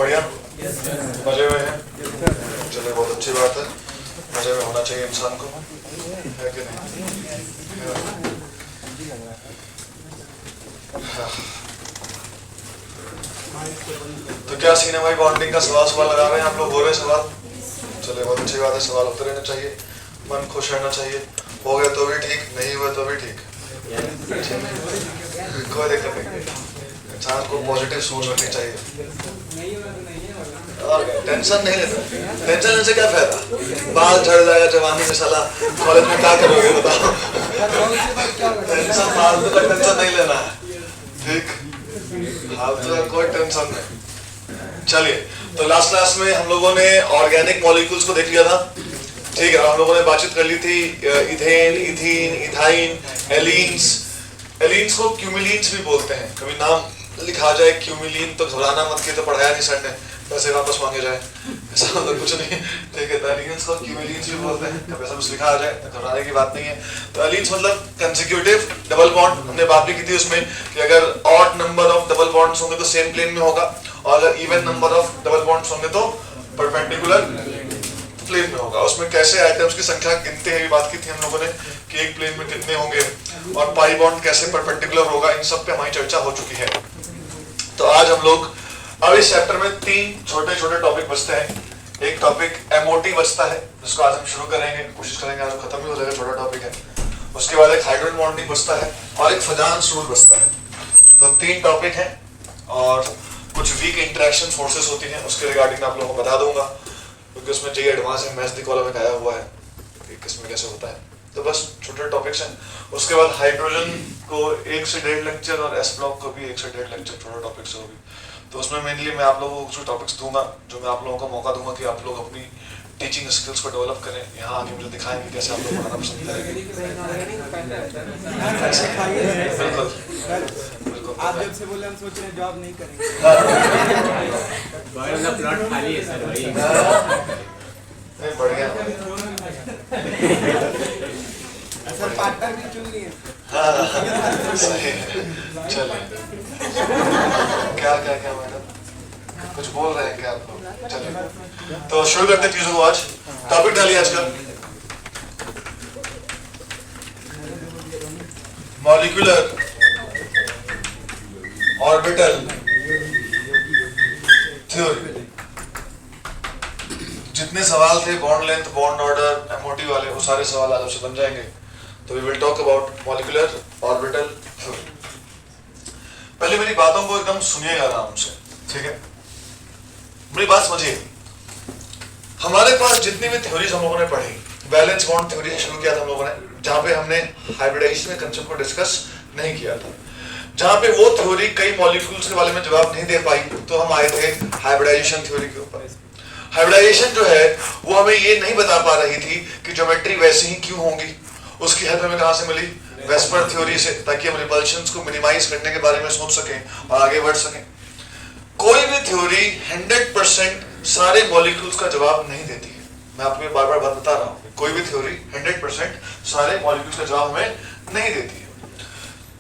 बढ़िया, मजे में है। चलिए, बहुत अच्छी बात है। मजे में होना चाहिए इंसान को, है कि नहीं? तो क्या सीन है भाई, बॉन्डिंग का सवाल लगा रहे हैं आप लोग, हो रहे सवाल। चलिए, बहुत अच्छी बात है, सवाल होते रहना चाहिए, मन खुश रहना चाहिए। हो गए तो भी ठीक, नहीं हुए तो भी ठीक, कोई दिक्कत नहीं। इंसान को पॉजिटिव सोच रखनी चाहिए और टेंशन नहीं लेना। टेंशन लेने से क्या फायदा, बाल झड़ जाएगा जवानी में, साला कॉलेज में क्या करोगे बताओ। टेंशन फालतू का टेंशन नहीं लेना है, ठीक, फालतू का कोई टेंशन नहीं। चलिए, तो लास्ट क्लास में हम लोगों ने ऑर्गेनिक मॉलिक्यूल्स को देख लिया था, ठीक है। हम लोगों ने बातचीत कर ली थी इथेन, इथीन, इथाइन, एलीन्स। एलीन्स को क्यूमिलीन्स भी बोलते हैं। कभी नाम लिखा जाए क्यूमिलीन तो घबराना मत, कि तो पढ़ाया नहीं सर ने, पैसे वापस मांगे जाए, ऐसा तो कुछ नहीं, ठीक है। तो एलीन्स को क्यूमिलीन्स भी बोलते हैं, कभी ऐसा कुछ लिखा आ जाए तो घबराने की बात नहीं है। तो एलीन्स मतलब कंसेक्यूटिव डबल बॉन्ड। हमने बात भी की थी उसमें कि अगर odd number of double bonds होंगे तो सेम प्लेन में होगा, और अगर even number of double bonds होंगे तो परपेंडिकुलर प्लेन में होगा। उसमें कैसे आइटम्स की संख्या गिनते हैं, बात की थी हम लोगों ने कि एक प्लेन में कितने होंगे, और पाई बॉन्ड कैसे परपेंडिकुलर होगा, इन सब पे हमारी चर्चा हो चुकी है। तो आज हम लोग अब इस चैप्टर में 3 छोटे छोटे टॉपिक बचते हैं। एक टॉपिक एमओटी बचता है, जिसको आज हम शुरू करेंगे, कोशिश करेंगे आज खत्म ही हो जाएगा, छोटा टॉपिक है। उसके बाद एक हाइड्रोजन बॉन्डिंग बचता है और एक फजांस रूल बचता है। तो 3 टॉपिक हैं और कुछ वीक इंटरेक्शन फोर्सेस होती हैं, उसके रिगार्डिंग आप लोगों को बता दूंगा, क्योंकि उसमें जे एडवांस में मैथ्स दी कॉलम में आया हुआ है कि किसमें कैसे होता है। तो बस छोटे टॉपिक्स हैं। उसके बाद हाइड्रोजन को 1 से 1.5 लेक्चर और एस ब्लॉक को भी 1 से 1.5 लेक्चर, छोटे टॉपिक्स होगी। तो उसमें मेनली मैं आप लोगों को कुछ टॉपिक्स दूंगा, जो मैं आप लोगों को मौका दूंगा कि आप लोग अपनी टीचिंग स्किल्स को डेवलप करें। यहाँ आगे मुझे दिखाएंगे कैसे आप लोग पढ़ाना पसंद करेंगे। बिल्कुल बिल्कुल, आप जब से बोले हम सोच रहे हैं जॉब नहीं करेंगे। प्लॉट खाली है सर भाई। नहीं, बढ़िया सर, पार्टनर भी चुन लिए। सही है। चलिए, क्या क्या क्या मैडम कुछ बोल रहे हैं क्या आप लोग? चलिए, तो शुरू करते हैं चीजों को। आज टॉपिक डालिए आज का, मॉलिक्यूलर ऑर्बिटल थ्योरी। जितने सवाल थे bond length, bond order, MOT वाले, वो सारे सवाल आज आपसे बन जाएंगे। तो we will talk about molecular orbital theory. पहले मेरी बातों को एकदम सुनिएगा आराम से, ठीक है? मेरी बात समझिए। हमारे पास जितनी भी थ्योरीज हम लोगों ने पढ़ी, वैलेंस बॉन्ड थ्योरी से शुरू किया था हम लोगों ने, जहां पे हमने हाइब्रिडाइजेशन के कंसेप्ट को डिस्कस नहीं किया था, जहां पे वो थ्योरी कई मॉलिक्यूल्स के बारे में जवाब नहीं दे पाई, तो हम आए थे हाइब्रिडाइजेशन थ्योरी के ऊपर। हाइब्रिडाइजेशन जो है वो हमें ये नहीं बता पा रही थी कि ज्योमेट्री वैसी ही क्यों होंगी। उसकी हेल्प हमें कहां से मिली? वेस्पर थ्योरी से, ताकि हम रिपल्शंस को मिनिमाइज करने के बारे में सोच सकें और आगे बढ़ सकें। कोई भी थ्योरी 100% सारे मॉलिक्यूल्स का जवाब नहीं देती है। मैं आपको बार बार बात बता रहा हूँ, कोई भी थ्योरी 100% सारे मॉलिक्यूल्स का जवाब हमें नहीं देती है।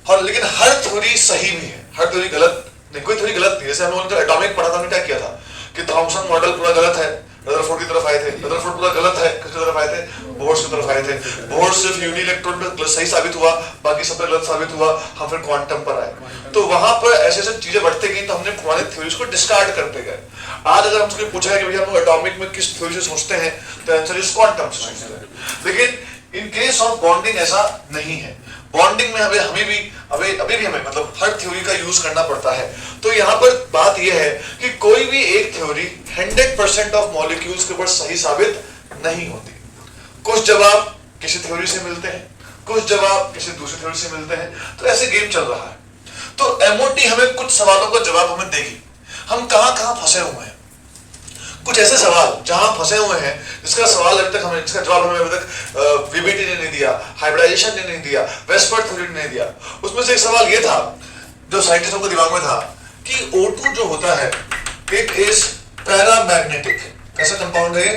और लेकिन हर थ्योरी सही भी है, हर थ्योरी गलत नहीं, कोई थ्योरी गलत नहीं। जैसे हम लोगों ने एटॉमिक पढ़ा था, हमने क्या किया था कि थॉमसन मॉडल पूरा गलत है, रदरफोर्ड की तरफ आए थे। रदरफोर्ड पूरा गलत है, किसकी तरफ आए थे? बोर्स की तरफ आए थे। बोर्स सिर्फ यूनि इलेक्ट्रॉन पे सही साबित हुआ, बाकी सब पे गलत साबित हुआ। हम फिर क्वांटम पर आए। तो वहां पर ऐसे ऐसे चीजें बढ़ते गई, तो हमने पुराने थ्योरीज को डिस्कार्ड करते गए। आज अगर हमसे पूछा है कि भैया हम लोग एटॉमिक में किस थ्योरी से सोचते हैं, तो आंसर इज क्वांटम से सोचते हैं। लेकिन इन केस ऑफ बॉन्डिंग ऐसा नहीं है। बॉन्डिंग में अभी भी हमें मतलब हर थ्योरी का यूज करना पड़ता है। तो यहाँ पर बात यह है कि कोई भी एक थ्योरी 100% ऑफ मॉलिक्यूल्स के ऊपर सही साबित नहीं होती। कुछ जवाब किसी थ्योरी से मिलते हैं, कुछ जवाब किसी दूसरी थ्योरी से मिलते हैं। तो ऐसे गेम चल रहा है। तो एमओटी हमें कुछ सवालों का जवाब हमें देगी। हम कहाँ कहाँ फंसे हुए हैं, कुछ ऐसे सवाल जहां फंसे हुए हैं जिसका सवाल अभी तक हमें, जिसका जवाब हमें अभी तक वीबीटी ने नहीं दिया, हाइब्रिडाइजेशन ने नहीं दिया, वेस्पर थ्योरी ने नहीं दिया। उसमें से एक सवाल ये था जो साइंटिस्टों के दिमाग में था कि O2 जो होता है, इट इज पैरामैग्नेटिक। कैसा कंपाउंड है?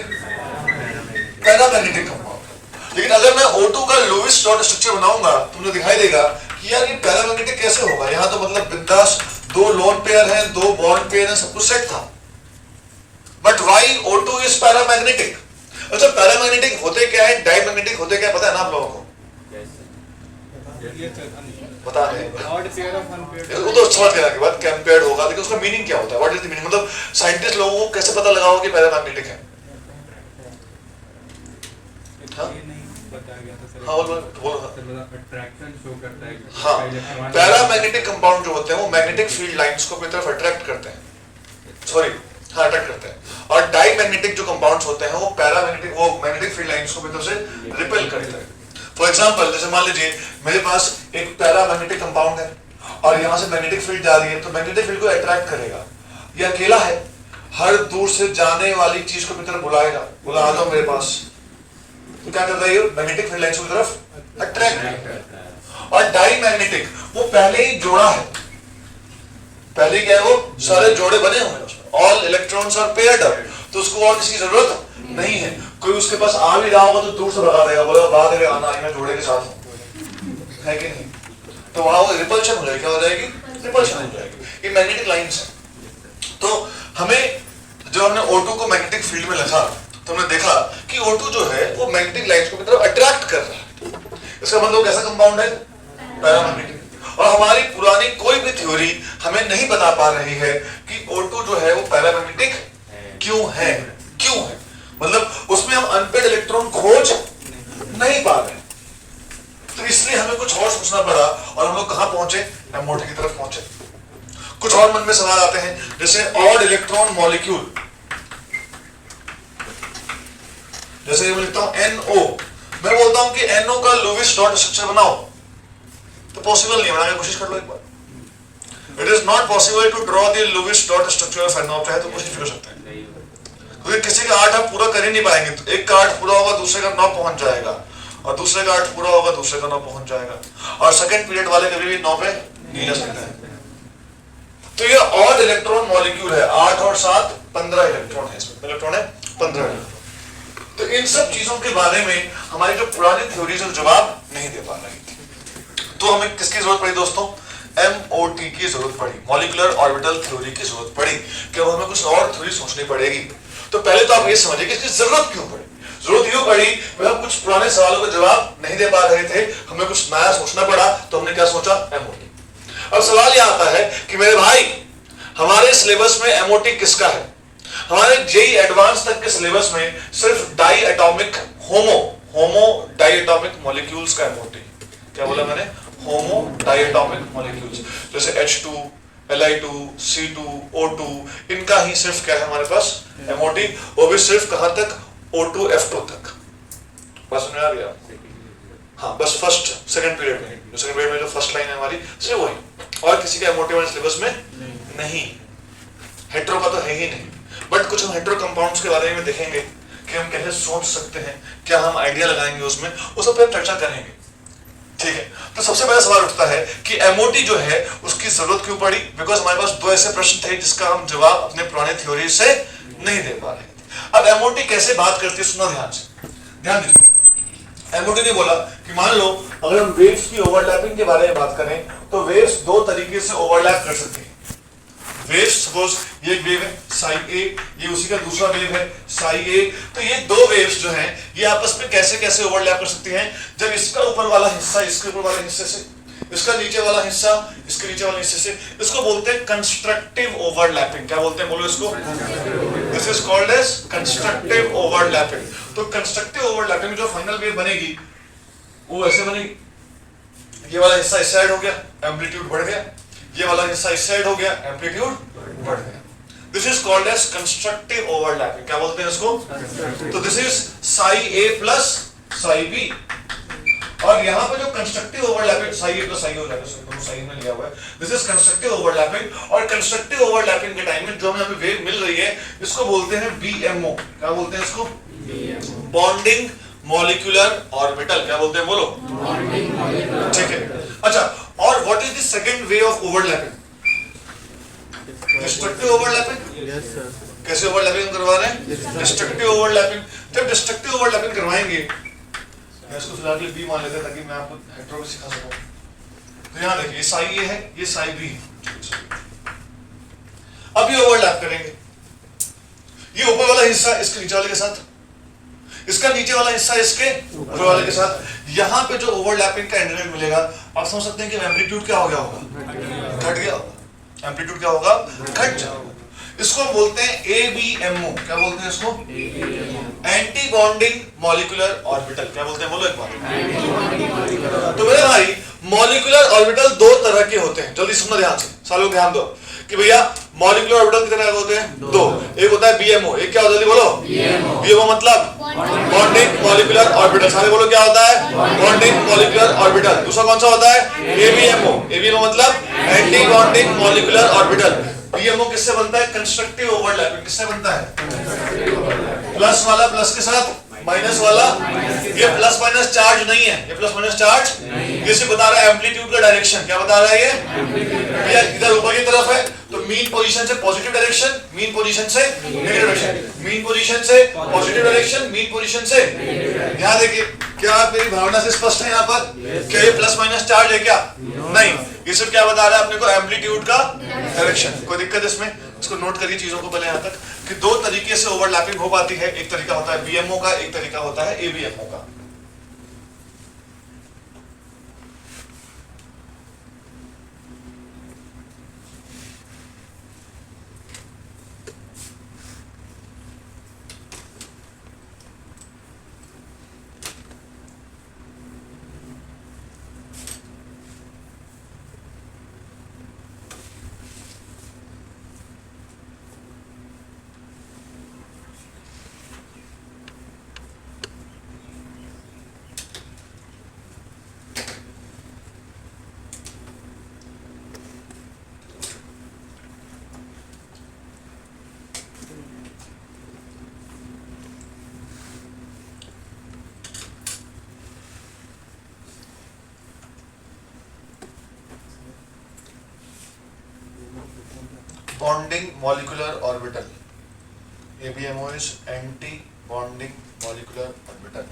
Paramagnetic compound. लेकिन अगर मैं O2 का लुईस डॉट स्ट्रक्चर बनाऊंगा तो मुझे दिखाई देगा कि यार ये पैरामैग्नेटिक कैसे होगा। यहाँ तो मतलब बिंदास 2 लोन पेयर हैं, 2 बॉन्ड पेयर हैं, सब कुछ सेट था। But why O2 is paramagnetic. अच्छा, पैरामैग्नेटिक होते क्या है, डायमैग्नेटिक होते क्या है, पता है ना आप लोगों को? बता रहे ऑड पेयर ऑफ अनपेयर्ड। वो तो समझ गया के बाद कंपेयर्ड होगा, लेकिन उसका मीनिंग क्या होता है, व्हाट इज द मीनिंग? मतलब साइंटिस्ट लोगों को कैसे पता लगाओ कि पैरामैग्नेटिक है? हाँ? ये नहीं बताया गया था सर। हाँ बोलो। मतलब अट्रैक्शन शो करता है। हाँ, पैरामैग्नेटिक कंपाउंड जो होते हैं वो मैग्नेटिक फील्ड लाइंस को अपनी तरफ अट्रैक्ट करते हैं, सॉरी हाँ अट्रैक्ट करते हैं। और डाईमैग्नेटिक जो कंपाउंड्स होते हैं वो पैरामैग्नेटिक, वो मैग्नेटिक फील्ड लाइंस को अपनी तरफ से रिपेल करते हैं। फॉर एग्जांपल, जैसे मान लीजिए मेरे पास एक पैरामैग्नेटिक कंपाउंड है और यहाँ से मैग्नेटिक फील्ड जा रही है, तो मैग्नेटिक फील्ड को अट्रैक्ट करेगा। ये अकेला है, हर दूर से जाने वाली चीज को अपनी तरफ बुलाएगा, बुला दो मेरे पास, तो क्या करता है ये मैग्नेटिक फील्ड लाइंस की तरफ अट्रैक्ट करता है। और डाईमैग्नेटिक वो पहले ही जोड़ा है, पहले क्या है वो सारे जोड़े बने हुए हैं उसमें, all electrons are paired up, तो उसको और किसी की जरूरत नहीं है। कोई उसके पास आ भी रहा होगा तो दूर से भगा देगा, बोलेगा बाहर देगा आना, मैं जोड़े के साथ हूं, है कि नहीं? तो वहां वो रिपल्शन हो जाएगी, क्या हो जाएगी? रिपल्शन हो जाएगी। ये मैग्नेटिक लाइंस है। तो हमें जब हमने O2 को मैग्नेटिक फील्ड में लिखा तो हमने देखा कि O2 जो है वो मैग्नेटिक लाइंस को तरफ अट्रैक्ट कर रहा है। इसका मतलब कैसा कंपाउंड है? पैरामैग्नेटिक। और हमारी पुरानी कोई भी थ्योरी हमें नहीं बता पा रही है कि O2 जो है वो पैरामैग्नेटिक क्यों है, क्यों है, मतलब उसमें हम अनपेड इलेक्ट्रॉन खोज नहीं पा रहे, तो इसलिए हमें कुछ और सोचना पड़ा और हम लोग कहां पहुंचे? MOT की तरफ पहुंचे। कुछ और मन में सवाल आते हैं, जैसे ऑड इलेक्ट्रॉन मॉलिक्यूल, जैसे मैं लिखता हूं NO, मैं बोलता हूं कि NO का लुईस डॉट स्ट्रक्चर बनाओ, तो पॉसिबल नहीं है, बनाने की कोशिश कर लो एक बार। It is not possible to draw the Lewis dot structure of NO, चाहे तो कोशिश कर सकते हैं, क्योंकि किसी का 8 आप पूरा कर ही नहीं पाएंगे। तो एक का 8 पूरा होगा, दूसरे का 9 पहुंच जाएगा, और दूसरे का 8 पूरा होगा, दूसरे का 9 पहुंच जाएगा, और सेकंड पीरियड वाले कभी भी 9 पे नहीं जा सकते हैं। तो ये ऑड इलेक्ट्रॉन मॉलिक्यूल है, 8 और 7 15 इलेक्ट्रॉन है, इसमें इलेक्ट्रॉन है 15 इलेक्ट्रॉन। तो इन सब चीजों के बारे में हमारी जो पुरानी थ्योरी जो जवाब नहीं दे पा रही थी, तो हमें किसकी जरूरत पड़ी दोस्तों? MOT की जरूरत पड़ी, मॉलिक्यूलर ऑर्बिटल थ्योरी की जरूरत पड़ी, कि अब हमें कुछ और थ्योरी सोचनी पड़ेगी। तो पहले तो आप ये समझिए कि इसकी जरूरत क्यों पड़ी। जरूरत क्यों पड़ी? हम कुछ पुराने सवालों का जवाब नहीं दे पा रहे थे, हमें कुछ नया सोचना पड़ा, तो हमने क्या सोचा? MOT। अब सवाल ये आता है कि मेरे भाई, हमारे सिलेबस में MOT किसका है? हमारे JEE एडवांस तक के सिलेबस में सिर्फ डाई एटॉमिक होमो डाई एटॉमिक मॉलिक्यूल्स का MOT। क्या बोला मैंने? होमो डाई एटॉमिक मॉलिक्यूल्स, जैसे H2, Li2, C2, O2, इनका ही सिर्फ क्या है हमारे पास? MOT। वो भी सिर्फ कहां तक? O2 F2 तक। बस समझ आ गया? हाँ, बस फर्स्ट सेकंड पीरियड में, जो सेकंड पीरियड में जो फर्स्ट लाइन है हमारी सिर्फ वही, और किसी का MOT हमारे सिलेबस में नहीं। हेट्रो का तो है ही नहीं। बट कुछ हम हेट्रो कंपाउंड्स के बारे में देखेंगे कि हम कैसे सोच सकते हैं, क्या हम आइडिया लगाएंगे उसमें, उस पर हम चर्चा करेंगे, ठीक है? तो सबसे पहला सवाल उठता है कि MOT जो है उसकी जरूरत क्यों पड़ी? बिकॉज हमारे पास 2 ऐसे प्रश्न थे जिसका हम जवाब अपने पुराने थ्योरी से नहीं दे पा रहे थे। अब MOT कैसे बात करती है, सुनो ध्यान से, ध्यान दीजिए। MOT ने बोला कि मान लो अगर हम वेव्स की ओवरलैपिंग के बारे में बात करें, तो वेव्स 2 तरीके से ओवरलैप कर सकती हैं। वेव्स, सपोज ये एक वेव है psi A, ये उसी का दूसरा वेव है psi A, तो ये 2 वेव्स जो हैं ये आपस में कैसे कैसे ओवरलैप कर सकती हैं? जब इसका ऊपर वाला हिस्सा इसके ऊपर वाले हिस्से से, इसका नीचे वाला हिस्सा इसके नीचे वाले हिस्से से, इसको बोलते हैं कंस्ट्रक्टिव ओवरलैपिंग। क्या बोलते हैं, बोलो इसको? This is called as constructive overlapping. तो कंस्ट्रक्टिव ओवरलैपिंग जो फाइनल वेव बनेगी वो ऐसे बनेगी, ये वाला हिस्सा इस साइड हो गया, एम्पलीट्यूड बढ़ गया, ये वाला हिस्सा इस साइड हो गया, एम्पलीट्यूड बढ़ गया। This is called as constructive overlapping. क्या बोलते हैं इसको? तो this is psi A plus psi B, और यहाँ पे जो constructive overlapping psi A plus psi हो जाएगा, दोनों psi में लिया हुआ है। दिस इज कंस्ट्रक्टिव ओवरलैपिंग, और कंस्ट्रक्टिव ओवरलैपिंग के टाइम में जो हमें वेव मिल रही है इसको बोलते हैं BMO। क्या बोलते हैं इसको? Bonding molecular orbital. क्या बोलते हैं, बोलो? ठीक है। अच्छा, और what is the second way of overlapping? Destructive overlapping. Yes sir. कैसे ओवरलैपिंग करवा रहे हैं? Destructive overlapping. जब डिस्ट्रक्टिव ओवरलैपिंग करवाएंगे, मैं इसको फिलहाल के लिए B मान लेते हैं ताकि मैं आपको हेट्रो भी सिखा सकूं। तो यहां देखिए, ये psi A है, ये psi B है। अब ये ओवरलैप करेंगे, ये ऊपर वाला हिस्सा इसके नीचे वाले के साथ, इसका नीचे वाला हिस्सा इसके ऊपर वाले के साथ। यहाँ पे जो ओवरलैपिंग का एंगल मिलेगा, आप समझ सकते हैं कि एम्पलीट्यूड क्या हो गया होगा, घट गया होगा। एम्पलीट्यूड क्या होगा, घट जाएगा। इसको हम बोलते हैं ABMO। क्या बोलते हैं इसको? Anti bonding molecular orbital. क्या बोलते हैं, बोलो एक बार। तो मेरे भाई मॉलिक्यूलर ऑर्बिटल दो तरह के होते हैं, जल्दी सुनना ध्यान से, सालों ध्यान दो कि भैया मॉलिक्यूलर ऑर्बिटल कितने होते हैं? दो। एक होता है BMO, एक क्या होता है, जल्दी बोलो। BMO मतलब बॉन्डिंग मॉलिक्यूलर ऑर्बिटल। सारे बोलो क्या होता है, बॉन्डिंग मॉलिक्यूलर ऑर्बिटल। दूसरा कौन सा होता है, ABMO मतलब anti bonding molecular orbital. BMO किससे बनता है, कंस्ट्रक्टिव ओवरलैपिंग। किससे बनता है, प्लस वाला प्लस के साथ माइनस वाला। ये प्लस माइनस चार्ज नहीं है, ये प्लस माइनस चार्ज ये सिर्फ बता रहा है एम्पलीट्यूड का डायरेक्शन। क्या बता रहा है ये इधर ऊपर की तरफ है तो मीन पोजीशन से पॉजिटिव डायरेक्शन, मीन पोजीशन से नेगेटिव डायरेक्शन, मीन पोजीशन से पॉजिटिव डायरेक्शन, मीन पोजीशन से। यहाँ देखिए, क्या आप मेरी भावना से स्पष्ट है? यहाँ पर क्या ये प्लस माइनस चार्ज है क्या? नहीं, ये सिर्फ क्या बता रहा है अपने को, एम्पलीट्यूड का डायरेक्शन। कोई दिक्कत इसमें? इसको नोट करिए चीजों को पहले यहाँ तक कि दो तरीके से ओवरलैपिंग हो पाती है। एक तरीका होता है BMO का, एक तरीका होता है ABMO का। Bonding molecular orbital. ABMO is anti-bonding molecular orbital.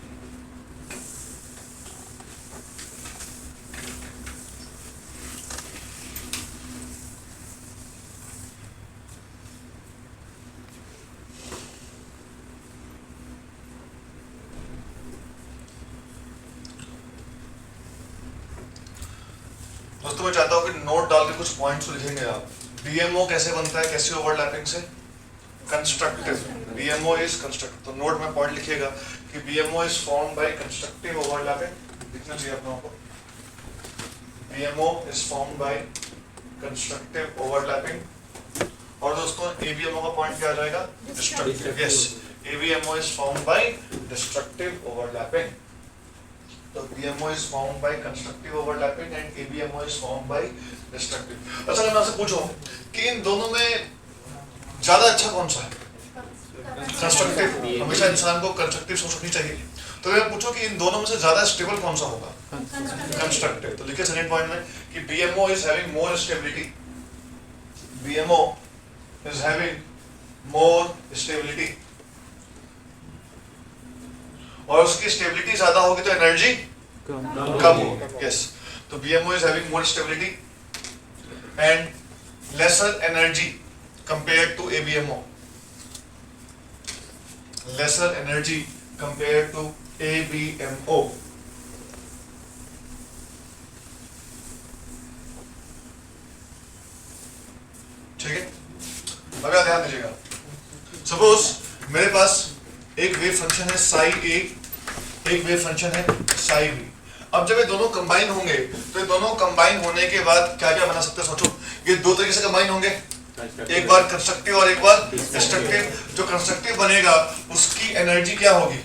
दोस्तों मैं चाहता हूं कि नोट डाल के कुछ पॉइंट्स लिखेंगे आप। BMO कैसे बनता है, कैसी ओवरलैपिंग से? कंस्ट्रक्टिव। BMO is constructive. तो नोट में पॉइंट लिखिएगा कि BMO is formed by constructive overlapping. लिखना चाहिए आप लोगों को। BMO is formed by constructive overlapping. और दोस्तों ABMO का पॉइंट क्या आ जाएगा? Destructive. Yes, ABMO is formed by destructive overlapping. तो BMO is formed by constructive overlapping and ABMO is formed by destructive। अच्छा, मैं आपसे पूछूं कि इन दोनों में ज्यादा अच्छा कौन सा है? कंस्ट्रक्टिव। हमेशा इंसान को कंस्ट्रक्टिव सोच रखनी चाहिए। तो मैं पूछूं कि इन दोनों में से ज्यादा स्टेबल कौन सा होगा? कंस्ट्रक्टिव। तो लिखिए सेकंड पॉइंट में कि BMO is having more stability। BMO is having more stability। और उसकी स्टेबिलिटी ज्यादा होगी तो एनर्जी कम होगी। यस, तो BMO is having more stability and lesser energy compared to ABMO। lesser energy compared to ABMO। ठीक है, अब आप ध्यान दीजिएगा। सपोज मेरे पास एक वेव फंक्शन है psi A, एक वेव फंक्शन है psi B। अब जब ये दोनों कंबाइन होंगे तो ये दोनों कंबाइन होने के बाद क्या क्या बना सकते हैं? सोचो, ये दो तरीके से कंबाइन होंगे, एक बार कंस्ट्रक्टिव और एक बार डिस्ट्रक्टिव। जो कंस्ट्रक्टिव बनेगा उसकी एनर्जी क्या होगी?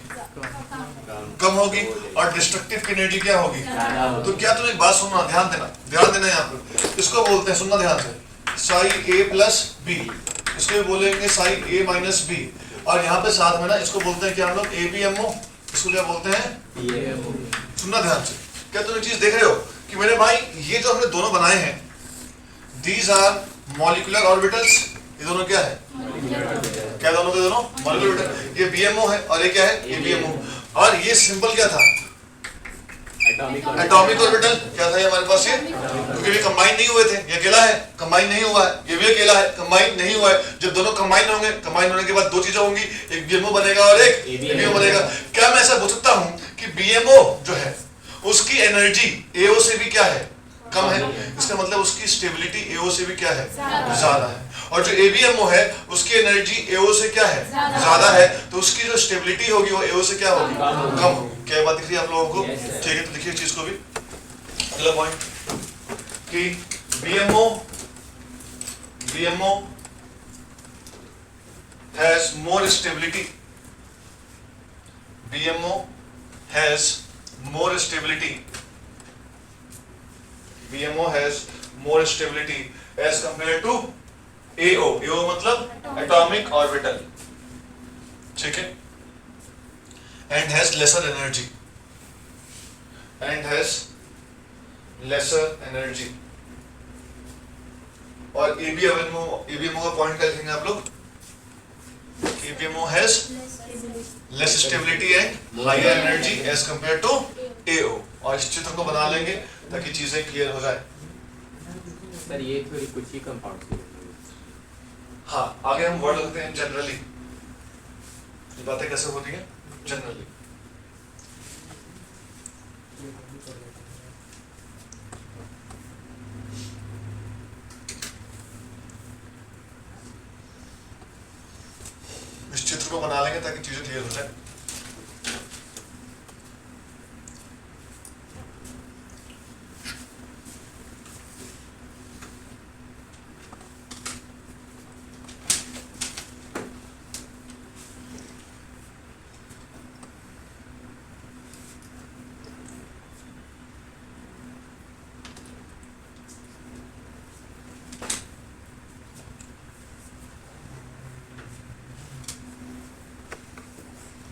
कम होगी। और डिस्ट्रक्टिव की एनर्जी क्या होगी? तो क्या तुम एक बात सुनना, ध्यान देना यहाँ पर। इसको बोलते हैं, सुनना ध्यान से, psi A plus B। इसको भी बोलेंगे psi A minus B। और यहाँ पे साथ में ना इसको बोलते हैं क्या हम लोग? ABMO। इसको क्या बोलते हैं? सुनना ध्यान से। क्या तुम एक चीज देख रहे हो कि मेरे भाई ये जो हमने दोनों बनाए हैं, these are molecular orbitals। ये दोनों क्या है? क्या दोनों के दोनों? molecular orbital। ये BMO है और ये क्या है? ABMO। और ये सिंबल क्या था? एटॉमिक ऑर्बिटल क्या था ये हमारे पास ये, क्योंकि ये कंबाइन नहीं हुए थे, ये अकेला है कंबाइन नहीं हुआ है, ये भी अकेला है कंबाइन नहीं हुआ है। जब दोनों कंबाइन होंगे, कंबाइन होने के बाद दो चीजें होंगी, एक बीएमओ बनेगा और एक एबीएमओ बनेगा। क्या मैं ऐसा बोल सकता हूं कि बीएमओ जो है उसकी एनर्जी एओ से भी क्या है, कम है, इसका मतलब उसकी स्टेबिलिटी एओ से भी क्या है, ज्यादा है। और जो एबीएमओ है उसकी एनर्जी एओ से क्या है, ज्यादा है, तो उसकी जो स्टेबिलिटी होगी वो एओ से क्या होगी, कम होगी। क्या बात दिख रही है आप लोगों को? ठीक है, तो देखिए चीज को भी। अगला पॉइंट कि BMO has more stability, BMO has more stability, BMO has more stability as compared to AO. AO मतलब atomic orbital, ठीक है, and has lesser energy, and has lesser energy। और ABMO का पॉइंट क्या लिखेंगे आप लोग? ABMO has less stability and higher energy as compared to AO। और इस चित्र को बना लेंगे ताकि चीजें क्लियर हो जाए। सर ये थोड़ी कुछ ही कंपाउंड की हाँ, आगे हम वर्ड लगते हैं जनरली, ये बातें कैसे होती हैं जनरली। इस चित्र को बना लेंगे ताकि चीजें क्लियर हो जाए।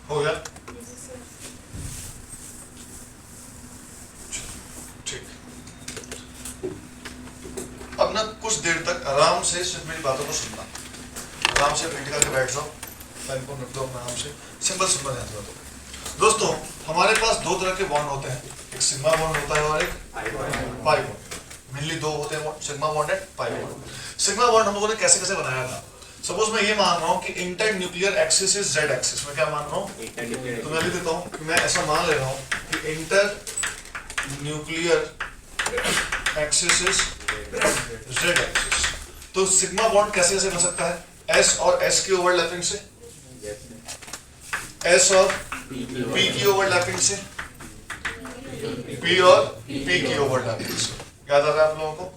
हो गया? ठीक। अब ना कुछ देर तक आराम से सिर्फ मेरी बातों को सुनना, आराम से बैठ करके बैठ जाओ, पेन को रख दो अपना आराम से, सिंपल सुनना ध्यान दो। दोस्तों हमारे पास दो तरह के बॉन्ड होते हैं, एक सिग्मा बॉन्ड होता है और एक पाई बॉन्ड। मेनली दो होते हैं, sigma bond and pi bond. Sigma bond हम लोगों ने कैसे कैसे बनाया था? सपोज मैं ये मान रहा हूँ कि inter nuclear axis is Z axis. मैं क्या मान रहा हूँ? तो मैं लिख देता हूँ कि मैं ऐसा मान ले रहा हूँ कि inter nuclear axis is Z axis. तो सिग्मा बॉन्ड कैसे कैसे बन सकता है? एस और एस की ओवरलैपिंग से, एस और पी की ओवरलैपिंग से, पी और पी की ओवरलैपिंग से। याद आ रहा है आप लोगों को?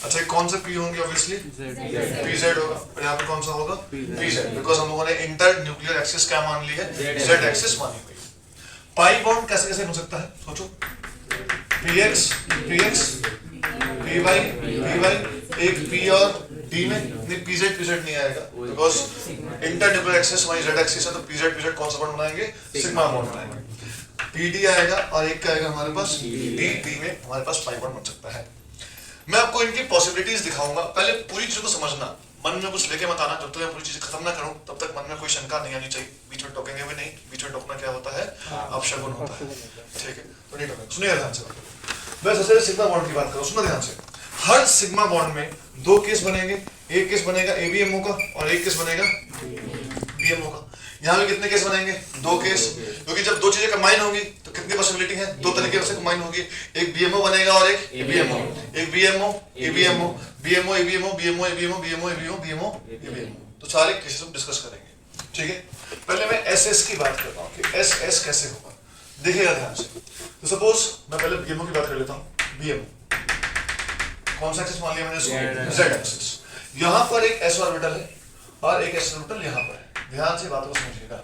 अच्छा कौन सा पी होंगे? ऑब्वियसली पी जेड होगा। और यहाँ पे कौन सा होगा? पी जेड, बिकॉज हम लोगों ने इंटर न्यूक्लियर एक्सिस क्या मान ली है? जेड एक्सिस मानी हुई। पाई बॉन्ड कैसे कैसे हो सकता है? सोचो, पी एक्स पी वाई, एक पी और डी में, नहीं पी जेड नहीं आएगा, बिकॉज इंटर न्यूक्लियर एक्सिस हमारी जेड एक्सिस है, तो पी जेड कौन सा बॉन्ड बनाएंगे? सिग्मा बॉन्ड बनाएंगे। पी डी आएगा और एक का आएगा हमारे पास डी में हमारे पास पाई बॉन्ड बन सकता है। मैं आपको इनकी पॉसिबिलिटीज दिखाऊंगा, पहले पूरी चीज को समझना, मन में कुछ लेके मत आना। जब तक मैं पूरी चीज खत्म ना करूं तब तक मन में कोई शंका नहीं आनी चाहिए। बीच में टोकेंगे भी नहीं, बीच में टोकना क्या होता है? अपशगुन होता है, ठीक है? तो नहीं टोकेंगे। सुनिए ध्यान से, मैं सबसे सिग्मा बॉन्ड की बात करूं, सुनो ध्यान से। हर सिग्मा बॉन्ड में दो केस बनेंगे, एक केस बनेगा एबीएमओ का और एक केस बनेगा बीएमओ का। यहाँ पे कितने केस बनेंगे? दो केस, क्योंकि जब दो चीजें कंबाइन होंगी तो कितनी पॉसिबिलिटी है? दो तरीके से कंबाइन होगी, एक बीएमओ बनेगा और एक एबीएमओ, एक BMO ABMO, BMO ABMO, BMO ABMO, BMO ABMO, BMO ABMO. तो सारे केसेस हम डिस्कस करेंगे, ठीक है? पहले मैं एसएस की बात करता हूँ कि एसएस कैसे होगा, देखिएगा ध्यान से। तो सपोज मैं पहले बीएमओ की बात कर लेता हूँ। बीएमओ कौन सा एक्सिस मान लिया मैंने? Z axis. यहाँ पर एक एस ऑर्बिटल है और एक एस ऑर्बिटल यहाँ पर है। ध्यान से बातों को समझिएगा।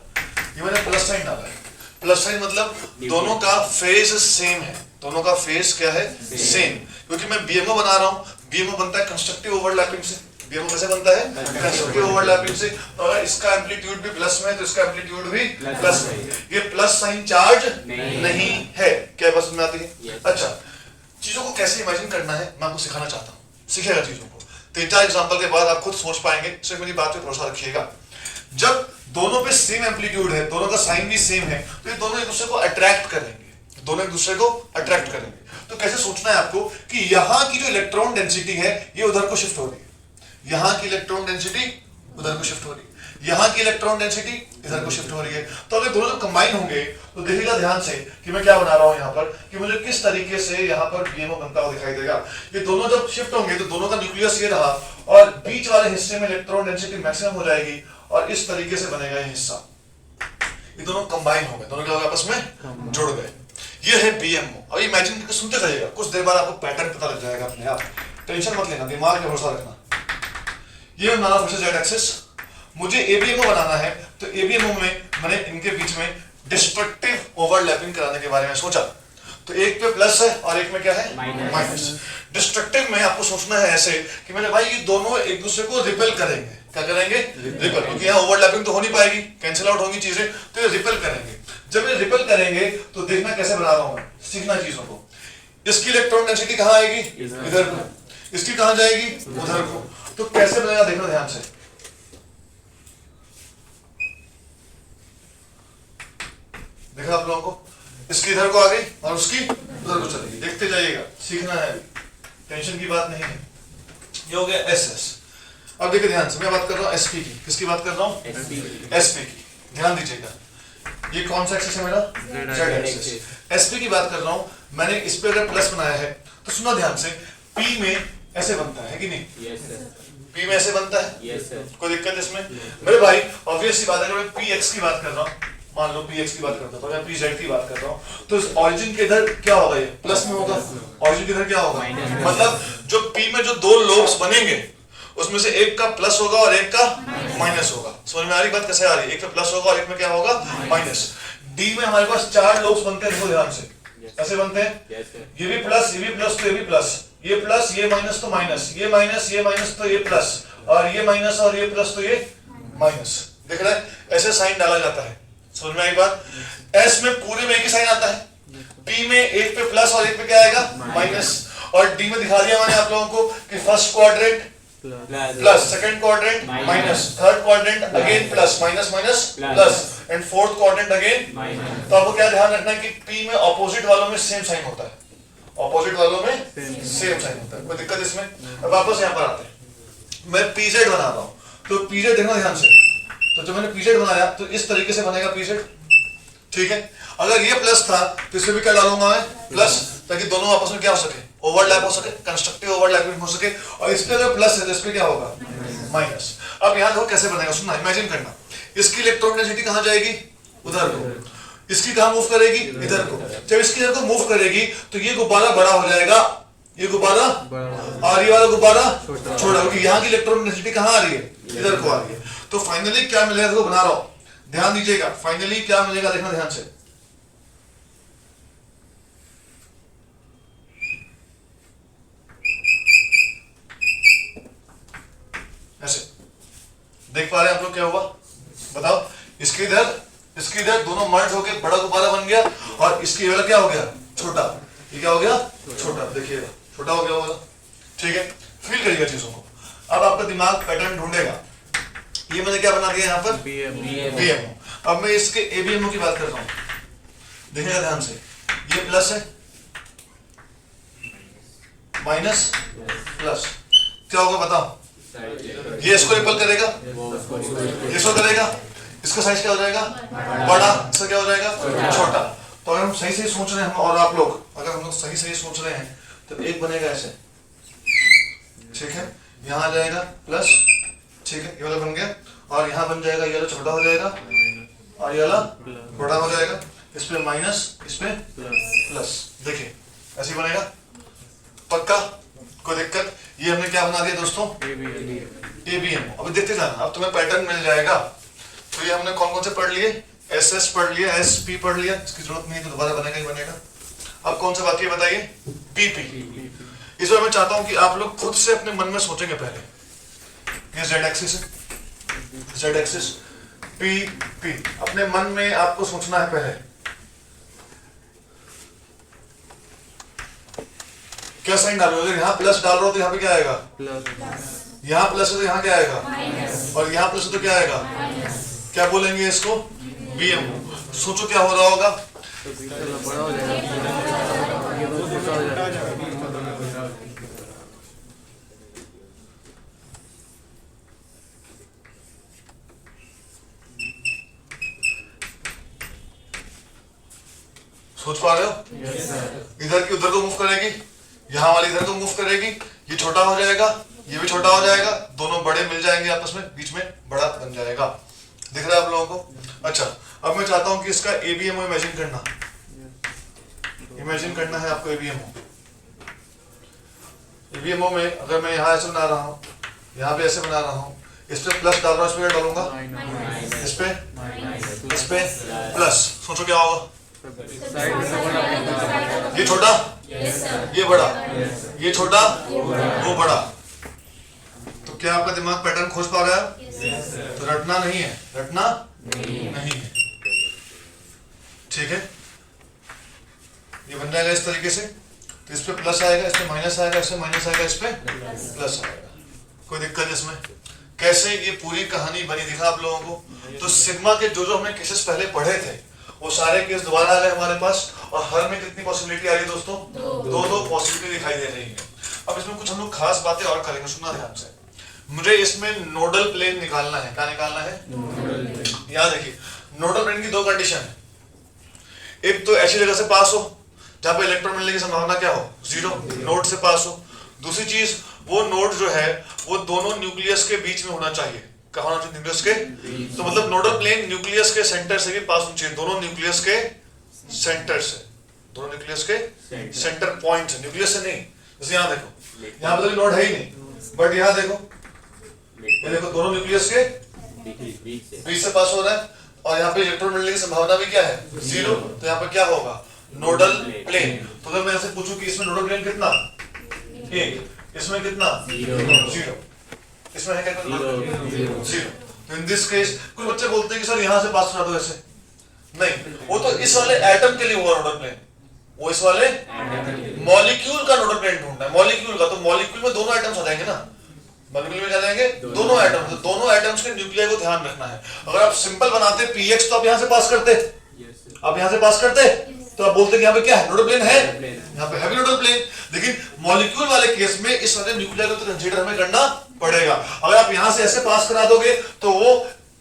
ये मैंने प्लस साइन डाला है। प्लस साइन मतलब दोनों का फेज सेम है, दोनों का फेज क्या है? सेम। क्योंकि मैं बीएमओ बना रहा हूँ, बीएमओ बनता है कंस्ट्रक्टिव ओवरलैपिंग से। बीएमओ कैसे बनता है? कंस्ट्रक्टिव ओवरलैपिंग से। तो अगर इसका एम्पलीट्यूड भी प्लस में है तो इसका एम्पलीट्यूड भी प्लस में। ये प्लस साइन चार्ज नहीं है। क्या बात समझ में आती है? अच्छा, चीजों को कैसे इमेजिन करना है मैं आपको सिखाना चाहता हूँ। सीखिएगा चीजों को, 3-4 एग्जांपल के बाद आप खुद सोच पाएंगे। सिर्फ मेरी बात पे भरोसा रखिएगा। जब दोनों पे सेम एम्पलीट्यूड है, दोनों का साइन भी सेम है, तो ये दोनों एक दूसरे को अट्रैक्ट करेंगे। तो दोनों एक दूसरे को अट्रैक्ट करेंगे। तो कैसे सोचना है आपको कि यहाँ की जो इलेक्ट्रॉन डेंसिटी है ये उधर को शिफ्ट हो रही है, यहाँ की इलेक्ट्रॉन डेंसिटी उधर को शिफ्ट हो रही है, यहाँ की इलेक्ट्रॉन डेंसिटी इधर को शिफ्ट हो रही है। तो अगर दोनों कंबाइन होंगे तो देखिएगा ध्यान से कि मैं क्या बना रहा हूँ यहाँ पर, कि मुझे किस तरीके से यहाँ पर बीएमओ बनता हुआ दिखाई देगा। ये दोनों जब शिफ्ट होंगे तो दोनों का न्यूक्लियस ये रहा और बीच वाले हिस्से में इलेक्ट्रॉन डेंसिटी मैक्सिमम हो जाएगी और इस तरीके से बनेगा ये हिस्सा। ये दोनों कंबाइन हो गए, दोनों क्या हो गए, आपस में जुड़ गए। ये है बीएमओ। अब इमेजिन करके सुनते जाइएगा, कुछ देर बाद आपको पैटर्न पता लग जाएगा अपने आप, टेंशन मत लेना, दिमाग में भरोसा रखना। ये बनाना फिर से जेड एक्सिस, मुझे एबीएमओ बनाना है तो एबीएमओ में मैंने इनके बीच में डिस्ट्रक्टिव ओवरलैपिंग कराने के बारे में सोचा। तो एक पे प्लस है और एक में क्या है, माइनस। डिस्ट्रक्टिव में आपको सोचना है ऐसे कि मेरे भाई ये दोनों एक दूसरे को रिपेल करेंगे। क्या करेंगे, रिपेल, क्योंकि यहाँ ओवरलैपिंग तो हो नहीं पाएगी, कैंसिल आउट होंगी चीजें, तो ये रिपेल करेंगे। जब ये रिपेल करेंगे तो देखना कैसे बना रहा हूं मैं, सीखना चीजों को। इसकी इलेक्ट्रॉन डेंसिटी कहाँ आएगी, इधर को, इसकी कहाँ जाएगी, उधर को। तो कैसे बनेगा देखना ध्यान से। देखा आप लोगों को, इसकी इधर को आ गई और उसकी उधर को चलेगी। देखते जाइएगा, सीखना है, टेंशन की बात नहीं है। ये हो गया एस एस। अब देखिए ध्यान से, मैं बात कर रहा हूँ एसपी की। किसकी बात कर रहा हूँ, एसपी की। ध्यान दीजिएगा, ये कौन सा एक्सिस है मेरा, जेड एक्सिस। एसपी की बात कर रहा हूँ, मैंने इस पे अगर प्लस बनाया है तो सुना ध्यान से, पी में ऐसे बनता है कि नहीं, पी में ऐसे बनता है, कोई दिक्कत इसमें मेरे भाई? ऑब्वियस सी बात है, मैं पी एक्स की बात कर रहा हूँ, मान लो पी एक्स की बात करता हूँ, मैं पी जेड की बात कर रहा हूँ, तो इस ऑरिजिन के इधर क्या होगा, ये प्लस में होगा, ऑरिजिन के इधर क्या होगा, मतलब जो पी में जो दो लोब्स बनेंगे उसमें से एक का प्लस होगा और एक का माइनस होगा। समझ में आ रही बात, कैसे आ रही है? एक में प्लस होगा और एक में क्या होगा, माइनस। डी में हमारे पास 4 लोब्स बनते हैं, देखो ध्यान से, ऐसे बनते हैं, ये भी प्लस, ये भी प्लस, तो ये भी प्लस, ये प्लस, ये माइनस तो माइनस, ये माइनस, ये माइनस तो ये प्लस, और ये माइनस और ये प्लस तो ये माइनस। देख रहे हैं, ऐसे साइन डाला जाता है। समझ में आई बात? एस में पूरे में एक ही साइन आता है, पी में एक पे प्लस और एक पे क्या आएगा, माइनस। और डी में दिखा दिया मैंने आप लोगों को कि first quadrant plus, second quadrant minus, third quadrant again plus, minus minus plus, and fourth quadrant again. तो आपको क्या ध्यान रखना है कि पी में ऑपोजिट वालों में सेम साइन होता है, ऑपोजिट वालों में सेम साइन होता है, कोई दिक्कत इसमें? अब वापस यहाँ पर आते हैं, मैं पीजेड बना रहा हूँ, तो पीजेड देखना ध्यान से। तो जब मैंने पीजेड बनाया तो इस तरीके से बनेगा पीजेड, ठीक है। अगर ये प्लस था तो इसमें भी क्या डालूंगा मैं, प्लस, ताकि दोनों आपस में क्या हो सके, ओवरलैप हो सके, कंस्ट्रक्टिव ओवरलैपिंग हो सके। और इस पे अगर प्लस है तो इस पे क्या होगा, माइनस। अब यहाँ देखो कैसे बनेगा, सुनना, इमेजिन करना, इसकी इलेक्ट्रॉन डेंसिटी कहाँ जाएगी, उधर को, इसकी कहाँ मूव करेगी, इधर को। जब इसकी इधर को मूव करेगी तो ये गुब्बारा बड़ा हो जाएगा, ये गुब्बारा, और ये वाला गुब्बारा छोटा, क्योंकि यहाँ की इलेक्ट्रॉन डेंसिटी कहाँ आ रही है, इधर को आ रही है। तो फाइनली क्या मिलेगा, देखो बना रहा हूं, ध्यान दीजिएगा, फाइनली क्या मिलेगा देखना ध्यान से। ऐसे देख पा रहे हैं आप लोग क्या हुआ, बताओ? इसके इधर दोनों मर्ज होके बड़ा गुब्बारा बन गया और इसकी वाला क्या हो गया, छोटा। ये क्या हो गया, छोटा, देखिएगा छोटा हो गया होगा, ठीक है। फील करिएगा चीजों को। अब आपका दिमाग पैटर्न ढूंढेगा। ये मैंने क्या बना दिया यहाँ पर, बीएमओ। अब मैं इसके एबीएमओ की बात कर रहा हूँ, देखिएगा ध्यान से, ये प्लस है, माइनस, प्लस, क्या होगा बताओ? ये इसको रिपल करेगा, इसको करेगा, इसका साइज क्या हो जाएगा, बड़ा, इसका क्या हो जाएगा, छोटा। तो अगर हम सही सही सोच रहे हैं, और आप लोग अगर हम लोग सही सही सोच रहे हैं तो एक बनेगा ऐसे, ठीक है, यहाँ आ जाएगा प्लस, ठीक है, ये वाला बन गया, और यहाँ बन जाएगा, ये वाला छोटा हो जाएगा और ये वाला बड़ा हो जाएगा, इस पे माइनस, इस पे प्लस। देखिए ऐसे बनेगा, पक्का, कोई दिक्कत? ये हमने क्या बना दिया दोस्तों, एबीएमओ। अब देखते जाना, अब तुम्हें पैटर्न मिल जाएगा। तो ये हमने कौन कौन से पढ़ लिए, एसएस पढ़ लिया, एसपी पढ़ लिया, इसकी जरूरत नहीं है तो दोबारा बनेगा ही बनेगा। अब कौन सा बाकी है बताइए, पीपी। इस बार मैं चाहता हूं कि आप लोग खुद से अपने मन में सोचेंगे पहले। ये जेड एक्सिस है, जेड एक्सिस, पी पी, अपने मन में आपको सोचना है पहले। क्या साइन डालोगे? अगर यहाँ प्लस डाल रहा हो तो यहाँ पे क्या आएगा, यहाँ प्लस है तो यहाँ क्या आएगा, और यहाँ प्लस है तो क्या आएगा, क्या बोलेंगे इसको, बीएमओ। सोचो क्या हो रहा होगा। तो बीच वाला बड़ा हो जाएगा, ये तो छोटा हो जाएगा। सोच पा रहे हो? इधर की उधर को मूव करेगी, यहाँ वाली इधर को मूव करेगी, ये छोटा हो जाएगा, ये भी छोटा हो जाएगा, दोनों बड़े मिल जाएंगे आपस में, बीच में बड़ा बन जाएगा। दिख रहा है आप लोगों को? अच्छा, अब मैं चाहता हूं कि इसका एबीएमओ इमेजिन करना, इमेजिन करना है आपको एबीएमओ। एबीएमओ में अगर मैं यहाँ ऐसे बना रहा हूँ, यहाँ पे ऐसे बना रहा हूँ, इस पे प्लस डाल रहा हूँ, इस पे क्या डालूंगा, इस पे प्लस। सोचो क्या होगा? ये छोटा, ये बड़ा, ये छोटा, वो बड़ा। तो क्या आपका दिमाग पैटर्न खोज पा रहा है? तो रटना नहीं है, रटना नहीं है, ठीक है? ये बन जाएगा इस तरीके से। तो इस पे प्लस आएगा, इस पे माइनस आएगा, इस पे माइनस आएगा, इस पे प्लस आएगा। कोई दिक्कत इसमें? कैसे ये पूरी कहानी बनी दिखा आप लोगों को। तो सिग्मा के जो हमने केसेस पहले पढ़े थे वो सारे केस दोबारा आ गए हमारे पास, और हर में कितनी पॉसिबिलिटी आ रही है दोस्तों? दो पॉसिबिलिटी दिखाई दे रही है। अब इसमें कुछ हम लोग खास बातें और करेंगे, सुनना ध्यान से। मुझे इसमें नोडल प्लेन निकालना है। क्या निकालना है? यहाँ देखिए, नोडल प्लेन की दो कंडीशन है। एक तो ऐसी जगह से पास हो जहाँ पे इलेक्ट्रॉन मिलने की संभावना क्या हो? 0, नोड से पास हो। दूसरी चीज, वो नोड जो है वो दोनों न्यूक्लियस के बीच में होना चाहिए। कहाँ होना चाहिए? न्यूक्लियस के। तो मतलब नोडल प्लेन न्यूक्लियस के सेंटर से भी पास होना चाहिए, दोनों न्यूक्लियस के सेंटर से, दोनों न्यूक्लियस के सेंटर पॉइंट से, न्यूक्लियस से नहीं। जैसे यहाँ देखो, यहाँ पे तो नोड है ही नहीं, बट यहाँ देखो, ये देखो दोनों न्यूक्लियस के बीच से पास हो रहा है, और यहाँ पे इलेक्ट्रॉन मिलने की संभावना भी क्या है? 0। तो यहाँ पे क्या होगा? Nodal plane. तो अगर मैं ऐसे पूछूं कि इसमें नोडल प्लेन कितना? 1, इसमें कितना? 0, इसमें है क्या? 0। तो इन दिस केस कुछ बच्चे बोलते हैं कि सर यहाँ से पास करा दो, ऐसे नहीं, वो तो इस वाले एटम के लिए हुआ नोडल प्लेन, वो इस वाले मॉलिक्यूल का नोडल प्लेन ढूंढना है, मॉलिक्यूल का। तो मॉलिक्यूल में दोनों एटम्स आ जाएंगे ना, मॉलिक्यूल में क्या जाएंगे? दोनों एटम्स। तो दोनों एटम्स के न्यूक्लियर को ध्यान रखना है। अगर आप सिंपल बनाते px तो आप यहाँ से पास करते, आप यहाँ से पास करते, तो आप बोलते कि यहाँ पे क्या है? नोडल प्लेन है, यहाँ पे हैवी नोडल प्लेन। लेकिन मॉलिक्यूल वाले केस में इस वाले न्यूक्लियर को तो कंसीडर हमें करना पड़ेगा। अगर आप यहाँ से ऐसे पास करा दोगे तो वो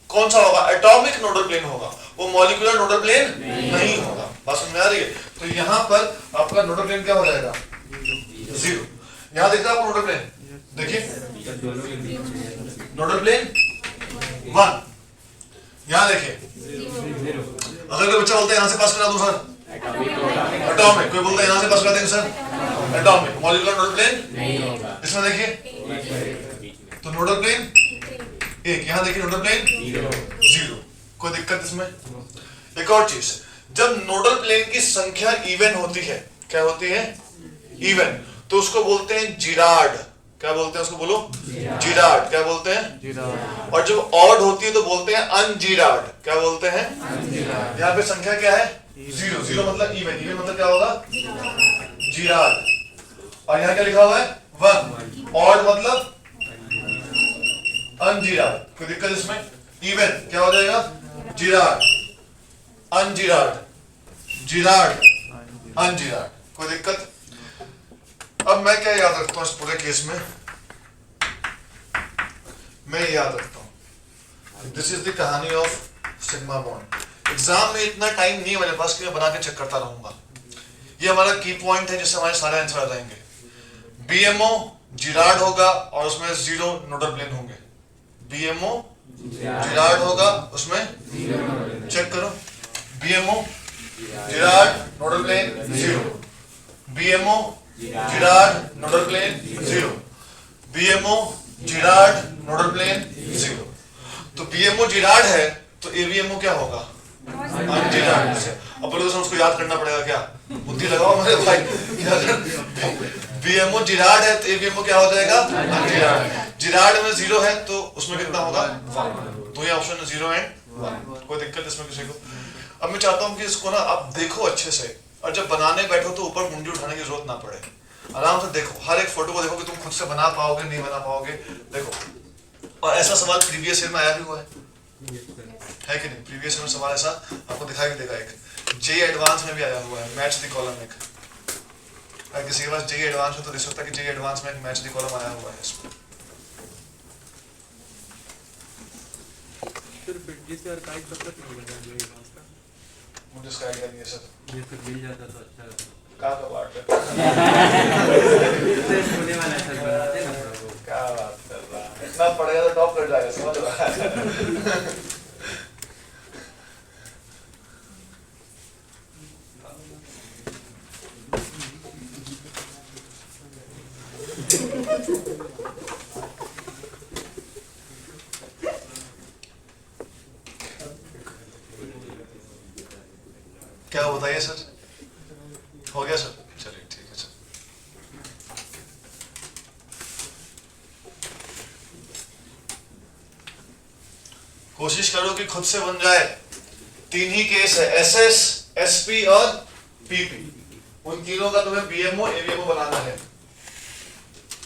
कौन सा होगा? एटॉमिक नोडल प्लेन होगा, वो मॉलिक्यूलर नोडल प्लेन नहीं होगा। बात समझ में आ रही है? तो यहाँ पर आपका नोडल प्लेन क्या हो जाएगा? 0। यहाँ दिख रहा है आपको नोडल प्लेन? देखिए नोडल प्लेन 1। यहाँ देखिए, अगर कोई बच्चा बोलता है यहाँ से पास करा दूं सर, एटॉमिक। कोई बोलता है यहाँ से पास करा देंगे sir, atomic. Molecular nodal plane नहीं होगा। इसमें देखिए, तो नोडल प्लेन 1, यहाँ देखिए नोडल प्लेन 0। कोई दिक्कत इसमें? एक और चीज, जब नोडल प्लेन की संख्या इवन होती है, क्या होती है? इवन, तो उसको बोलते हैं जिराड। क्या बोलते हैं उसको? बोलो, जिराड। क्या बोलते हैं? और जब ऑड होती है तो बोलते हैं अनजिराड। क्या बोलते हैं? यहाँ पे संख्या क्या है? 0। 0 मतलब इवन, इवन मतलब क्या होगा? जिराड। और यहाँ क्या लिखा हुआ है? 1। ऑड मतलब अनजिराड। कोई दिक्कत इसमें? इवन क्या हो जाएगा? जिराड, अनजिराड, जिराड, अनजिराड। कोई दिक्कत? अब मैं क्या याद रखता हूं इस पूरे केस में? मैं याद रखता हूं, दिस इज द कहानी ऑफ सिग्मा बॉन्ड। एग्जाम में इतना टाइम नहीं है मेरे पास कि मैं बना के चेक करता रहूंगा। ये हमारा की पॉइंट है जिससे हमारे सारे आंसर आ जाएंगे। बीएमओ जिराड होगा और उसमें 0 नोडल प्लेन होंगे। बीएमओ जिराड होगा, उसमें चेक करो, BMO gerade nodal plane 0, BMO gerade nodal plane 0, BMO gerade nodal plane 0। तो बीएमओ जिराड है तो एबीएमओ क्या होगा? अनजिराड। अब बोलो तो उसको याद करना पड़ेगा, क्या बुद्धि लगाओ मेरे भाई। बीएमओ जिराड है तो एबीएमओ क्या हो जाएगा? अनजिराड। जिराड में 0 है तो उसमें कितना होगा? 1। तो ये ऑप्शन है 0 एंड 1। कोई दिक्कत इसमें किसी को? अब मैं चाहता हूं कि इसको ना आप देखो अच्छे से, और जब बनाने बैठो तो ऊपर मुंडी उठाने की जरूरत ना पड़े। आराम से देखो, हर एक फोटो को देखो कि तुम खुद से बना पाओगे नहीं बना पाओगे। देखो, और ऐसा सवाल प्रीवियस ईयर में आया भी हुआ है कि नहीं? प्रीवियस ईयर में सवाल ऐसा आपको दिखाई देगा। एक जे एडवांस में भी आया हुआ है, मैच द कॉलम एक। अगर किसी के पास जे एडवांस हो तो देख सकता है कि जे एडवांस में एक मैच द कॉलम आया हुआ है इसमें। सिर्फ जिससे आर्काइव कब तक मिलेगा जो एडवांस का? मुझे इसका आइडिया नहीं है सर। ये सब मिल जाता तो अच्छा रहता। क्या का बात है? इससे होने वाला है सर, बनाते ना थोड़ा बहुत। क्या बात कर रहा है? इतना पढ़ेगा तो टॉप कर जाएगा, समझ रहा है? क्या बताइए सर? हो गया सर? चलिए ठीक है सर। कोशिश करो कि खुद से बन जाए। 3 ही केस है, एसएस, एसपी और पीपी। उन तीनों का तुम्हें बीएमओ एवीएमओ बनाना है।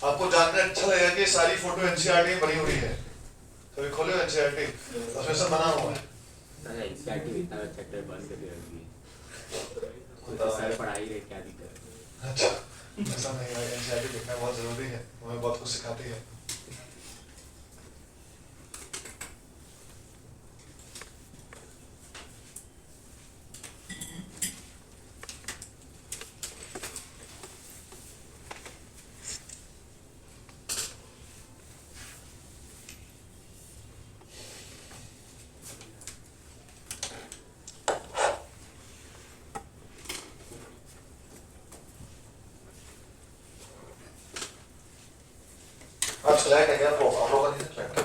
आपको जानकर अच्छा लगेगा कि सारी फोटो एनसीईआरटी में बनी हुई है। कभी खोले एनसीईआरटी, उसमें सब बना हुआ है। एनसीईआरटी इतना चैप्टर बंद करके रख दिए, तो सर पढ़ा ही रहे, क्या दिक्कत है? अच्छा, ऐसा नहीं है, एनसीईआरटी देखना बहुत जरूरी है, हमें बहुत कुछ सिखाती है। आज फ्लैट है क्या? आप लोगों का नहीं फ्लैट है?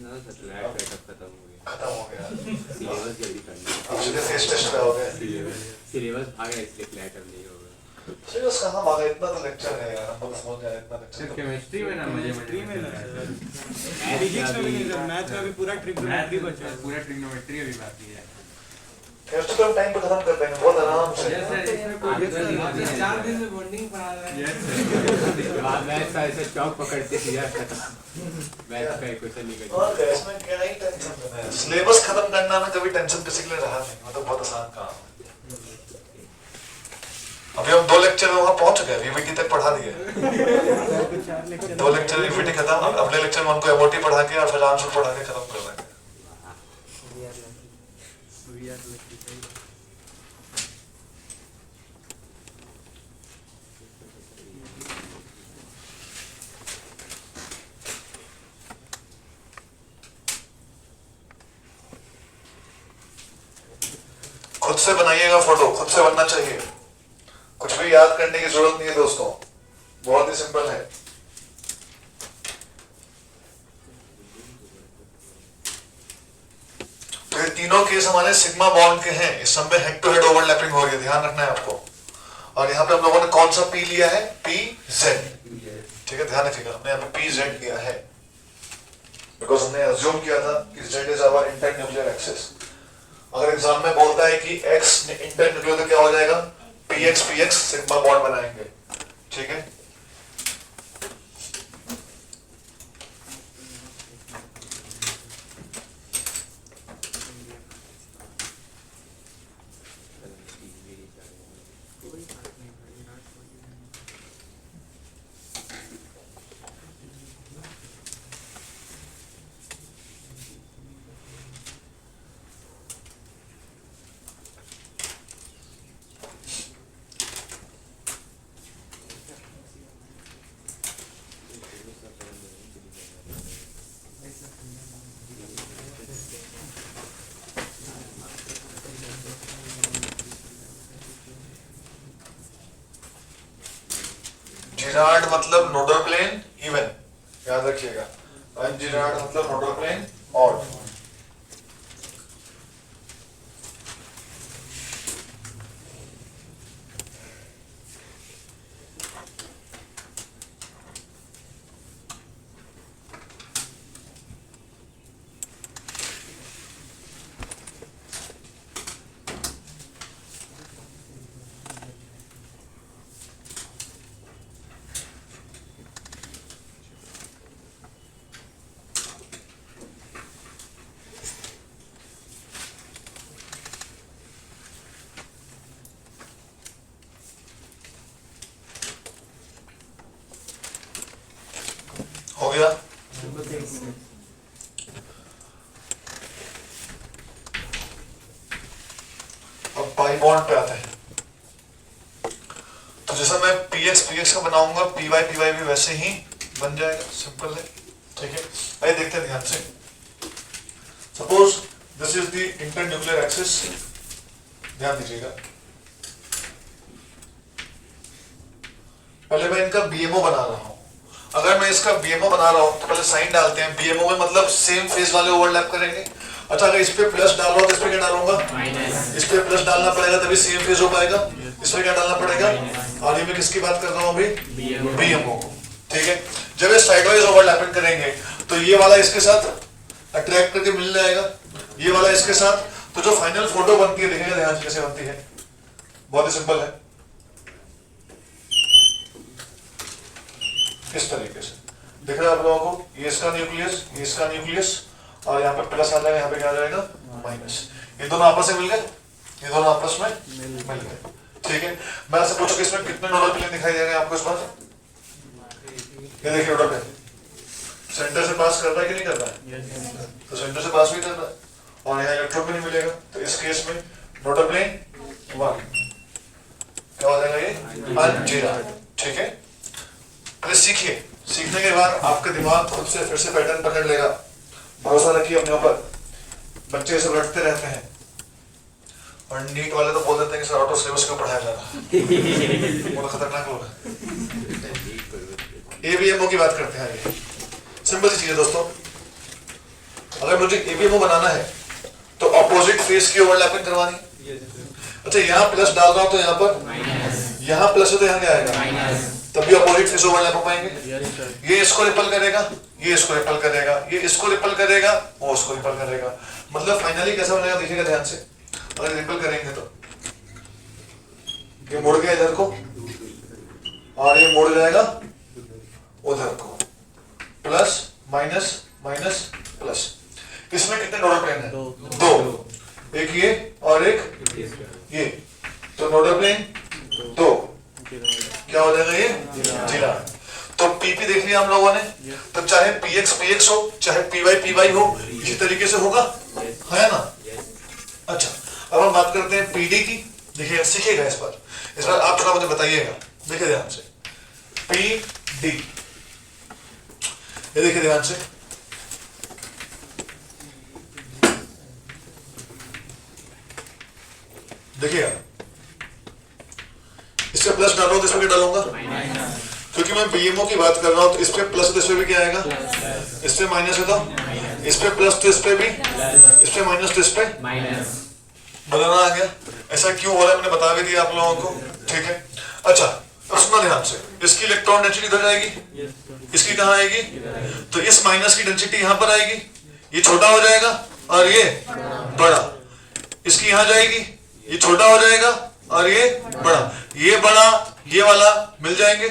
ना सर, लैब बैकअप खत्म हो गया, खत्म हो गया। सिलेबस जल्दी करना, अब सीधे फेस टेस्ट पे हो गए। सिलेबस भाग गया इसलिए फ्लैट अब नहीं होगा। सीरियस कहाँ भागा? इतना तो लेक्चर है यार, हम समझ जाए इतना सिर्फ लेक्चर। केमिस्ट्री में ना मजे केमिस्ट्री में ना चल रहा है। सर, फिजिक्स में भी नहीं सर, मैथ में भी पूरा ट्रिग्नोमेट्री बचा है। पूरा ट्रिग्नोमेट्री अभी बाकी है। टेस्ट तो हम टाइम पे खत्म कर देंगे बहुत आराम से। यस सर, इसमें कोई आगे दिक्कत नहीं सर, होती है। 4 दिन में बॉन्डिंग पढ़ा रहा है। Yes sir. बाद में ऐसे चौक पकड़ते सीधा खत्म, मैथ का क्वेश्चन निकल और गया। इसमें क्या ही टेंशन लेना है? सिलेबस खत्म करना में कभी टेंशन किसी के लिए रहा नहीं, मतलब बहुत आसान काम है। अभी हम 2 लेक्चर में वहां पहुंच चुके हैं, वीवीटी तक पढ़ा दिए। 2 लेक्चर वीवीटी खत्म, अगले लेक्चर में उनको एमओटी पढ़ा के और फिर आंसर पढ़ा के खत्म कर देंगे। खुद से बनाइएगा फोटो, खुद से बनना चाहिए। कुछ भी याद करने की जरूरत नहीं है दोस्तों, बहुत ही सिंपल है। तो ये तीनों केस हमारे सिग्मा बॉन्ड के हैं, इस सब में हेड टू हेड ओवरलैपिंग हो रही है, ध्यान रखना है आपको। और यहाँ पे हम लोगों ने कौन सा पी लिया है? P Z. ठीक है, ध्यान रखिएगा, हमने यहाँ पे पी जेड लिया है बिकॉज हमने अज्यूम किया था कि Z is our inter nuclear axis. अगर एग्जाम में बोलता है कि एक्स इंटर न्यूक्लियर तो क्या हो जाएगा? पीएक्स सिग्मा बॉन्ड बनाएंगे। ठीक है, जिराड मतलब नोडल प्लेन इवन, याद रखिएगा। अनजिराड मतलब nodal plane odd. Pi bond पे आते हैं, तो जैसा मैं px का बनाऊंगा py भी वैसे ही बन जाएगा, सिंपल है, ठीक है। आइए देखते हैं ध्यान से। Suppose this is the internuclear axis, ध्यान दीजिएगा। पहले मैं इनका बीएमओ बना रहा हूं। अगर मैं इसका बीएमओ बना रहा हूं तो पहले साइन डालते हैं। बीएमओ में मतलब सेम फेज वाले ओवरलैप करेंगे। अच्छा, अगर इस पे प्लस डाल रहा हूं तो इस पे क्या डालूंगा, इस पे प्लस डालना पड़ेगा, तभी सेम फेज हो पाएगा। इस पे क्या डालना पड़ेगा, और ये मैं किसकी बात कर रहा हूं अभी, बीएमओ, ठीक है। जब ये साइडवाइज ओवरलैपिंग करेंगे तो ये वाला इसके साथ अट्रैक्ट करके मिल जाएगा, ये वाला इसके साथ, तो जो फाइनल फोटो बनती है देखेंगे ध्यान से कैसे बनती है, बहुत ही सिंपल है। इस तरीके से दिख रहा है आप लोगों को, ये इसका न्यूक्लियस, ये इसका न्यूक्लियस, और यहाँ पे प्लस आ जाएगा, यहाँ पे क्या आ जाएगा, माइनस। ये दोनों आपस में मिल गए, ये दोनों आपस में मिल गए, ठीक है। मैं आपसे पूछूं कि इसमें कितने नोडल प्लेन दिखाई दे रहे हैं आपको इस बार, ये देखिए नोडल प्लेन सेंटर से पास कर रहा है कि नहीं कर रहा है, तो सेंटर से पास भी कर रहा है, और यहाँ इलेक्ट्रॉन भी नहीं मिलेगा, तो इस केस में नोडल प्लेन 1 क्या हो जाएगा, ये अनजीरा, ठीक है। अरे सीखिए, सीखने के बाद आपका दिमाग खुद से फिर से पैटर्न पकड़ लेगा। भरोसा रखिए अपने ऊपर। बच्चे सब रटते रहते हैं और नीट वाले तो बोल देते हैं कि सर ऑटो सिलेबस क्यों पढ़ाया जा रहा है, बहुत खतरनाक लोग हैं। एबीएमओ की बात करते हैं आगे। सिंपल सी चीज है दोस्तों, अगर मुझे एबीएमओ बनाना है तो अपोजिट फेस की ओवरलैपिंग करवानी है। अच्छा, यहाँ प्लस डाल रहा हूं तो यहाँ पर यहाँ प्लस है तो यहाँ क्या आएगा, तभी अपोजिट फेस ओवरलैप हो पाएंगे। ये इसको रिपल करेगा, ये इसको रिपल करेगा, ये इसको रिपल करेगा, वो उसको रिपल करेगा। मतलब फाइनली कैसा बनेगा देखिएगा ध्यान से। अगर रिपल करेंगे तो ये मुड़ गया इधर को और ये मुड़ जाएगा उधर को, प्लस माइनस माइनस प्लस। इसमें कितने नोडल प्लेन है, 2, एक ये और एक ये, तो नोडल प्लेन 2 क्या हो जाएगा, ये जीरा। तो पीपी देख लिया हम लोगों ने, तो चाहे पीएक्स हो चाहे पीवाई हो, इसी तरीके से होगा, है ना। अच्छा, अब हम बात करते हैं पीडी की। देखिए सीखिएगा इस बार आप थोड़ा मुझे बताइएगा, देखिए ध्यान से। पीडी ये देखिए ध्यान से, देखिए इस पे प्लस डालो तो इस पे क्या डालूंगा, क्योंकि मैं बीएमओ की बात कर रहा हूं तो इस पे प्लस तो इस पे भी क्या आएगा, इस पे माइनस है, तो इस पे प्लस तो इस पे भी, इस पे माइनस तो इस पे माइनस। बनाना आ गया। ऐसा क्यों हो रहा है मैंने बता भी दिया आप लोगों को, ठीक है। अच्छा, अब सुनना ध्यान से, इसकी इलेक्ट्रॉन डेंसिटी इधर जाएगी, इसकी कहाँ आएगी, तो इस माइनस की डेंसिटी यहाँ पर आएगी, ये छोटा हो जाएगा और ये बड़ा, इसकी यहाँ जाएगी, ये छोटा हो जाएगा और ये बड़ा, ये बड़ा ये वाला मिल जाएंगे,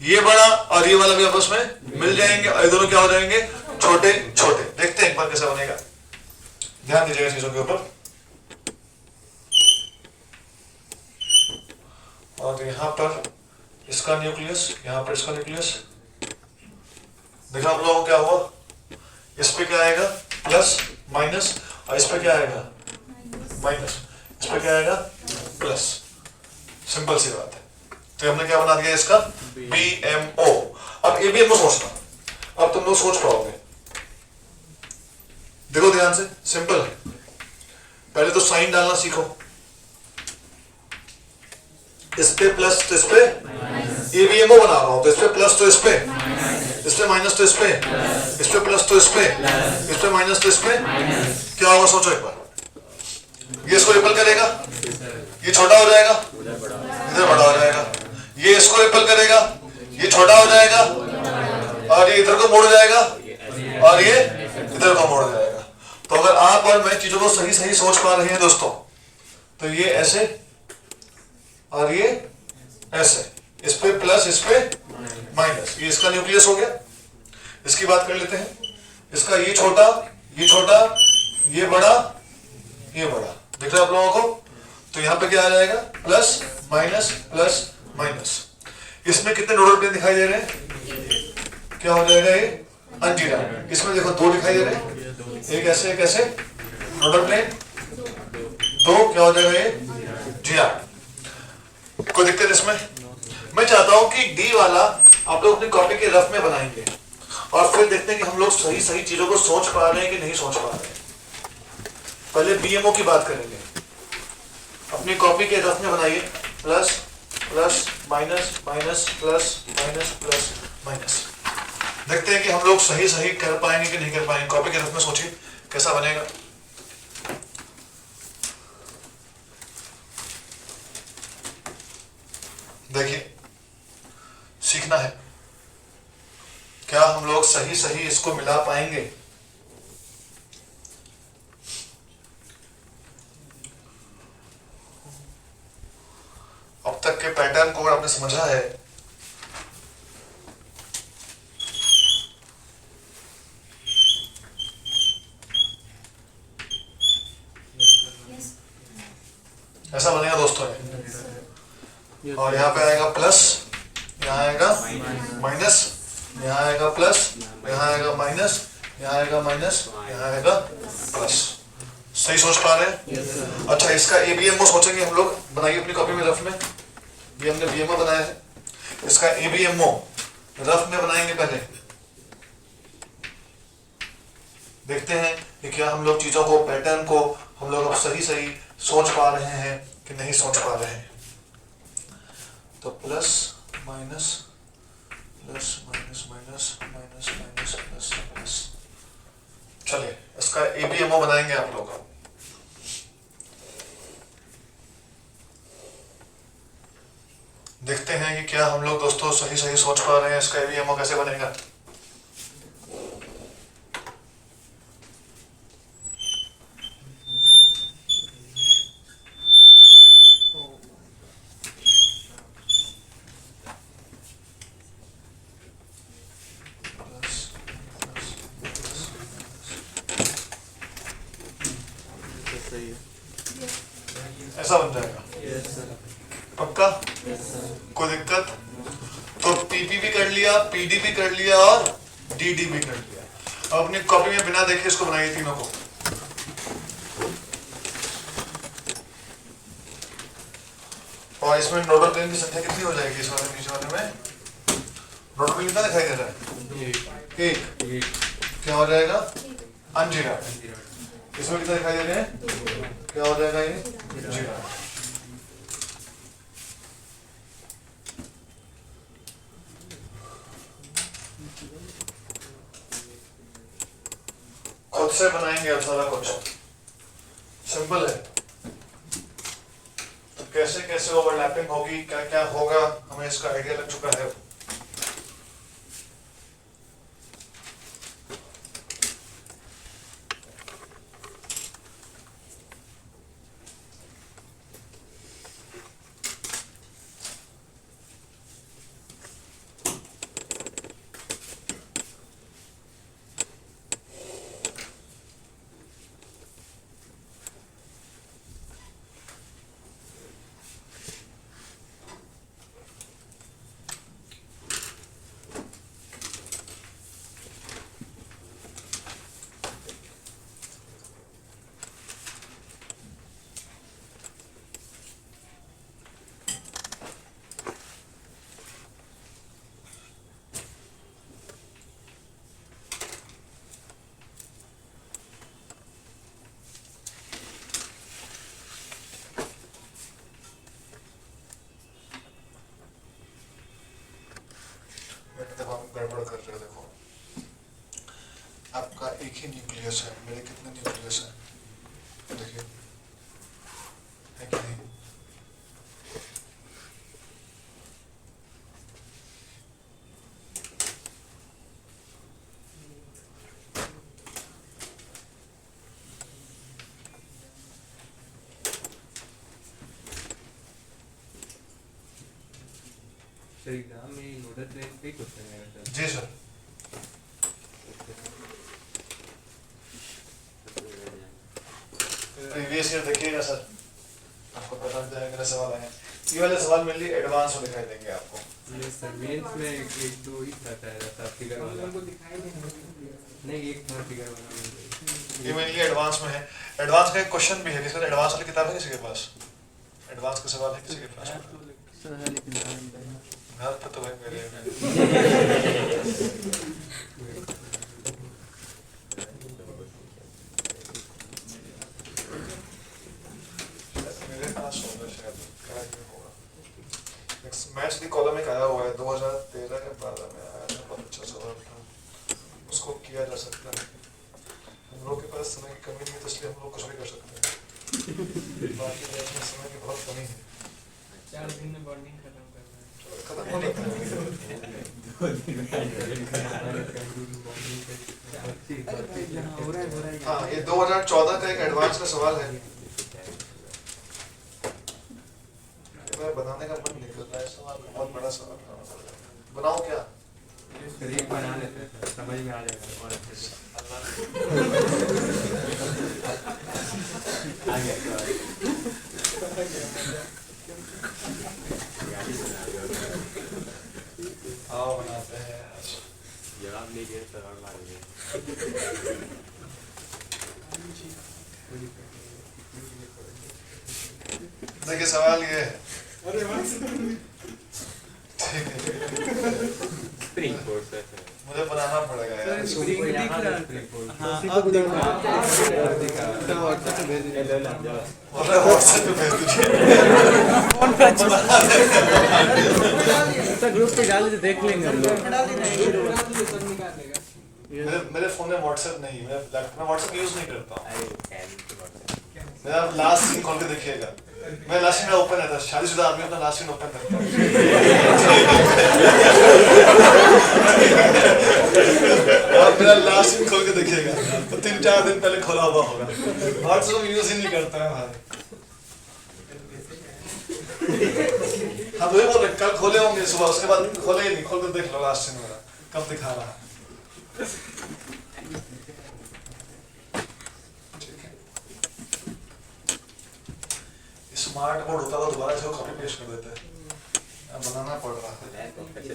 ये बड़ा और ये वाला भी आपस में मिल जाएंगे, और ये दोनों क्या हो जाएंगे, छोटे छोटे। देखते हैं एक बार कैसा बनेगा, ध्यान दीजिएगा चीजों के ऊपर। और यहाँ पर इसका न्यूक्लियस, यहाँ पर इसका न्यूक्लियस, देखो आप लोगों को क्या हुआ, इस पे क्या आएगा प्लस माइनस, और इस पे क्या आएगा माइनस, इस पे क्या आएगा प्लस। सिंपल सी बात है। तो हमने क्या बना दिया इसका बीएमओ। अब एबीएमओ सोचना, अब तुम लोग सोच पाओगे, देखो ध्यान से, सिंपल है। पहले तो साइन डालना सीखो, इस पे प्लस तो इस पे, एबीएमओ बना रहा हूं तो इस पे प्लस तो इस पे माइनस तो इस पे प्लस तो इस पे माइनस तो इस पे, क्या होगा सोचो एक बार। ये इसको रिपल करेगा, ये छोटा हो जाएगा, इधर बड़ा हो जाएगा, ये इसको रिपल करेगा, ये छोटा हो जाएगा, और ये इधर को मोड़ जाएगा, और ये इधर को मोड़ जाएगा। तो अगर आप और मैं चीजों को सही सही सोच पा रहे हैं दोस्तों, तो ये ऐसे और ये ऐसे, इस पे प्लस इस पे माइनस, ये इसका न्यूक्लियस हो गया। इसकी बात कर लेते हैं, इसका ये छोटा ये बड़ा ये बड़ा, दिख रहा है आप लोगों को। तो यहाँ पे क्या आ जाएगा प्लस माइनस प्लस माइनस। इसमें कितने नोडल प्लेन दिखाई दे रहे हैं, क्या हो जाएगा ये अनजीरा। इसमें देखो 2 दिखाई दे रहे हैं, एक ऐसे एक ऐसे, नोडल प्लेन 2 क्या हो जाएगा ये जी हाँ, कोई दिक्कत इसमें? मैं चाहता हूं कि डी वाला आप लोग अपनी कॉपी के रफ में बनाएंगे और फिर देखते हैं कि हम लोग सही सही चीजों को सोच पा रहे हैं कि नहीं सोच पा रहे हैं। पहले बीएमओ की बात करेंगे। अपनी कॉपी के रफ में बनाइए, plus plus minus minus plus minus plus minus. देखते हैं कि हम लोग सही सही कर पाएंगे कि नहीं कर पाएंगे। कॉपी के रफ में सोचिए कैसा बनेगा। देखिए, सीखना है क्या हम लोग सही सही इसको मिला पाएंगे। अब तक के पैटर्न को आपने समझा है। ऐसा बनेगा दोस्तों ये। और यहाँ पे आएगा प्लस, यहाँ आएगा माइनस, यहाँ आएगा प्लस, यहाँ आएगा माइनस, यहाँ आएगा माइनस, यहाँ आएगा प्लस। सही सोच पा रहे हैं? अच्छा, इसका एबीएमओ सोचेंगे हम लोग। बनाइए अपनी कॉपी में रफ में। ये हमने बीएमओ बनाया है, इसका एबीएमओ रफ में बनाएंगे पहले। देखते हैं कि क्या हम लोग चीजों को, पैटर्न को हम लोग अब सही सही सोच पा रहे हैं कि नहीं सोच पा रहे हैं। तो plus minus plus minus minus minus minus plus plus. चलिए इसका एबीएमओ बनाएंगे आप लोग। देखते हैं कि क्या हम लोग दोस्तों सही सही सोच पा रहे हैं। इसका एबीएमओ कैसे बनेगा। ऐसा बन जाएगा। पक्का? कोई दिक्कत? तो पीपी भी कर लिया, पीडी भी कर लिया और डीडी भी कर लिया। अब अपनी कॉपी में बिना देखे इसको बनाइए तीनों को। और इसमें नोडल प्लेन की संख्या कितनी हो जाएगी इस वाले नीचे वाले में? नोडल प्लेन कितना दिखाई दे रहा है? एक। क्या हो जाएगा? अंजीरा। इसमें कितना दिखाई दे रहे हैं? क्या हो जाएगा ये? जीरा। खुद से बनाएंगे अब सारा कुछ। सिंपल है। तो कैसे कैसे ओवरलैपिंग होगी, क्या क्या होगा, हमें इसका आइडिया लग चुका है। गड़बड़ कर रहे हो। देखो, आपका एक ही न्यूक्लियस है, मेरे कितने न्यूक्लियस है? देखिए, है कि नहीं? एग्जाम में नोडल प्लेन पे क्वेश्चन है सर। जी सर। प्रीवियस ईयर देखिएगा सर, आपको पता चल जाएगा सवाल आए। ये वाले सवाल मेनली एडवांस में दिखाई देंगे आपको। ये सर मेंस में एक दो ही रहता है ऐसा फिगर वाला। नहीं, एक था फिगर वाला। ये मेनली एडवांस में है। एडवांस का एक क्वेश्चन भी है। किसी एडवांस वाली किताब है किसी के पास? एडवांस का सवाल है किसी के पास? सर है लेकिन घर पे तो भाई मेरे मेरे पास होगा शायद, क्या ये होगा। नेक्स्ट मैच दी कॉलम एक आया हुआ है 2013 के बारे में आया था, बहुत अच्छा सवाल था, उसको किया जा सकता है। हम लोग के पास समय की कमी नहीं है, तो इसलिए हम लोग कुछ भी कर सकते हैं। बाकी मैच में समय की बहुत कमी है। 4 दिन में बॉन्डिंग खत्म करना है। खत्म हो जाता है। हो रहा है हाँ, ये 2014 का एक एडवांस का सवाल है। मैं बनाने का मन निकल रहा है, सवाल बहुत बड़ा सवाल है। बनाऊं क्या? एक बना लेते हैं सर, समझ में आ जाएगा और अच्छे से। आ गया गाड़ी बना रहे हो। आओ बनाते हैं आज। जवाब नहीं दिया तो और मारेंगे। देखिए सवाल ये है। स्प्रिंग फोर्स है सर। मुझे बनाना पड़ेगा यार। स्प्रिंग दिख रहा है। हाँ उसी को अब दिख रहा है। तो व्हाट्सएप पे भेज दीजिए। बोल रहे व्हाट्सएप पे भेज दीजिए। सर ग्रुप पे डाल दीजिए, देख लेंगे हम लोग। मेरे फोन में व्हाट्सएप नहीं है, मैं व्हाट्सएप यूज नहीं करता हूँ। अरे कैन की बात है। मेरा लास्ट सीन खोल के देखिएगा। मैं लास्ट सीन ओपन रहता है, शादीशुदा आदमी अपना लास्ट सीन ओपन करता है। आप मेरा लास्ट सीन खोल के देखिएगा, तो 3-4 दिन पहले खोला हुआ होगा। व्हाट्सएप यूज ही नहीं करता है भाई। हाँ वही बोल रहे, कल खोले होंगे सुबह, उसके बाद खोले ही नहीं। खोल कर देख लो लास्ट सीन मेरा कब दिखा रहा है। स्मार्ट बोर्ड होता तो दोबारा से कॉपी पेस्ट कर देते। अब बनाना पड़ रहा है। लैप टॉप कैसे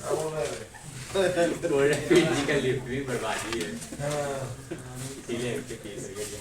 अब बोल रहे हैं। फिजिकल लिफ्ट भी बर्बादी है, हाँ। इसीलिए उसके केस हो गया।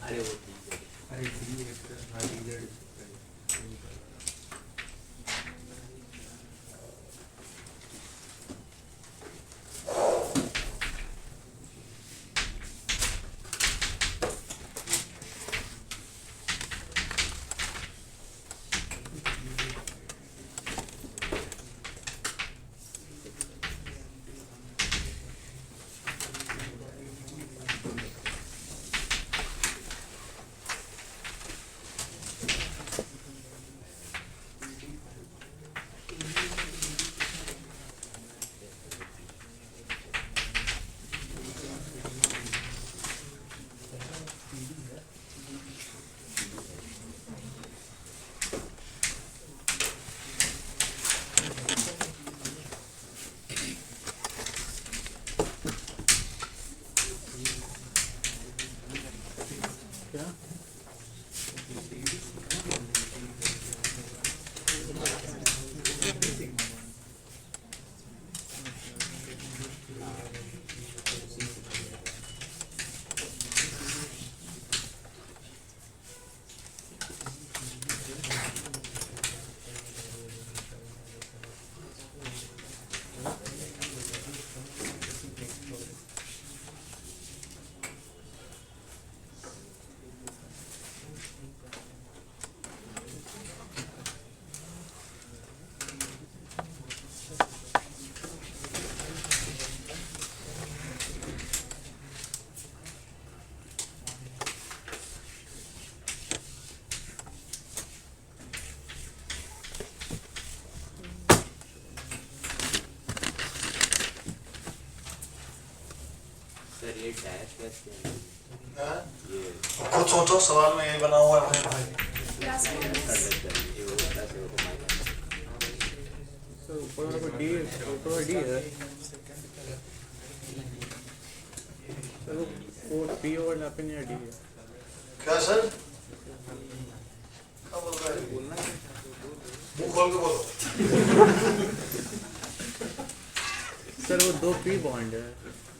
अरे वो ठीक है। अरे ठीक है सर, हाँ लीडर ये डैश कैसे हैं? ये खुद सोचो, सवाल में यही बना हुआ है भाई। कर लेते हैं ये वो प्लस है वो माइनस सर ऊपर वाला डी ऊपर वाला डी है सर वो पी ओवरलैपिंग या डी है क्या सर? क्या बोल रहा है? मुंह खोल के बोलो। सर वो दो पी बॉन्ड है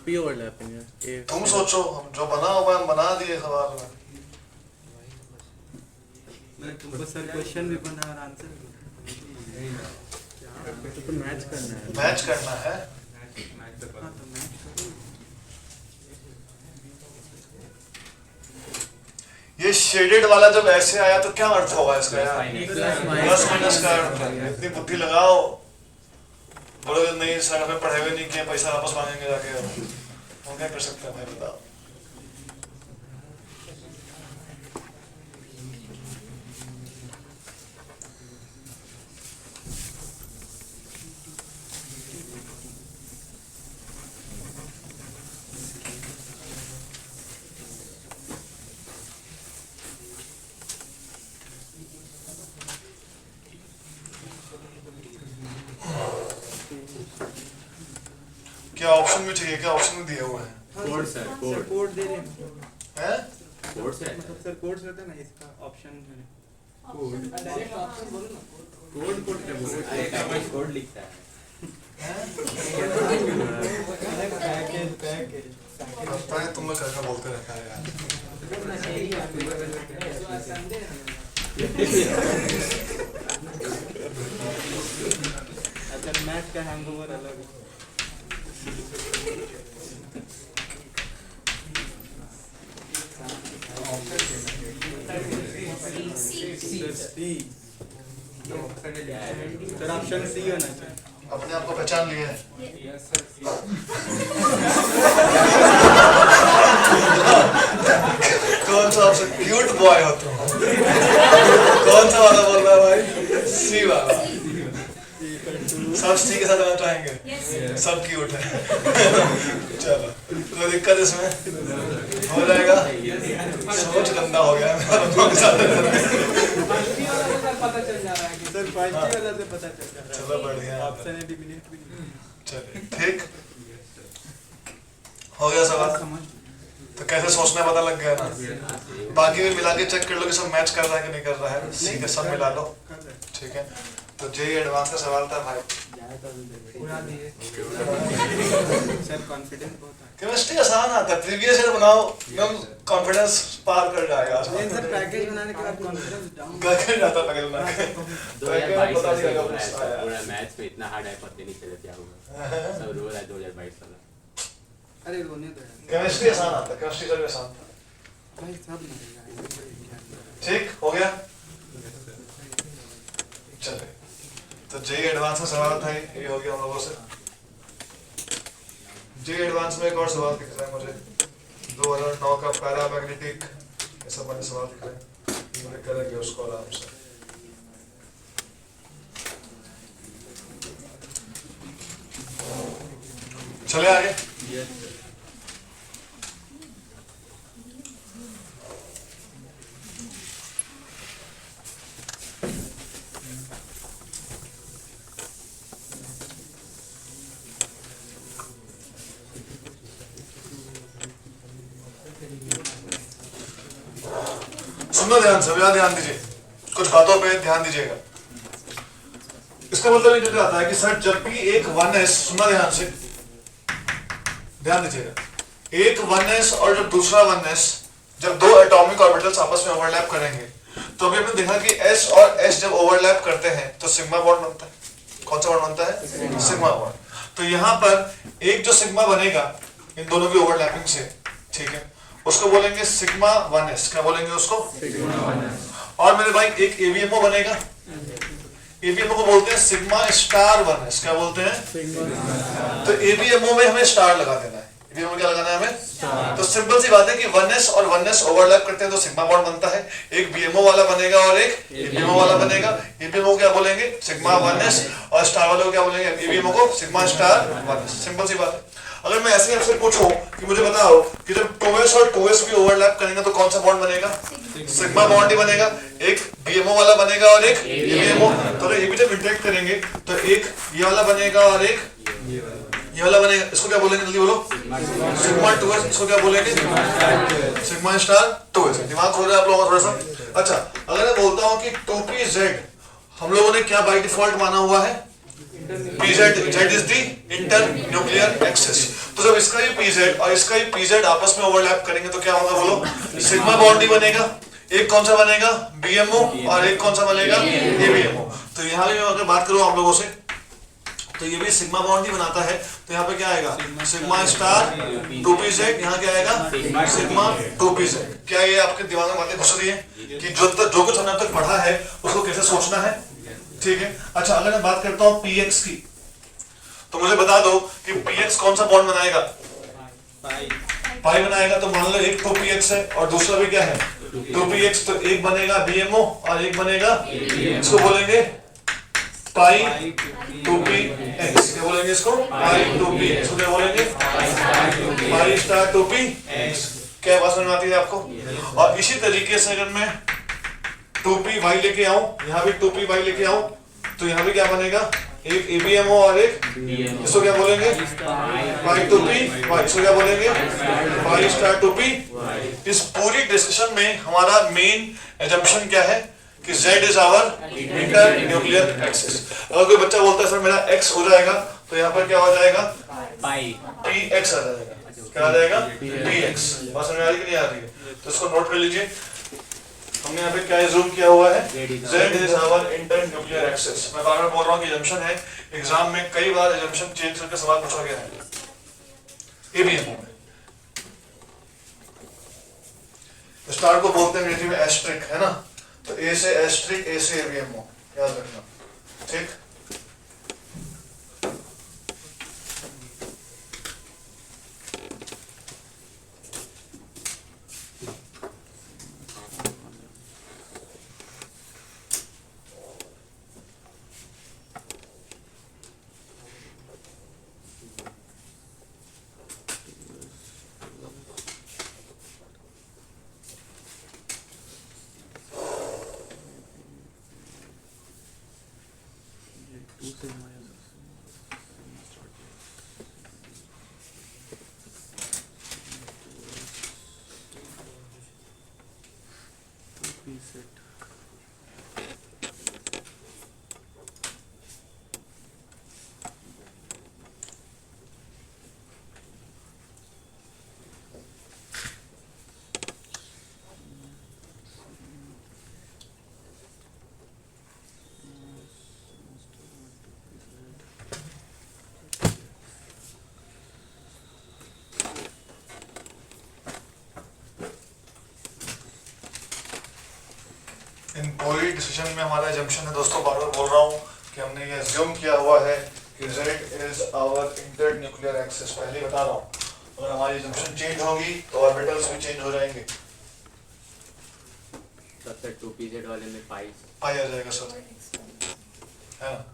पी ओवरलैपिंग है ए तुम सोचो, हम जो बना हुआ है हम बना दिए सवाल में। मैं तुमको सर क्वेश्चन भी बना और आंसर भी। तो मैच करना है मैच करना है। हाँ तो मैच करो। ये शेडेड वाला जब ऐसे आया तो क्या अर्थ होगा इसका यार? प्लस प्लस माइनस का अर्थ है। इतनी बुद्धि लगाओ। बोलोगे नहीं सर हमें पढ़े हुए नहीं किए, पैसा वापस मांगेंगे जाके। हम क्या कर सकते हैं भाई, बताओ। क्या ऑप्शन भी चाहिए? क्या ऑप्शन भी दिए हुए हैं? कोड सर कोड कोड दे रहे हैं हैं? कोड से मतलब सर कोड्स रहता है ना इसका ऑप्शन है। कोड कोड क्या बोल रहे हैं कोड लिखता है लगता है तुम लोग क्या बोलते रहता है यार। अच्छा मैथ का हैंगओवर अलग है। सर ऑप्शन सी होना चाहिए। अपने आप को पहचान लिए हैं? कौन सा ऑप्शन? क्यूट बॉय हो तुम। कौन सा वाला बोल रहा है भाई? सी वाला। सब सी के साथ रहना चाहेंगे? सब क्यूट है। चलो कोई दिक्कत इसमें हो जाएगा। सोच गंदा हो गया पता चल जा रहा है कि सर पॉजिटिव वाला से पता चल जा रहा है। चलो बढ़िया। ऑप्शन एलिमिनेट भी नहीं चलिए ठीक हो गया सवाल। समझ। तो कैसे सोचना पता लग गया ना। बाकी भी मिला के चेक कर लो कि सब मैच कर रहा है कि नहीं कर रहा है। सी के सब मिला लो। ठीक है तो जेई एडवांस का सवाल था भाई। सर कॉन्फिडेंस बहुत है। केमिस्ट्री आसान आता है, प्रीवियस ईयर बनाओ एकदम कॉन्फिडेंस पार कर जाएगा। लेकिन सर पैकेज बनाने के बाद कॉन्फिडेंस डाउन कर जाता पैकेज बना के। 2022 पता का नहीं लगा हो रहा है कुछ सर आया। पूरा मैथ्स में इतना हार्ड है पता नहीं चला क्या हुआ सब रो रहा है 2022 वाला अरे रोने दो यार। केमिस्ट्री आसान आता है, केमिस्ट्री का भी आसान था। भाई सब मरेगा। ठीक हो गया। चलिए तो जेई एडवांस में सवाल था ये हो गया हम लोगों से। जेई एडवांस में एक और सवाल दिख रहा है मुझे 2009 का पैरामैग्नेटिक ये सब वाले सवाल दिख रहे हैं। ये करेंगे उसको आराम से। चले आगे। सुनो ध्यान से, भैया ध्यान दीजिए, कुछ बातों पे ध्यान दीजिएगा। इसका मतलब ये कहता है कि सर जब भी एक 1s, सुनना ध्यान से, ध्यान दीजिएगा, एक 1s और जब दूसरा 1s, जब दो एटॉमिक ऑर्बिटल्स आपस में ओवरलैप करेंगे तो अभी हमने देखा कि s और s जब ओवरलैप करते हैं तो सिग्मा बॉन्ड बनता है। कौन सा बॉन्ड बनता है? Sigma bond. तो यहाँ पर एक जो सिग्मा बनेगा इन दोनों की ओवरलैपिंग से, ठीक है, उसको बोलेंगे सिग्मा 1s। क्या बोलेंगे उसको? और मेरे भाई एक एवीएमओ बनेगा, एवीएमओ को बोलते हैं सिग्मा स्टार 1s। क्या बोलते हैं? तो एवीएमओ में हमें स्टार लगा देना है। एवीएमओ क्या लगाना है हमें? तो सिंपल सी बात है कि 1s और 1s ओवरलैप करते हैं तो सिग्मा बॉन्ड बनता है। एक बीएमओ वाला बनेगा और एक एवीएमओ वाला बनेगा। एवीएमओ क्या बोलेंगे? सिग्मा 1s और स्टार वाले को क्या बोलेंगे? एवीएमओ को सिग्मा स्टार 1s। सिंपल सी बात है। अगर मैं ऐसे ही आपसे पूछूं कि मुझे बताओ कि जब 2s और 2s भी ओवरलैप करेंगे तो कौन सा बॉन्ड बनेगा? सिग्मा बॉन्ड ही बनेगा। एक बीएमओ वाला बनेगा और एक एबीएमओ। तो अगर ये भी जब इंटरेक्ट करेंगे तो एक ये वाला बनेगा और एक ये वाला बनेगा। इसको क्या बोलेंगे जल्दी बोलो? Sigma 2s। इसको क्या बोलेंगे? Sigma star 2s। दिमाग खोल रहे हैं आप लोगों का थोड़ा सा। अच्छा, अगर मैं बोलता हूँ कि 2pz हम लोगों ने क्या बाय डिफॉल्ट माना हुआ है? pz, z is the inter nuclear axis. तो जब इसका ही pz और इसका ही pz आपस में ओवरलैप करेंगे तो क्या होगा बोलो? सिग्मा बॉन्ड ही बनेगा। एक कौन सा बनेगा? बीएमओ और एक कौन सा बनेगा? एबीएमओ। तो यहाँ भी मैं अगर बात करूँ आप लोगों से तो ये भी सिग्मा बॉन्ड ही बनाता है। तो यहाँ पे क्या आएगा? Sigma star 2pz। यहाँ क्या आएगा? Sigma 2pz। क्या ये आपके दिमाग में बातें घुस रही है कि जो कुछ हमने अब तक पढ़ा है उसको कैसे सोचना है? ठीक है। अच्छा, अगर मैं बात करता हूँ px की तो मुझे बता दो कि px कौन सा बॉन्ड बनाएगा? पाई बनाएगा। तो मान लो एक 2px है और दूसरा भी क्या है? 2px। तो एक बनेगा बीएमओ और एक बनेगा, इसको बोलेंगे पाई 2px। क्या बोलेंगे इसको? पाई 2p। इसको क्या बोलेंगे? पाई स्टार 2px। क्या बात समझ में आती है आपको? और इसी तरीके से अगर मैं 2py लेके आऊं, यहाँ भी 2py लेके आऊं तो यहाँ भी क्या बनेगा? एक एबीएमओ और एक, इसको क्या बोलेंगे? पाई 2py। इसको क्या बोलेंगे? Pi star 2p। इस पूरी डिस्कशन में हमारा मेन एजम्पशन क्या है कि Z is our inter nuclear axis. अगर कोई बच्चा बोलता है सर मेरा x हो जाएगा तो यहाँ पर क्या हो जाएगा? px आ जाएगा। क्या आ जाएगा? px। बात समझ में आ रही कि नहीं आ रही है? तो इसको नोट कर लीजिए। हमने यहाँ पे क्या एज्यूम किया हुआ है? Z is our inter nuclear axis. मैं बार बार बोल रहा हूँ कि एजम्पशन है। एग्जाम में कई बार एजम्पशन चेंज करके सवाल पूछा गया है। एबीएमओ में स्टार को बोलते हैं अंग्रेजी में एस्ट्रिक, है ना? तो ए से एस्ट्रिक, ए से एबीएमओ, याद रखना। ठीक। इन पूरी डिसीजन में हमारा एजम्पशन है दोस्तों, बार बार बोल रहा हूँ कि हमने ये एज्यूम किया हुआ है कि Z is our inter nuclear axis. पहले ही बता रहा हूँ, अगर हमारी एजम्पशन चेंज होगी तो ऑर्बिटल्स भी चेंज हो जाएंगे। तब तक 2pz वाले में पाई आ जाएगा सर, है ना?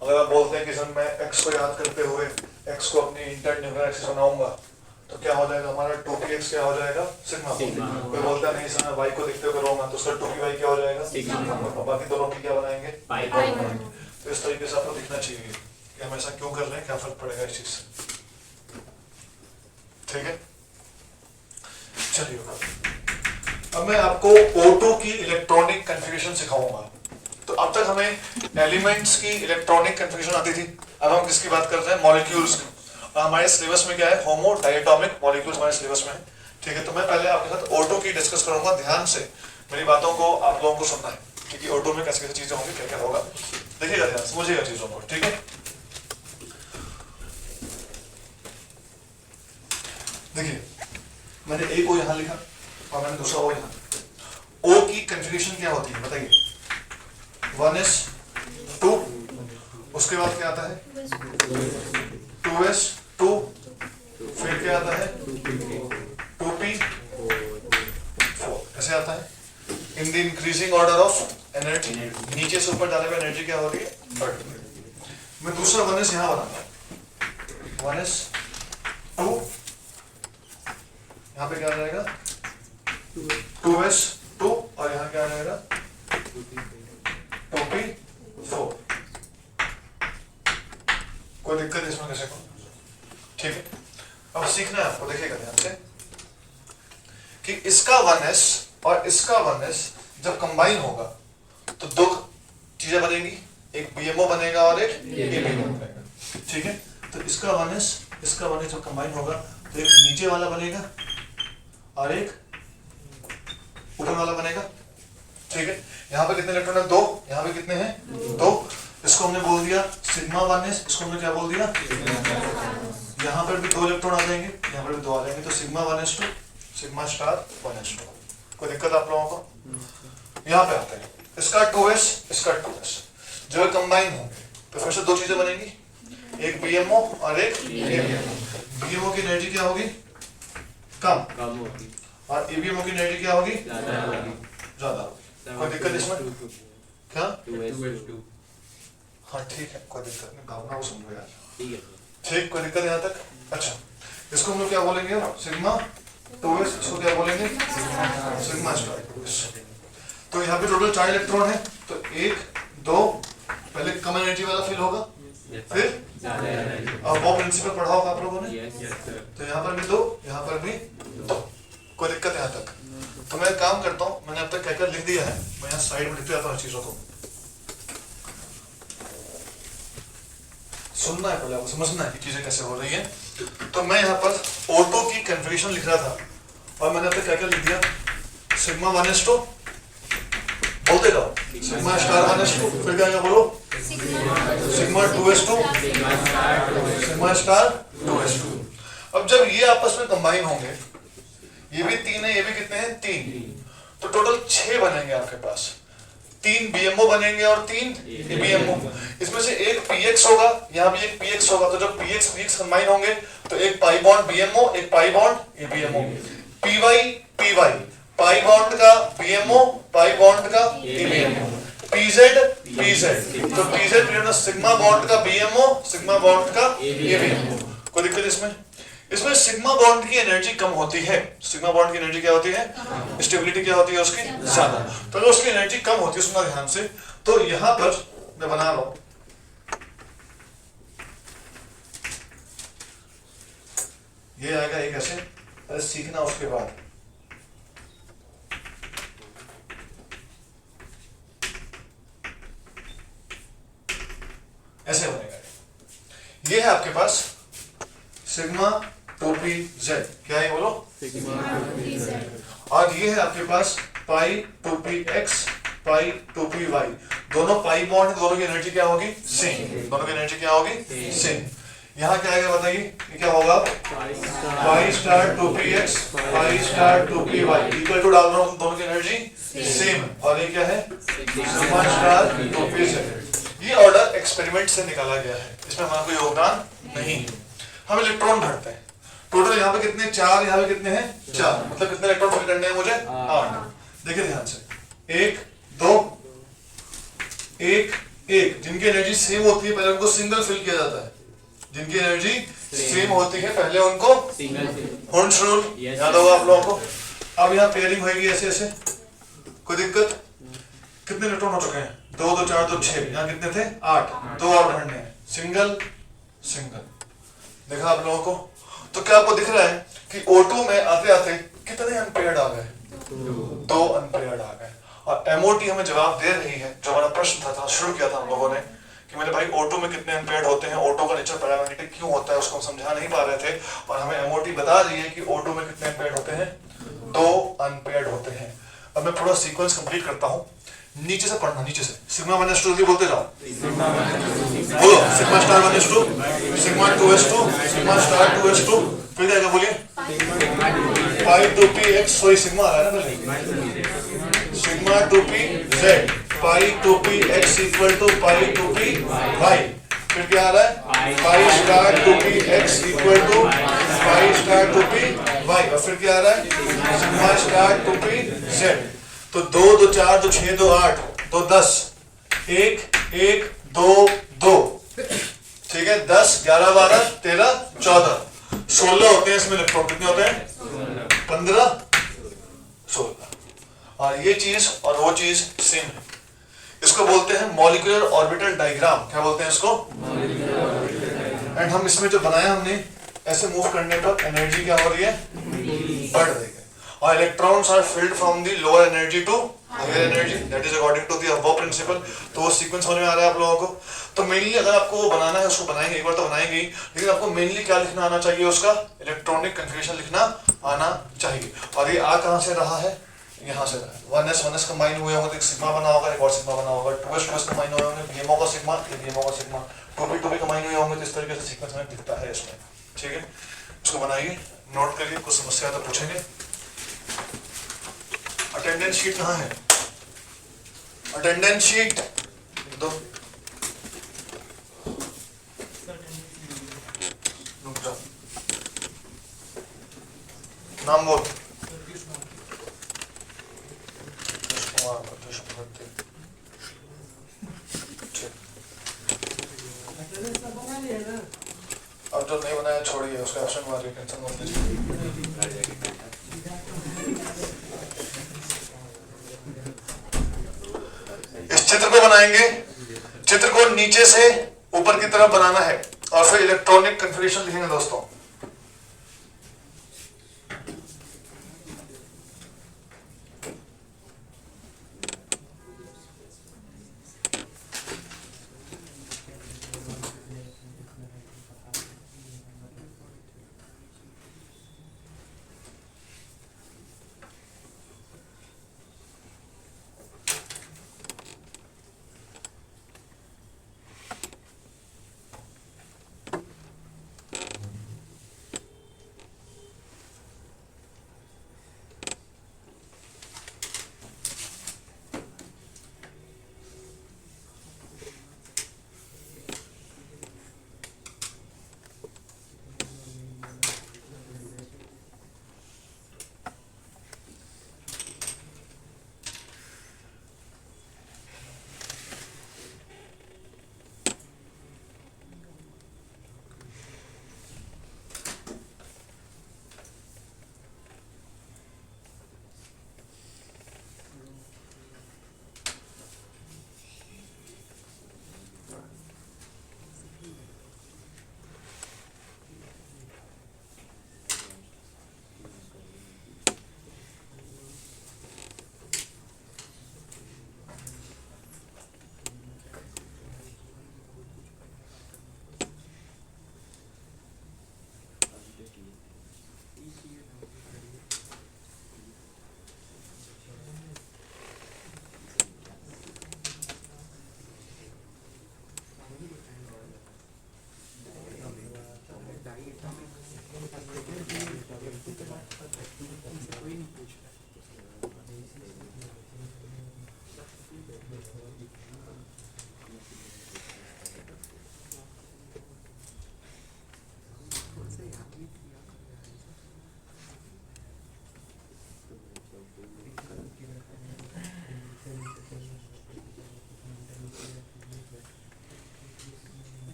अगर आप बोलते हैं कि सर मैं x को याद करते हुए x को अपनी इंटर न्यूक्लियर एक्सिस बनाऊंगा तो क्या हो जाएगा हमारा? 2px क्या हो जाएगा? सिग्मा। कोई बोलता है नहीं सर मैं y को देखते हुए करूंगा तो उसका 2py क्या हो जाएगा? सिग्मा। और बाकी दोनों की क्या बनाएंगे? पाई। तो इस तरीके से आपको दिखना चाहिए कि हम ऐसा क्यों कर रहे हैं, क्या फर्क पड़ेगा इस चीज से। ठीक है, चलिए अब मैं आपको O2 की इलेक्ट्रॉनिक कन्फिगरेशन सिखाऊंगा। तो अब तक हमें एलिमेंट्स की इलेक्ट्रॉनिक कन्फिगरेशन आती थी, अब हम किसकी बात कर रहे हैं? मॉलिक्यूल्स की। और हमारे सिलेबस में क्या है? होमो डायटोमिक मॉलिक्यूल्स हमारे सिलेबस में है। ठीक है, तो मैं पहले आपके साथ O2 की डिस्कस करूंगा। ध्यान से मेरी बातों को आप लोगों को सुनना है क्योंकि O2 में कैसे कैसे चीजें होंगी, क्या क्या होगा, देखिएगा ध्यान, समझिएगा चीजों को। ठीक है, देखिए मैंने एक O यहाँ लिखा और मैंने दूसरा O यहाँ। O की कन्फिगरेशन क्या होती है बताइए? 1s2, उसके बाद क्या आता है? 2s2, फिर क्या आता है? 2p4। ऐसे आता है इन the increasing order of energy. नीचे से ऊपर जाने पे एनर्जी क्या हो रही है? बढ़ रही है। मैं दूसरा 1s यहाँ बनाऊंगा, 1s 2, यहाँ पे क्या रहेगा 2s2 और यहाँ क्या रहेगा 2p4। कोई दिक्कत इसमें किसी को? ठीक है, अब सीखना है आपको, देखिएगा ध्यान से कि इसका 1s और इसका 1s जब कंबाइन होगा तो दो चीजें बनेंगी, एक BMO बनेगा और एक ABMO बनेगा। ठीक है, तो इसका 1s जब कंबाइन होगा तो एक नीचे वाला बनेगा और एक ऊपर वाला बनेगा। ठीक है, यहाँ पे कितने इलेक्ट्रॉन है? 2। यहाँ पे कितने हैं? 2। इसको हमने बोल दिया सिग्मा 1s, इसको हमने क्या बोल दिया? यहाँ पर भी 2 इलेक्ट्रॉन आ जाएंगे, यहाँ पर भी 2 आ जाएंगे, तो sigma 1s2 sigma star 1s2। कोई दिक्कत आप लोगों को? यहाँ पे आते हैं, इसका 2s इसका 2s जब कंबाइन होंगे तो फिर से दो चीजें बनेंगी, एक BMO और एक ABMO। BMO की एनर्जी क्या होगी? कम होगी और ABMO की एनर्जी क्या होगी? ज्यादा ज्यादा। कोई दिक्कत इसमें? क्या? 2s2 हाँ ठीक है, कोई दिक्कत नहीं, भावना को समझो यार। ठीक है ठीक, कोई दिक्कत यहाँ तक? अच्छा, इसको हम लोग क्या बोलेंगे? सिग्मा 2s, इसको क्या बोलेंगे? Sigma star 2s। तो यहाँ पे टोटल 4 इलेक्ट्रॉन है, तो 1 2 पहले कम एनर्जी वाला फिल होगा, फिर और वो प्रिंसिपल पढ़ा होगा आप लोगों ने। तो यहाँ पर भी 2, यहाँ पर भी 2। कोई दिक्कत यहाँ तक? तो मैं काम करता हूँ, मैंने अब तक क्या क्या लिख दिया है, मैं यहाँ साइड में लिखते जाता हूँ चीजों को। सुनना है पहले, आपको समझना है कि चीजें कैसे हो रही हैं। तो मैं यहाँ पर ऑटो की कन्फिग्रेशन लिख रहा था और मैंने अब तक क्या क्या लिख दिया? सिग्मा 1s2 बोलते रहो, सिग्मा स्टार 1s2, फिर क्या बोलो? Sigma 2s2 sigma star 2s2। अब जब ये आपस में कंबाइन होंगे, ये भी 3 है, ये भी कितने हैं? 3, तो टोटल 6 बनेंगे आपके पास। 3 BMO बनेंगे और 3 ABMO। इसमें से एक PX होगा, यहाँ भी एक PX होगा, तो जब PX कंबाइन होंगे तो एक पाई बॉन्ड BMO, एक pi bond ABMO। PY pi bond का BMO, पाई बॉन्ड का ABMO। PZ तो PZ सिग्मा बॉन्ड का BMO, सिग्मा बॉन्ड का ABMO। कोई दिक्कत इसमें? इसमें सिग्मा बॉन्ड की एनर्जी कम होती है। सिग्मा बॉन्ड की एनर्जी क्या होती है? स्टेबिलिटी क्या होती है उसकी? ज्यादा। तो अगर उसकी एनर्जी कम होती है, सुनना ध्यान से, तो यहां पर मैं बना रहा हूं, ये आएगा एक ऐसे, अरे सीखना उसके बाद। ऐसे बनेगा। ये है आपके पास सिग्मा 2pz, क्या है बोलो? और ये है आपके पास पाई 2px, पाई 2py। दोनों पाई बॉन्ड, दोनों की एनर्जी क्या होगी? सेम। दोनों की एनर्जी क्या होगी? सेम। यहाँ क्या आएगा बताइए, ये क्या होगा? Pi star 2px, pi star 2py equal to डाल रहा हूँ, दोनों की एनर्जी सेम। और ये क्या है? Sigma star 2pz। ये ऑर्डर एक्सपेरिमेंट से निकाला गया है, इसमें हमारा कोई योगदान नहीं है। हम इलेक्ट्रॉन भरते हैं, टोटल यहाँ पे कितने? 4, यहाँ पे कितने हैं? 4, मतलब कितने इलेक्ट्रॉन फिल करने हैं मुझे? 8। देखिए ध्यान से, 1 2 1 1, जिनकी एनर्जी सेम होती है पहले उनको सिंगल फिल किया जाता है। जिनकी एनर्जी सेम होती है पहले उनको हॉर्न्स रूल याद होगा आप लोगों को। अब यहाँ पेयरिंग होगी ऐसे ऐसे, कोई दिक्कत? कितने इलेक्ट्रॉन हो चुके हैं? 2 2 4 2 6, यहाँ कितने थे? 8, 2 और भरने हैं, सिंगल सिंगल। देखा आप लोगों को? तो क्या आपको दिख रहा है कि O2 में आते आते कितने अनपेयर्ड आ गए? 2 अनपेयर्ड आ गए। और MOT हमें जवाब दे रही है, जो हमारा प्रश्न था शुरू किया था हम लोगों ने कि मेरे भाई O2 में कितने अनपेयर्ड होते हैं, O2 का नेचर पैरामैग्नेटिक क्यों होता है, उसको हम समझा नहीं पा रहे थे। और हमें MOT बता रही है कि O2 में कितने अनपेयर्ड होते हैं? 2 अनपेयर्ड होते हैं। अब मैं पूरा सीक्वेंस कंप्लीट करता हूँ, नीचे से पढ़ना, नीचे से। सिग्मा 1s2 बोलते जाओ, बोलो sigma star 1s2, sigma 2s2, sigma star 2s2, फिर क्या बोलिए? पाई 2px, सॉरी सिग्मा आ रहा है ना पहले, sigma 2pz, pi 2px equal to pi 2py। फिर क्या आ रहा है? Pi star 2px equal to pi star 2py। और फिर क्या आ रहा है? Sigma star 2pz। तो 2 2 4 2 6 2 8 2 10, 1 1 2 2, ठीक है? 10 11 12 13 14। 16 होते हैं इसमें इलेक्ट्रॉन, कितने होते हैं? 15, 16। और ये चीज और वो चीज सेम है। इसको बोलते हैं मॉलिक्यूलर ऑर्बिटल डायग्राम। क्या बोलते हैं इसको? एंड हम इसमें जो बनाया हमने, ऐसे मूव करने पर एनर्जी क्या हो रही है? बढ़ रही है। और electrons are filled from the lower energy to higher energy, that is according to the aufbau principle. तो वो सीक्वेंस समझ में आ रहा है आप लोगों को? तो मेनली अगर आपको वो बनाना है, उसको बनाएंगे, एक बार तो बनाएंगे ही, लेकिन आपको मेनली क्या लिखना आना चाहिए? उसका इलेक्ट्रॉनिक कन्फिग्रेशन लिखना आना चाहिए। और ये आ कहाँ से रहा है? यहाँ से रहा है। 1s कंबाइन हुए होंगे तो एक सिग्मा बना होगा, एक और सिग्मा बना होगा। 2s कंबाइन हुए होंगे, बीएमओ का सिग्मा, एक बीएमओ का सिग्मा। 2p कंबाइन हुए होंगे तो इस तरीके से सीक्वेंस में दिखता है इसमें। ठीक है, इसको बनाइए, नोट करिए, कुछ समस्या तो पूछेंगे। अटेंडेंस शीट कहाँ है? अटेंडेंस शीट दो। नाम बोल। अब जो नहीं बनाया छोड़िए, उसका ऑप्शन मारिए, टेंशन मत लीजिए। इस चित्र को बनाएंगे, चित्र को नीचे से ऊपर की तरफ बनाना है और फिर इलेक्ट्रॉनिक कन्फिग्रेशन लिखेंगे दोस्तों।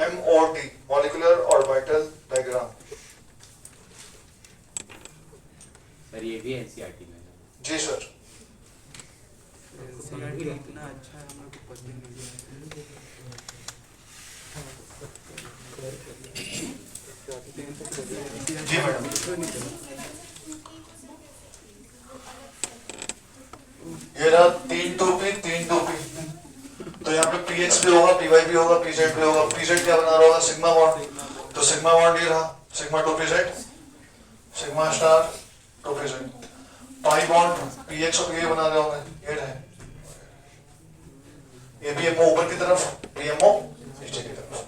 MOD, molecular orbital diagram। Sir ये भी एनसीईआरटी में है। जी सर। इतना अच्छा है, हम लोग को पता नहीं है। जी मैडम। ये रहा 3 2p 3 2p। तो यहाँ पे px भी होगा, py भी होगा, pz भी होगा। pz क्या बना रहा होगा? Sigma bond. तो सिग्मा बॉन्ड ये रहा, sigma 2pz, sigma star 2pz। Pi bond px और pa बना रहे होंगे, ये रहे। ये BMO ऊपर की तरफ, BMO नीचे की तरफ।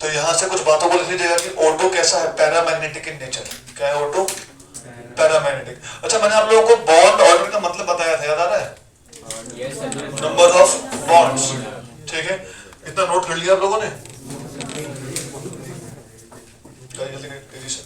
तो यहां से कुछ बातों को लिख लीजिएगा कि ऑटो कैसा है? Paramagnetic in nature. क्या है ऑटो? पैरामैग्नेटिक। अच्छा, मैंने आप लोगों को बॉन्ड ऑर्डर का मतलब बताया था, याद आ रहा है? Number of bonds. ठीक है, इतना नोट कर लिया आप लोगों ने? जल्दी से।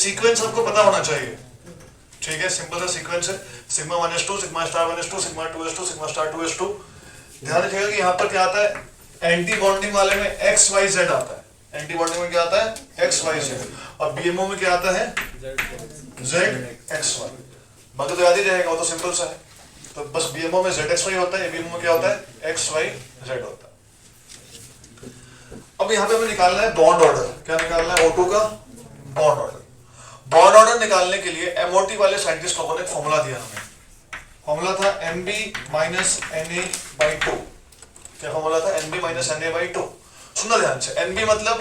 सीक्वेंस आपको पता होना चाहिए, ठीक है, सिंपल सा सीक्वेंस है, sigma 1s2 sigma star 1s2 sigma 2s2 sigma star 2s2। ध्यान रखिएगा कि यहाँ पर क्या आता है, एंटी बॉन्डिंग वाले में XYZ आता है, एंटी बॉन्डिंग में क्या आता है XYZ, और बीएमओ में क्या आता है ZXY। बाकी तो याद ही रहेगा, वो तो सिंपल सा है, तो बस बीएमओ में ZXY होता है, बीएमओ में क्या होता है XYZ होता है। अब यहाँ पे हमें निकालना है बॉन्ड ऑर्डर, क्या निकालना है, O2 का बॉन्ड ऑर्डर। बॉन्ड ऑर्डर निकालने के लिए MOT वाले साइंटिस्ट लोगों ने एक फॉर्मूला दिया हमें, फॉर्मूला था Mb माइनस Na/2। क्या फॉर्मूला था, Mb माइनस Na/2। सुनना ध्यान से, Mb मतलब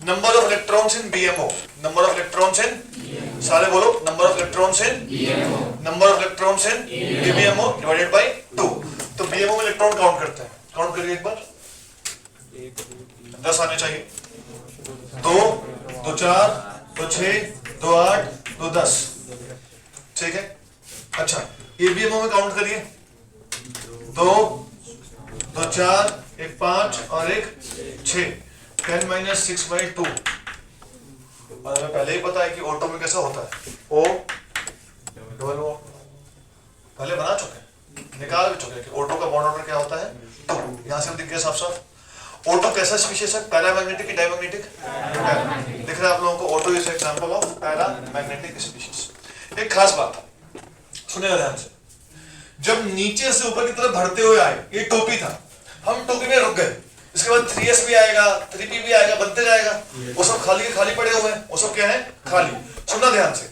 number of electrons in BMO, number of electrons in, सारे बोलो, number of electrons in BMO, number of electrons in BMO divided by 2। तो BMO में इलेक्ट्रॉन काउंट करते हैं, काउंट करिए एक बार, 10 आने चाहिए, 2 2 4 2 6 2 8 2 10, ठीक है। अच्छा, ये BMO में काउंट करिए, 2 2 4 1 5 और 1 6, 10 माइनस 6/2। और हमें पहले ही पता है कि ऑटो में कैसा होता है, O डबल O, पहले बना चुके, निकाल भी चुके कि ऑटो का बॉन्ड ऑर्डर क्या होता है, 2। यहाँ से हम दिख गया साफ साफ। ऑटो कैसा स्पीशीज है, पैरामैग्नेटिक की डायमैग्नेटिक, दिख रहा है आप लोगों को, auto is example of paramagnetic species. एक खास बात सुनिएगा ध्यान से, जब नीचे से ऊपर की तरफ बढ़ते हुए आए, ये टोपी था, हम टोपी में रुक गए, इसके बाद 3s भी आएगा, 3p भी आएगा, बनते जाएगा, वो सब खाली के खाली पड़े हुए हैं, वो सब क्या है, खाली। सुनना ध्यान से,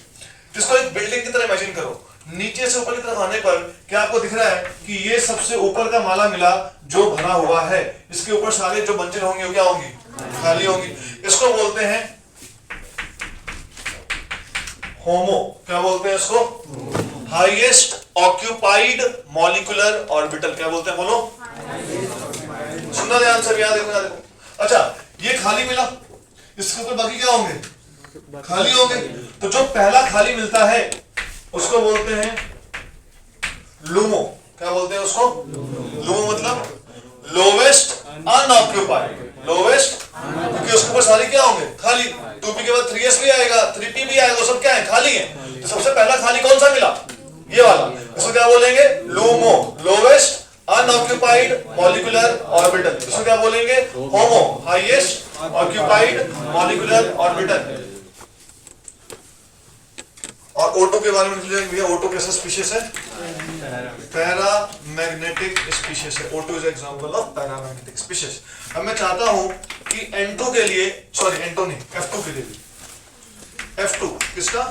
इसको एक बिल्डिंग की तरह इमेजिन करो, नीचे से ऊपर की तरफ आने पर क्या आपको दिख रहा है कि ये सबसे ऊपर का माला मिला जो भरा हुआ है, इसके ऊपर सारे जो मंजिल होंगी वो क्या होंगी, खाली होंगी। इसको बोलते हैं होमो, क्या बोलते हैं इसको, हाईएस्ट ऑक्यूपाइड मॉलिक्यूलर ऑर्बिटल, क्या बोलते हैं, बोलो, सुनना ध्यान से, याद देखो, याद देखो। अच्छा, ये खाली मिला, इसके ऊपर बाकी क्या होंगे, खाली होंगे, तो जो पहला खाली मिलता है उसको बोलते हैं लूमो, क्या बोलते हैं उसको, लूमो मतलब लोवेस्ट अनऑक्यूपाइड, लोवेस्ट, क्योंकि उसके ऊपर सारे क्या होंगे, खाली, 2p के बाद 3s भी आएगा, 3p भी आएगा, वो सब क्या है, खाली है। तो सबसे पहला खाली कौन सा मिला, ये वाला, इसको क्या बोलेंगे, LUMO, lowest unoccupied molecular orbital. इसको क्या बोलेंगे, होमो, हाईएस्ट ऑक्यूपाइड मॉलिक्यूलर ऑर्बिटल। और O2 के बारे में भैया, O2 कैसा स्पीशीज है, पैरामैग्नेटिक स्पीशीज है, O2 is example of paramagnetic species. अब मैं चाहता हूं कि N2 के लिए, सॉरी N2 नहीं, F2 के लिए भी, F2 किसका,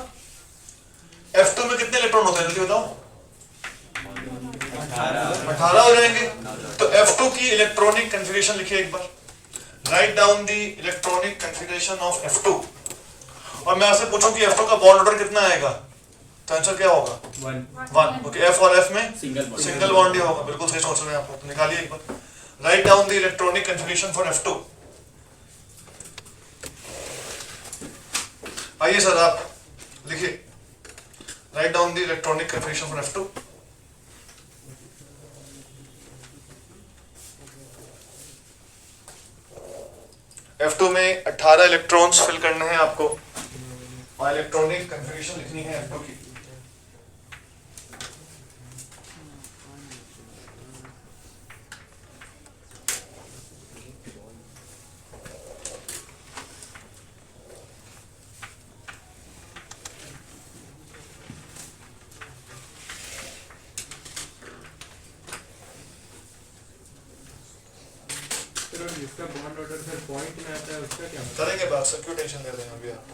F2 में कितने इलेक्ट्रॉन होते हैं जल्दी बताओ, 18 हो जाएंगे। तो F2 की इलेक्ट्रॉनिक कन्फिगरेशन लिखिए एक बार, write down the electronic configuration of F2। और मैं आपसे पूछूं कि F2 का बॉन्ड ऑर्डर कितना आएगा, तो आंसर क्या होगा, 1। ओके, F और F में सिंगल बॉन्ड ही होगा, बिल्कुल सही सोच रहे हैं आप, निकालिए एक बार, write down the electronic configuration for F2। आइए सर आप लिखिए, write down the electronic configuration for F2। F2 में 18 इलेक्ट्रॉन्स फिल करने हैं आपको, और इलेक्ट्रॉनिक कन्फिगरेशन लिखनी है F2 की। जिसका बॉन्ड ऑर्डर सर पॉइंट में आता है उसका क्या मतलब, करेंगे बात सर, क्यों टेंशन ले रहे हैं अभी आप,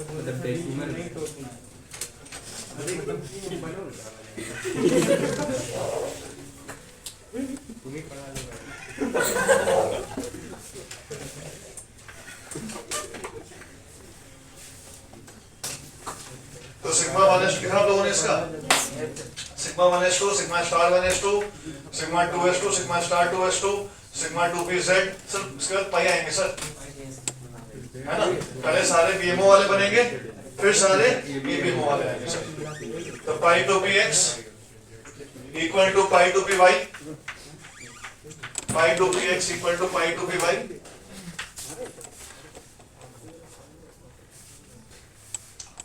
मतलब डेसिमल नहीं तो अरे मतलब बनो तुम्हें पढ़ा लो। तो सिग्मा 1s2 लिखा आप लोगों ने इसका, sigma 1s2 sigma star 1s2 sigma 2s2 sigma star 2s2 sigma 2pz, sir इसके बाद पाई आएंगे सर, है ना, पहले सारे BMO वाले बनेंगे, फिर सारे BMO वाले आएंगे सर। तो pi 2px equal to pi 2py, pi 2px equal to pi 2py।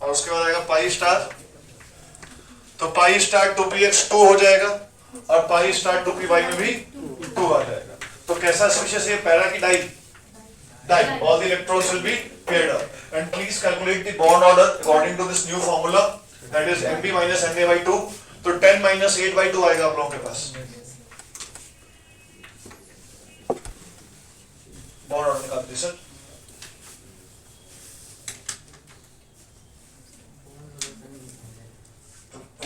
और उसके बाद आएगा पाई स्टार, तो पाई स्टार 2px 2 हो जाएगा और पाई स्टार 2py में भी 2 आ जाएगा। तो कैसा स्पीशीज है, पैरा की dia, dia, all the electrons will be paired up and please calculate the bond order according to this new formula that is Mb minus Na by 2। तो 10 minus 8 by 2 आएगा आप लोगों के पास। बॉन्ड ऑर्डर निकाल दीजिए sir.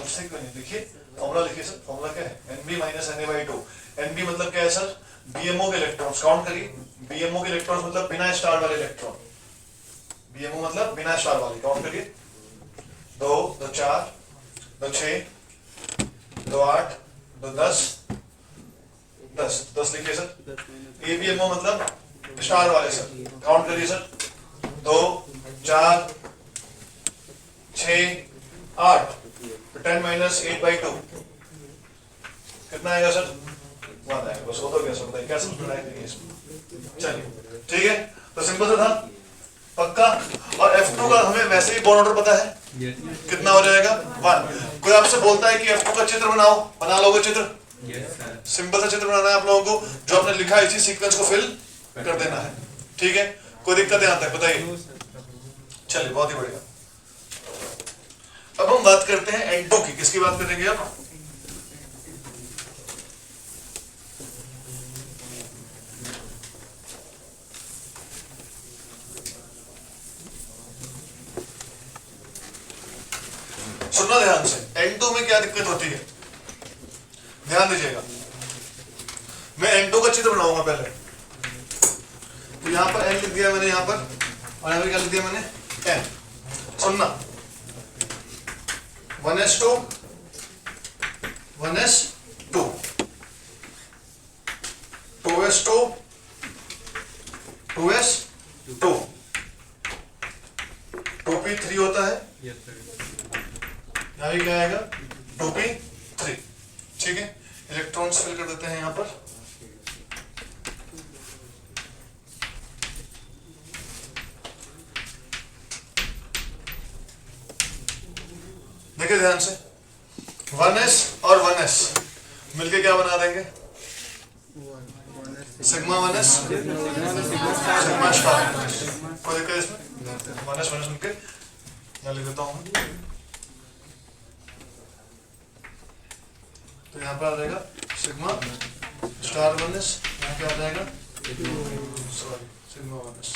उससे क्यों नहीं, देखिए फॉर्मूला लिखिए सर, फॉर्मूला क्या है, Nb minus Na by 2। Nb मतलब क्या है सर, BMO के इलेक्ट्रॉन्स, काउंट करिए, BMO के इलेक्ट्रॉन्स मतलब बिना स्टार वाले इलेक्ट्रॉन, BMO मतलब बिना स्टार वाले, काउंट करिए, 2 2 4 2 6 2 8 2 10 10 10 लिखिए सर। ABMO मतलब स्टार वाले सर, काउंट करिए सर, 2 4 6 8, 10 minus 8 by 2 कितना आएगा सर, 1 आएगा। बस हो तो गया सर, बताइए क्या समझ में आएगा इसमें। चलिए ठीक है, तो सिंपल सा था, पक्का। और F2 का हमें वैसे ही बॉन्ड ऑर्डर पता है, कितना हो जाएगा 1। कोई आपसे बोलता है कि F2 का चित्र बनाओ, बना लोगे चित्र? सिंपल सा चित्र बनाना है आप लोगों को, जो आपने लिखा है इसी सीक्वेंस को फिल कर देना है, ठीक है। कोई दिक्कत यहाँ तक बताइए? चलिए बहुत ही बढ़िया। अब हम बात करते हैं N2 की, किसकी बात करेंगे अब? सुनना ध्यान से, N2 में क्या दिक्कत होती है, ध्यान दीजिएगा। मैं N2 का चित्र बनाऊंगा पहले, तो यहां पर N लिख दिया मैंने यहां पर, और यहां पर क्या लिख दिया मैंने, N। सुनना, 1s2 1s2 2s2 2s2 2p3 होता है, यहां भी क्या आएगा 2p3, ठीक है। इलेक्ट्रॉन्स फिल कर देते हैं यहां पर, देखिए ध्यान से, 1s और 1s मिलके क्या बना देंगे, सिग्मा 1s सिग्मा स्टार। कोई दिक्कत इसमें, 1s 1s मिलके मैं लिख देता हूं, तो यहाँ पर आ जाएगा सिग्मा स्टार 1s, यहाँ पे आ जाएगा सॉरी सिग्मा 1s,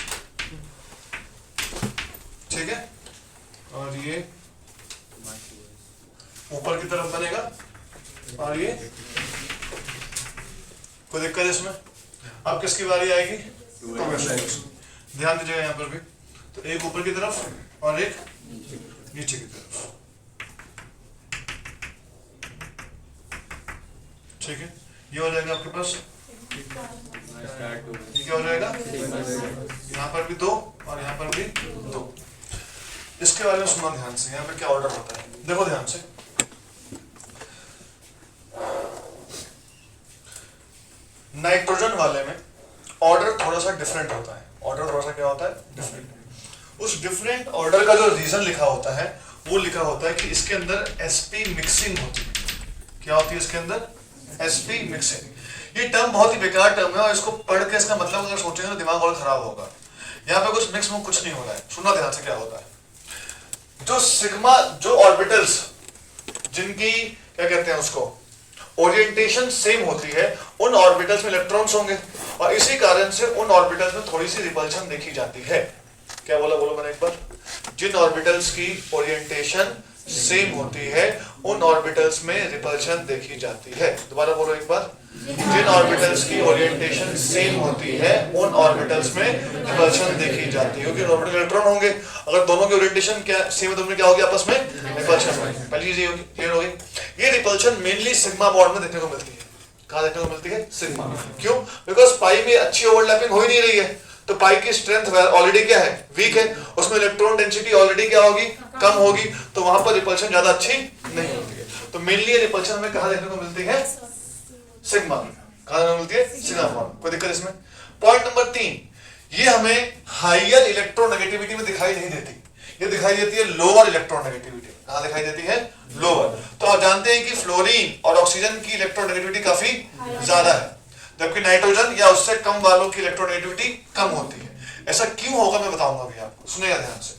ठीक है। और ये ऊपर की तरफ बनेगा, और ये कोई दिक्कत इसमें। अब किसकी बारी आएगी, ध्यान दीजिएगा यहाँ पर भी, तो एक ऊपर की तरफ और एक नीचे की तरफ, ठीक है। ये हो जाएगा आपके पास, ये क्या हो जाएगा, यहाँ पर भी 2 और यहाँ पर भी 2। इसके बारे में सुनना ध्यान से, यहाँ पे क्या ऑर्डर होता है, देखो ध्यान से। नाइट्रोजन वाले में ऑर्डर थोड़ा सा डिफरेंट होता है, ऑर्डर थोड़ा सा क्या होता है, डिफरेंट। उस डिफरेंट ऑर्डर का जो रीजन लिखा होता है, वो लिखा होता है कि इसके अंदर sp मिक्सिंग होती है। क्या होती है इसके अंदर, sp मिक्सिंग। ये टर्म बहुत ही बेकार टर्म है, और इसको पढ़ के इसका मतलब अगर सोचेंगे तो दिमाग और खराब होगा। यहाँ पे कुछ मिक्स में कुछ नहीं हो रहा है, सुनना ध्यान से क्या होता है। जो सिग्मा, जो ऑर्बिटल्स जिनकी क्या कहते हैं उसको, ओरिएंटेशन सेम होती है, उन ऑर्बिटल्स में इलेक्ट्रॉन्स होंगे, और इसी कारण से उन ऑर्बिटल्स में थोड़ी सी रिपल्शन देखी जाती है। क्या बोला, बोलो मैंने एक बार, जिन ऑर्बिटल्स की ओरिएंटेशन सेम होती है उन ऑर्बिटल्स में रिपल्शन देखी जाती है। दोबारा बोलो एक बार, जिन ऑर्बिटल्स की ओरिएंटेशन सेम होती है उन ऑर्बिटल्स में रिपल्शन देखी जाती है, क्योंकि ऑर्बिटल इलेक्ट्रॉन होंगे, अगर दोनों की ओरिएंटेशन क्या सेम है तो उनमें क्या होगी, आपस में रिपल्शन होगी। पहली चीज ये होगी, क्लियर हो गई। ये रिपल्शन मेनली सिग्मा बॉन्ड में देखने को मिलती है। कहाँ देखने को मिलती है, सिग्मा। क्यों, बिकॉज पाई में अच्छी ओवरलैपिंग हो ही नहीं रही है, तो पाई की स्ट्रेंथ ऑलरेडी क्या है, वीक है, उसमें इलेक्ट्रॉन डेंसिटी ऑलरेडी क्या होगी, कम होगी, तो वहां पर रिपल्शन ज्यादा अच्छी नहीं होती है। तो मेनली रिपल्शन हमें कहाँ देखने को मिलती है, सिग्मा। कहाँ देखने को मिलती है, सिग्मा बॉन्ड। कोई दिक्कत इसमें। पॉइंट नंबर 3, ये हमें हायर इलेक्ट्रोनेगेटिविटी में दिखाई नहीं देती। ये दिखाई देती है लोअर इलेक्ट्रोनेगेटिविटी। कहाँ दिखाई देती है? लोअर। तो आप जानते हैं कि फ्लोरीन और ऑक्सीजन की इलेक्ट्रोनेगेटिविटी काफी ज्यादा है, जबकि नाइट्रोजन या उससे कम वालों की इलेक्ट्रोनेगेटिविटी कम होती है। ऐसा क्यों होगा मैं बताऊंगा अभी आपको, सुनिएगा ध्यान से।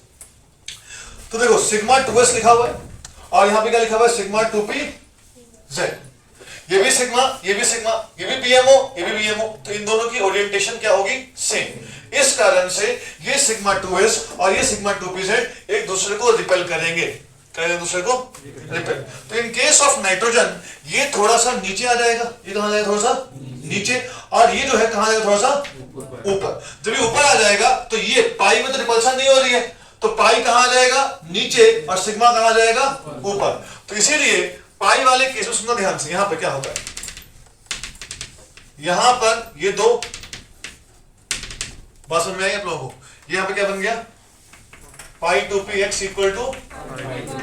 तो देखो सिग्मा 2s लिखा हुआ है और यहाँ पे क्या लिखा हुआ है? Sigma 2pz। ये भी सिग्मा, ये भी सिग्मा, ये भी बीएमओ, ये भी बीएमओ, तो इन दोनों की ओरिएंटेशन क्या होगी? सेम। इस कारण से ये सिग्मा 2s और ये सिग्मा 2pz एक दूसरे को रिपेल करेंगे। क्या एक दूसरे को रिपेल? तो इन केस ऑफ नाइट्रोजन ये थोड़ा सा नीचे आ जाएगा, ये कहां जाएगा? थोड़ा सा नीचे, और ये जो है कहां जाएगा? थोड़ा सा ऊपर। जब ये ऊपर आ जाएगा तो ये पाई में तो रिपल्शन नहीं हो रही है, तो पाई कहां जाएगा? नीचे, और सिग्मा कहां जाएगा? ऊपर। तो इसीलिए पाई वाले केस में सुनना ध्यान से, यहां पे क्या होता है? यहां पर ये दो बात समझ में आई आप लोगों को? यहां पे क्या बन गया? पाई 2px equal to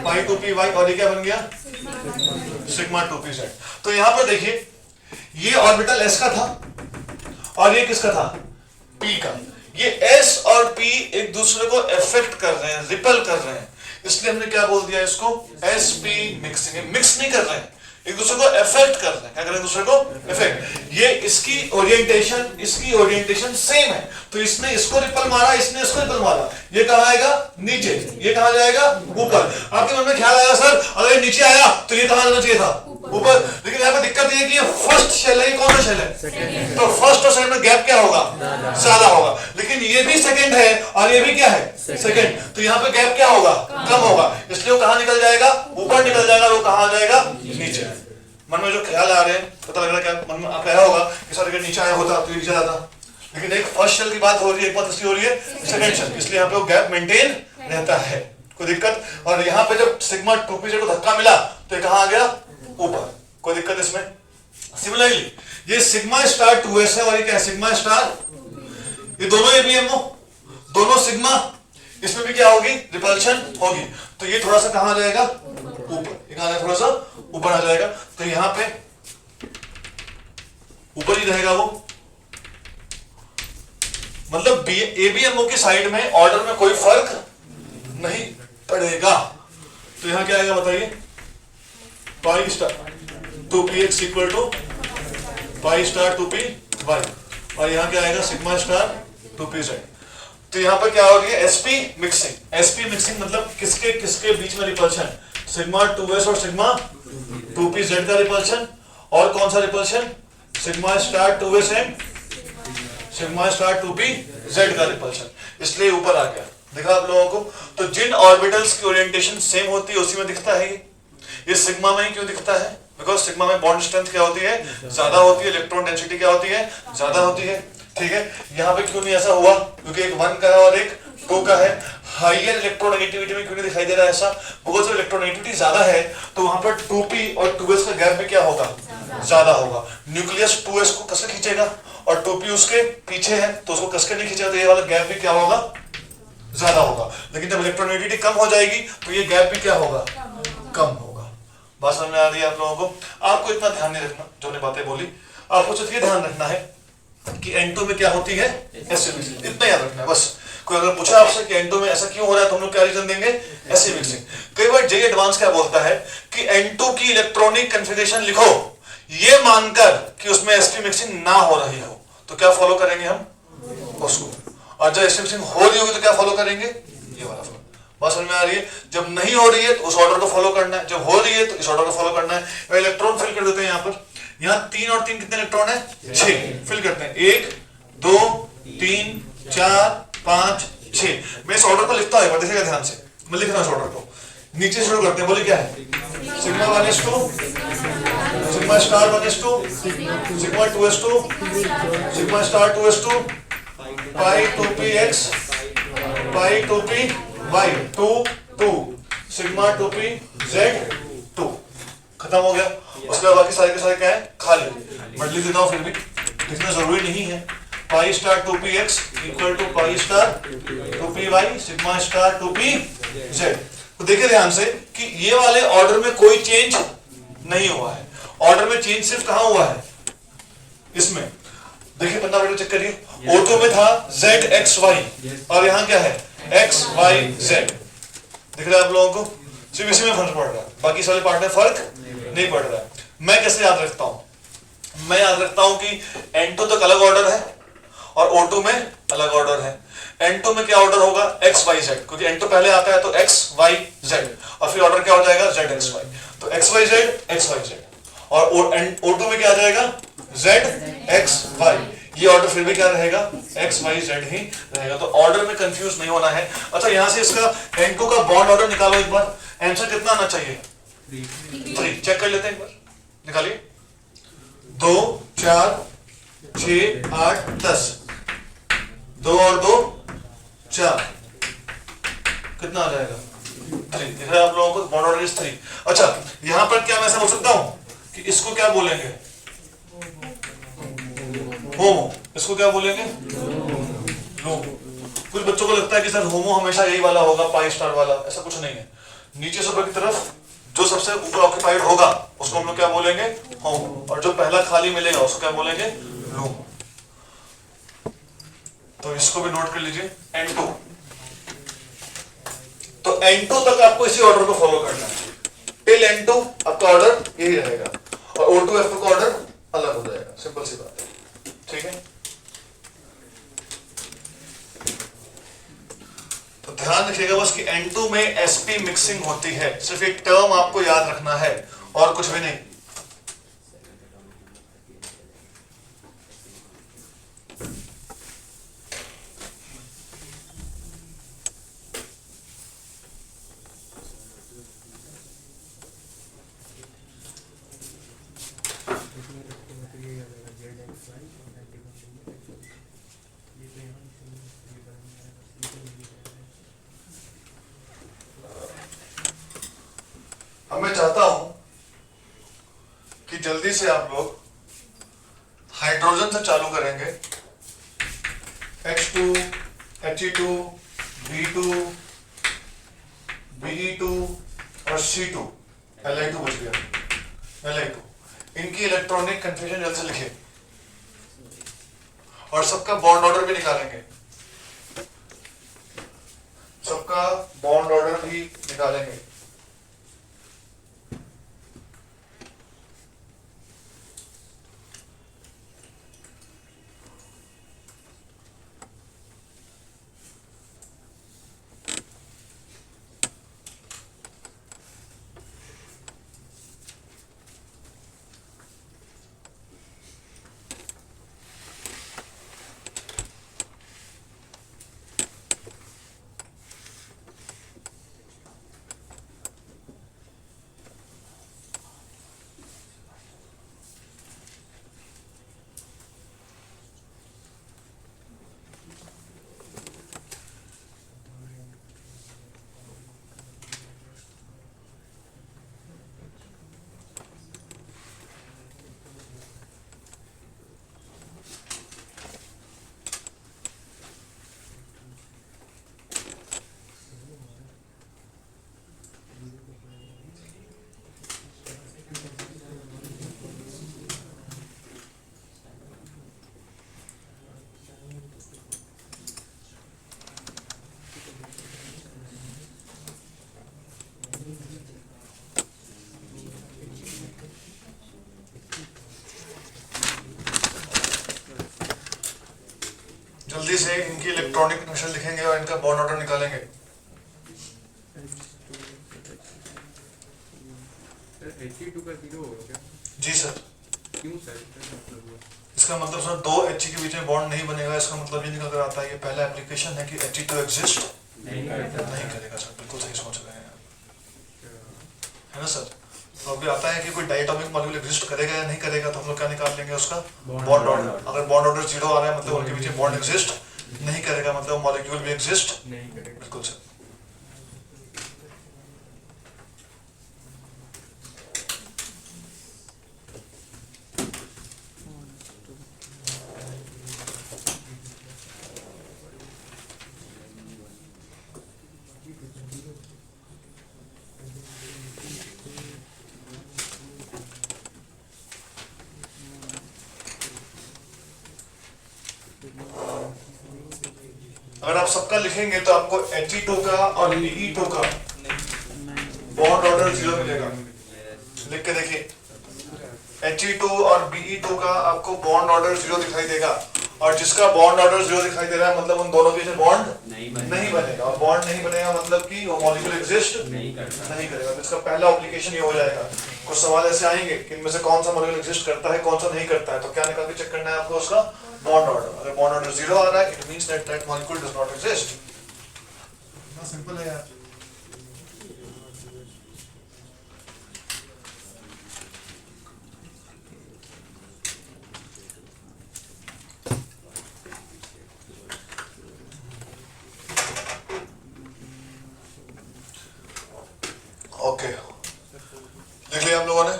pi 2py, और ये क्या बन गया? Sigma 2pz। तो यहां पर देखिए ये ऑर्बिटल s का था और ये किसका था? p का। ये s और p एक दूसरे को इफेक्ट कर रहे हैं, रिपेल कर रहे हैं, इसलिए हमने क्या बोल दिया इसको? sp mixing. मिक्स नहीं कर रहे हैं, एक दूसरे को इफेक्ट कर रहे हैं। क्या कर रहे हैं? दूसरे को इफेक्ट। ये इसकी ओरिएंटेशन सेम है, तो इसने इसको रिपल मारा, इसने इसको रिपल मारा। ये कहां आएगा? नीचे। ये कहां जाएगा? ऊपर। आपके मन में ख्याल आया सर अगर ये नीचे आया तो ये कहां जाना चाहिए था? ऊपर। लेकिन यहाँ पे दिक्कत ये है कि ये फर्स्ट शेल है, ये कौन सा शेल है? तो फर्स्ट और सेकंड में गैप क्या होगा? ज्यादा होगा। लेकिन ये भी सेकंड है और ये भी क्या है? सेकंड। तो यहाँ पे गैप क्या होगा? कम होगा, इसलिए वो कहां निकल जाएगा? ऊपर निकल जाएगा। वो कहां आ जाएगा? नीचे। मन में जो ख्याल आ रहे हैं, पता लग रहा है क्या मन में आप कहा होगा कि सर अगर नीचे आया होता तो नीचे आता, लेकिन एक फर्स्ट शेल की बात हो रही है, एक बात इसलिए हो रही है सेकंड शेल, इसलिए यहाँ पे वो गैप मेंटेन रहता है, कोई दिक्कत। और यहाँ पे जब सिग्मा 2pz को धक्का मिला तो ये कहां आ गया? ऊपर। कोई दिक्कत इसमें? सिमिलरली ये सिग्मा स्टार 2s है और ये क्या है? Sigma star. ये दोनों एबीएमओ, दोनों सिग्मा, इसमें भी क्या होगी? रिपल्शन होगी। तो ये थोड़ा सा कहां आ जाएगा? ऊपर। ये कहां थोड़ा सा ऊपर आ जाएगा, तो यहां पे ऊपर ही रहेगा वो। मतलब एबीएमओ की साइड में ऑर्डर में कोई फर्क नहीं पड़ेगा। तो यहां क्या आएगा बताइए? Pi star 2px equal to pi star 2py, और यहां क्या आएगा? Sigma star 2pz। तो यहां पर क्या हो रही है? sp mixing. sp मिक्सिंग मतलब किसके किसके बीच में रिपल्शन? सिग्मा 2s और सिग्मा 2pz का रिपल्शन। और कौन सा repulsion? Sigma star 2s and sigma star 2pz का रिपल्शन। इसलिए ऊपर आ गया, देखा आप लोगों को? तो जिन ऑर्बिटल्स की ओरिएंटेशन सेम होती है उसी में दिखता है ये सिग्मा में ही क्यों दिखता है? बिकॉज सिग्मा में बॉन्ड स्ट्रेंथ क्या होती है? ज्यादा होती है। इलेक्ट्रॉन डेंसिटी क्या होती है? ज्यादा होती है। ठीक है, यहाँ पे क्यों नहीं ऐसा हुआ? क्योंकि एक 1 का है और एक 2 का है। हाइयर इलेक्ट्रोनेगेटिविटी में क्यों नहीं दिखाई दे रहा है ऐसा? बिकॉज जब इलेक्ट्रोनेगेटिविटी ज्यादा है तो वहां पर 2p और 2s का गैप भी क्या होगा? ज्यादा होगा। न्यूक्लियस 2s को कसके खींचेगा और 2p उसके पीछे है तो उसको कसके नहीं खींचेगा, तो ये वाला गैप भी क्या होगा? ज्यादा होगा। लेकिन जब इलेक्ट्रोनेगेटिविटी कम हो जाएगी तो ये गैप भी क्या होगा? कम होगा। बात समझ में आ रही है आप लोगों को? आपको इतना ध्यान नहीं रखना जो ने बातें बोली, आपको सिर्फ ये ध्यान रखना है कि N2 में क्या होती है? Acid mixing. इतना याद रखना है बस। कोई अगर पूछा आपसे कि N2 में ऐसा क्यों हो रहा है तो हम लोग क्या रीजन देंगे? Acid mixing. कई बार जेई एडवांस क्या बोलता है कि N2 की इलेक्ट्रॉनिक कन्फिगरेशन लिखो ये मानकर कि उसमें sp मिक्सिंग ना हो रही हो, तो क्या फॉलो करेंगे हम? उसको। और जब sp मिक्सिंग हो रही होगी तो क्या फॉलो करेंगे? ये वाला फॉलो। बात समझ में आ रही है? जब नहीं हो रही है तो उस ऑर्डर को फॉलो करना है, जब हो रही है तो इस ऑर्डर को फॉलो करना है। इलेक्ट्रॉन फिल कर देते हैं यहाँ पर। यहाँ 3 और 3 कितने इलेक्ट्रॉन है? 6 फिल करते हैं। 1 2 3 4 5 6। मैं इस ऑर्डर को लिखता हूँ, देखिएगा ध्यान से। मैं लिख रहा हूँ इस ऑर्डर को, नीचे शुरू करते हैं। बोलिए क्या है? Sigma 1s2 sigma star 1s2 sigma 2s2 sigma star 2s2 पाई 2px पाई 2py 2 2 सिग्मा 2pz 2। खत्म हो गया। उसके बाद बाकी सारे के सारे क्या है? खाली। मैं लिख देता हूँ फिर भी, लिखना जरूरी नहीं है। Pi star 2px equal to pi star 2py sigma star 2pz। तो देखिए ध्यान से कि ये वाले ऑर्डर में कोई चेंज नहीं हुआ है। ऑर्डर में चेंज सिर्फ कहां हुआ है? इसमें देखिए, 15 मिनट चेक करिए। O2 में था z x y और यहां क्या है? x y z। दिख रहा है आप लोगों को? सिर्फ इसी में फर्क पड़ रहा है, बाकी सारे पार्ट में फर्क नहीं पड़ रहा है। मैं कैसे याद रखता हूं? मैं याद रखता हूं कि N2 तक अलग ऑर्डर है और O2 में अलग ऑर्डर है। N2 में क्या ऑर्डर होगा? X Y Z, क्योंकि N2 पहले आता है तो X Y Z और फिर ऑर्डर क्या हो जाएगा? Z X Y। तो X Y Z X Y Z और O2 में क्या आ जाएगा? Z X Y। ये ऑर्डर फिर भी क्या रहेगा? X Y Z ही रहेगा। तो ऑर्डर में कंफ्यूज नहीं होना है। अच्छा, यहां से इसका N2 का बॉन्ड ऑर्डर निकालो एक बार। आंसर कितना आना चाहिए? 3। चेक कर लेते हैं एक बार, निकालिए। 2 4 6 8 10, 2 और 2 4, कितना आ जाएगा? 3। दिख रहा है आप लोगों को? Bond order is 3। अच्छा, यहां पर क्या मैं ऐसा बोल सकता हूं कि इसको क्या बोलेंगे? होमो। इसको क्या बोलेंगे? लोमो। कुछ बच्चों को लगता है कि सर होमो हमेशा यही वाला होगा, पाई स्टार वाला। ऐसा कुछ नहीं है। नीचे से ऊपर की तरफ जो सबसे ऊपर ऑक्यूपाइड होगा उसको हम लोग क्या बोलेंगे? होमो। और जो पहला खाली मिलेगा उसको क्या बोलेंगे? लोमो। तो इसको भी नोट कर लीजिए, N2। तो N2 तक आपको इसी ऑर्डर को फॉलो करना है। टिल N2 आपका ऑर्डर यही रहेगा और O2 F2 का ऑर्डर अलग हो जाएगा। सिंपल सी बात है, ठीक है? तो ध्यान रखिएगा बस कि N2 में sp मिक्सिंग होती है। सिर्फ एक टर्म आपको याद रखना है और कुछ भी नहीं। अब मैं चाहता हूं कि जल्दी से आप लोग हाइड्रोजन से चालू करेंगे। H2, He2, B2, Be2 और C2, Li2 बच गया, Li2। इनकी इलेक्ट्रॉनिक कन्फ्यूजन जल्द से लिखे और सबका बॉन्ड ऑर्डर भी निकालेंगे। सबका बॉन्ड ऑर्डर भी निकालेंगे। जल्दी से इनकी इलेक्ट्रॉनिक कनेक्शन लिखेंगे और इनका बॉन्ड ऑर्डर निकालेंगे। सर He2 का 0 होगा क्या? जी सर। क्यों सर? इसका मतलब हुआ? इसका मतलब सर दो He के बीच में बॉन्ड नहीं बनेगा। इसका मतलब ये निकल कर आता है ये पहला एप्लीकेशन है कि He2 एग्जिस्ट नहीं करेगा सर। बिल्कुल सही सोच रहे हैं, है ना सर? तो अभी आता है कि कोई डायटोमिक मॉलिक्यूल एग्जिस्ट करेगा या नहीं करेगा, तो हम लोग क्या निकाल लेंगे उसका बॉन्ड ऑर्डर। अगर बॉन्ड ऑर्डर 0 आ रहा है मतलब उनके बीच में बॉन्ड एग्जिस्ट नहीं करेगा, मतलब मॉलिक्यूल भी एग्जिस्ट नहीं करेगा। बिल्कुल सर। अगर आप सबका लिखेंगे तो आपको He2 का और Be2 का ऑर्डर 0 मिलेगा। लिख के देखिए, He2 और Be2 का आपको बॉन्ड ऑर्डर 0 दिखाई देगा, और जिसका बॉन्ड ऑर्डर 0 दिखाई दे रहा है मतलब उन दोनों के बीच बॉन्ड नहीं बनेगा, और बॉन्ड नहीं बनेगा मतलब कि वो मॉलिक्यूल एग्जिस्ट नहीं करेगा। तो इसका पहला एप्लीकेशन ये हो जाएगा। कुछ सवाल ऐसे आएंगे कि इनमें से कौन सा मॉलिक्यूल एग्जिस्ट करता है, कौन सा नहीं करता है, तो क्या निकाल के चेक करना है आपको उसका बॉन्ड ऑर्डर। अगर बॉन्ड ऑर्डर 0 आ रहा है it means that that molecule does not exist. इतना सिंपल है यार। ओके, लिख लिया हम लोगों ने।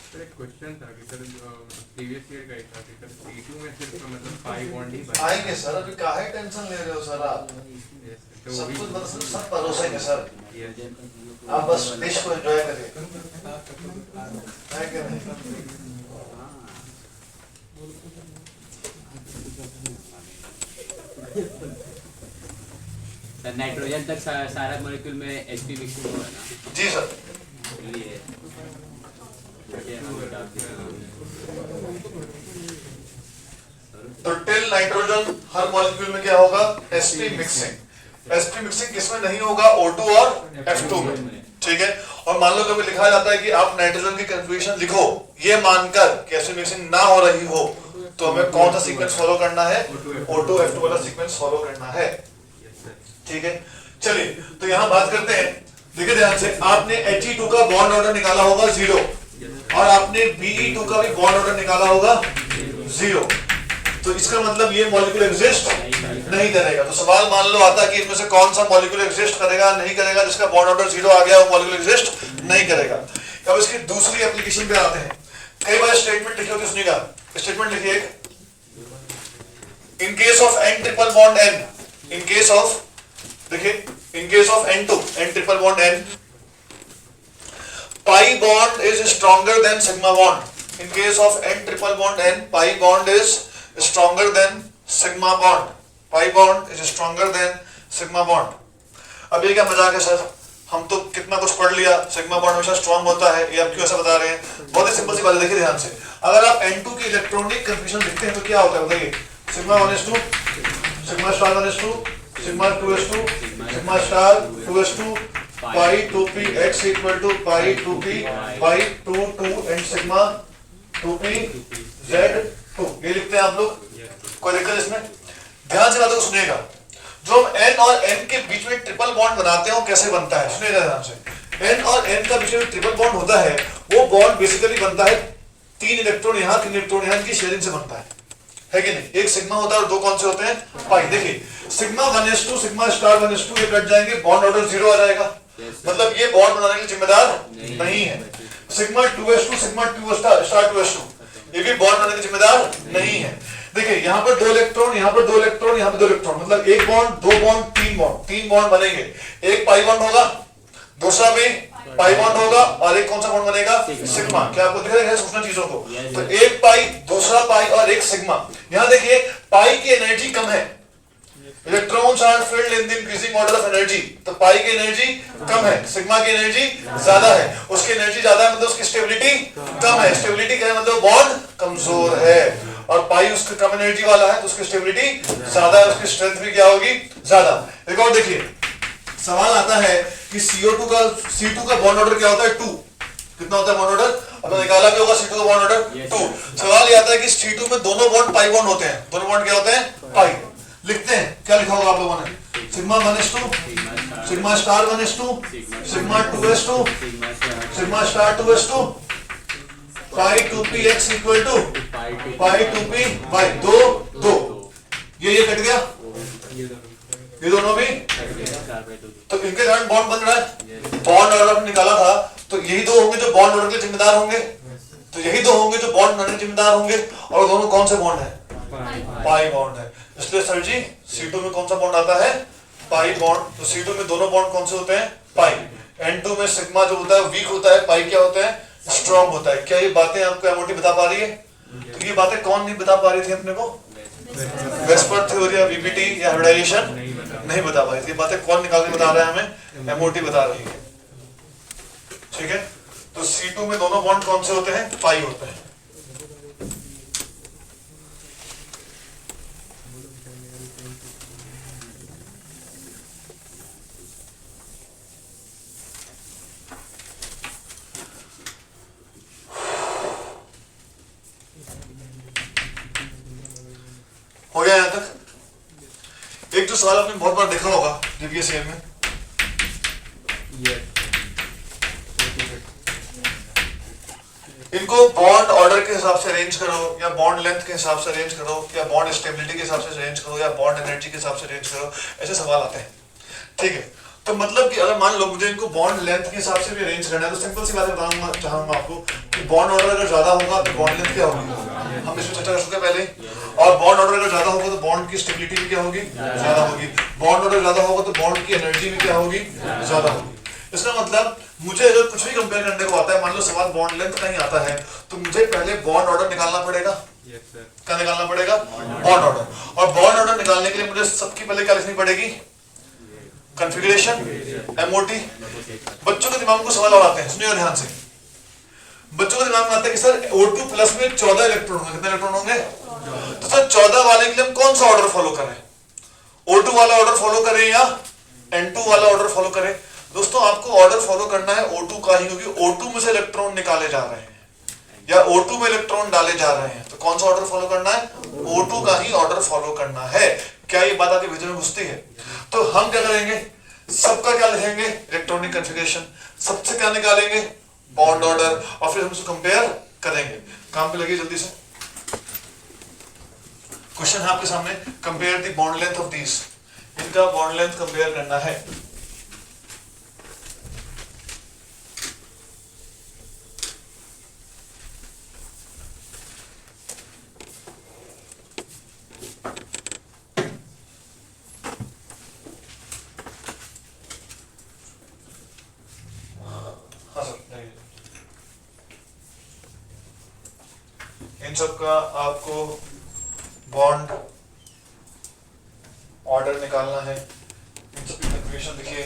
सर एक क्वेश्चन था कि सर प्रीवियस ईयर का ही था कि सर C2 में सिर्फ मतलब पाई बॉन्ड ही बना आएंगे सर, अभी काहे टेंशन ले रहे हो सर आप? तो सब वही कुछ मतलब सब भरोसे है सर, ये आप बस डिश को एंजॉय करिए, है कि नहीं? सर नाइट्रोजन तक सारा मॉलिक्यूल में Sp मिक्सिंग होगा ना? जी सर। इसलिए तो टिल नाइट्रोजन हर मॉलिक्यूल में क्या होगा? sp mixing. sp मिक्सिंग किसमें नहीं होगा? O2 और F2 में, ठीक है। और मान लो कभी लिखा जाता है कि आप नाइट्रोजन की कन्फिग्रेशन लिखो ये मानकर कि sp मिक्सिंग ना हो रही हो, तो हमें कौन सा सीक्वेंस फॉलो करना है? O2 F2 वाला सीक्वेंस फॉलो करना है, ठीक है। चलिए तो यहाँ बात करते हैं, देखिए ध्यान से, आपने He2 का बॉन्ड ऑर्डर निकाला होगा 0, और आपने Be2 का भी बॉन्ड ऑर्डर निकाला होगा 0, तो इसका मतलब ये मॉलिक्यूल एग्जिस्ट नहीं करेगा। तो सवाल मान लो आता है कि इनमें से कौन सा मॉलिक्यूल एग्जिस्ट करेगा, नहीं करेगा, जिसका बॉन्ड ऑर्डर 0 आ गया वो मॉलिक्यूल एग्जिस्ट नहीं करेगा। अब इसकी दूसरी एप्लीकेशन पे आते हैं। कई बार स्टेटमेंट लिखी होती है, सुनिएगा, स्टेटमेंट लिखिए, in case of n triple bond n, in case of, देखिए, in case of N2, n triple bond n, pi bond is stronger than sigma bond. In case of n triple bond n, pi bond is stronger than sigma bond. Pi bond is stronger than sigma bond. अब ये क्या मजाक है sir, हम तो कितना कुछ पढ़ लिया, सिग्मा बॉन्ड हमेशा स्ट्रॉन्ग होता है, ये आप क्यों ऐसा बता रहे हैं? बहुत ही सिंपल सी बात है, देखिए ध्यान से, अगर आप N2 की इलेक्ट्रॉनिक कन्फिग्रेशन लिखते हैं तो क्या होता है बताइए? Sigma 1s2, sigma star 1s2, sigma 2s2, sigma star 2s2, pi 2p x equal to pi 2p pi 2 2 and sigma 2p z2, ये लिखते हैं आप लोग। कोई दिक्कत इसमें? ध्यान से बातों को सुनिएगा, जो हम n और n के बीच में ट्रिपल बॉन्ड बनाते हैं वो कैसे बनता है, सुनिएगा ध्यान से। n और n का बीच में ट्रिपल बॉन्ड होता है, वो बॉन्ड बेसिकली बनता है 3 इलेक्ट्रॉन यहाँ 3 इलेक्ट्रॉन यहाँ की शेयरिंग से बनता है कि नहीं? एक सिग्मा होता है और 2 कौन से होते हैं? पाई। देखिए sigma 1s2 sigma star 1s2 ये कट जाएंगे, बॉन्ड ऑर्डर 0 आ जाएगा, मतलब ये बॉन्ड बनाने के जिम्मेदार नहीं है। Sigma 2s2 sigma 2 star 2s2 ये भी बॉन्ड बनाने के जिम्मेदार नहीं है। देखिए यहाँ पर 2 इलेक्ट्रॉन, यहाँ पर 2 इलेक्ट्रॉन, यहाँ पर 2 इलेक्ट्रॉन, मतलब एक बॉन्ड, 2 बॉन्ड, 3 बॉन्ड बनेंगे। एक पाई बॉन्ड होगा, दूसरा भी पाई बॉन्ड होगा, और एक कौन सा बॉन्ड बनेगा? सिग्मा। क्या आपको दिख रहा है सोचना चीजों को? तो एक पाई, दूसरा पाई और एक सिग्मा। यहाँ देखिए पाई की एनर्जी कम है, electrons are filled in the increasing order of energy, तो पाई की एनर्जी कम है, सिग्मा की एनर्जी ज्यादा है। उसकी एनर्जी ज्यादा है मतलब उसकी स्टेबिलिटी कम है, स्टेबिलिटी क्या है मतलब बॉन्ड कमजोर है, और पाई उसकी कम एनर्जी वाला है तो उसकी स्टेबिलिटी ज्यादा है, उसकी स्ट्रेंथ भी क्या होगी? ज्यादा। एक और देखिए, सवाल आता है कि CO2 का C2 का बॉन्ड ऑर्डर क्या होता है? 2। कितना होता है बॉन्ड ऑर्डर? अब निकाला भी होगा C2 का बॉन्ड ऑर्डर 2। सवाल ये आता है कि C2 में दोनों बॉन्ड पाई बॉन्ड होते हैं, दोनों बॉन्ड क्या होते हैं? पाई। लिखते हैं, क्या लिखा होगा आप लोगों ने? Sigma 1s2 sigma star 1s2 sigma 2s2 sigma star 2s2 pi 2p x equal to pi 2p by 2 2। ये कट गया, ये दोनों भी, तो इनके कारण बॉन्ड बन रहा है। बॉन्ड ऑर्डर निकाला था तो यही 2 होंगे जो बॉन्ड ऑर्डर के जिम्मेदार होंगे, तो यही 2 होंगे जो बॉन्ड बनाने के जिम्मेदार होंगे, और दोनों कौन से बॉन्ड है? पाई बॉन्ड है। इसलिए सर जी C2 में कौन सा बॉन्ड आता है? Pi bond. तो C2 में दोनों बॉन्ड कौन से होते हैं? पाई। N2 में सिग्मा जो होता है वीक होता है, पाई क्या होता है? स्ट्रॉन्ग होता है। क्या ये बातें आपको एमओटी बता पा रही है? तो ये बातें कौन नहीं बता पा रही थी अपने को? वेस्पर थ्योरी या वीपीटी या हाइब्रिडाइजेशन नहीं बता पा रही थी। ये बातें कौन निकाल के बता रहा है हमें? एमओटी बता रही है। ठीक है, तो C2 में दोनों बॉन्ड कौन से होते हैं? पाई होते हैं। हो गया यहां तक? एक जो सवाल आपने बहुत बार देखा होगा प्रीवियस ईयर में, इनको बॉन्ड ऑर्डर के हिसाब से अरेंज करो या बॉन्ड लेंथ के हिसाब से अरेंज करो या बॉन्ड स्टेबिलिटी के हिसाब से अरेंज करो या बॉन्ड एनर्जी के हिसाब से अरेंज करो, ऐसे सवाल आते हैं। ठीक है, तो मतलब कि अगर मान लो मुझे इनको बॉन्ड लेंथ के हिसाब से भी अरेंज करना है तो सिंपल सी बात बताऊंगा चाहूंगा आपको कि बॉन्ड ऑर्डर अगर ज्यादा होगा तो बॉन्ड लेंथ क्या होगी, हम इसमें चर्चा कर चुके पहले। और बॉन्ड ऑर्डर अगर ज्यादा होगा तो बॉन्ड की स्टेबिलिटी भी क्या होगी, ज्यादा होगी। बॉन्ड ऑर्डर ज्यादा होगा तो बॉन्ड की एनर्जी भी क्या होगी, ज्यादा होगी। इसका मतलब मुझे अगर कुछ भी कंपेयर करने को आता है, मान लो सवाल बॉन्ड लेंथ का ही आता है, तो मुझे पहले बॉन्ड ऑर्डर निकालना पड़ेगा। क्या निकालना पड़ेगा? Bond order. और बॉन्ड ऑर्डर निकालने के लिए मुझे सबकी पहले क्या लिखनी पड़ेगी? Configuration, MOT. बच्चों के दिमाग में सवाल और आते हैं, सुनिए ध्यान से। बच्चों के दिमाग में आता है कि सर O2 प्लस में 14 इलेक्ट्रॉन होंगे। कितने इलेक्ट्रॉन होंगे? तो सर 14 वाले के लिए हम कौन सा ऑर्डर फॉलो करें? O2 वाला ऑर्डर फॉलो करें या N2 वाला ऑर्डर फॉलो करें? दोस्तों आपको ऑर्डर फॉलो करना है O2 का ही, क्योंकि O2 में से इलेक्ट्रॉन निकाले जा रहे हैं या O2 में इलेक्ट्रॉन डाले जा रहे हैं। तो कौन सा ऑर्डर फॉलो करना है? O2 का ही ऑर्डर फॉलो करना है। क्या ये बात आपके भीतर में घुसती है? तो हम क्या करेंगे, सबका क्या लिखेंगे? Electronic configuration. सबसे क्या निकालेंगे? Bond order. और फिर हम इसको कंपेयर करेंगे। काम पे लगिए जल्दी से। क्वेश्चन है आपके सामने, compare the bond length of these. इनका बॉन्ड लेंथ कंपेयर करना है। इन सब का आपको बॉन्ड ऑर्डर निकालना है। इन सब की कन्फिग्रेशन लिखिए,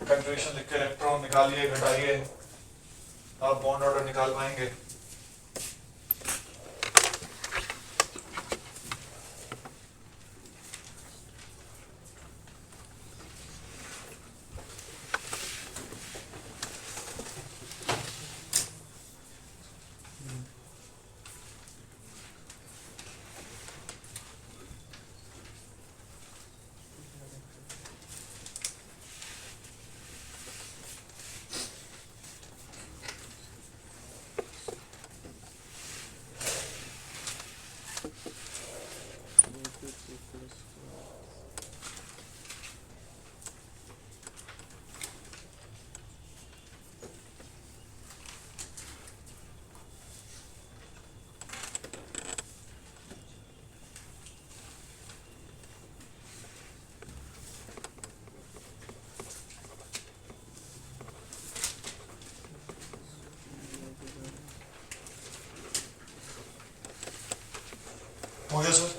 कन्फिग्रेशन लिख के इलेक्ट्रॉन निकालिए, घटाइए, आप बॉन्ड ऑर्डर निकाल पाएंगे। हो गया सर?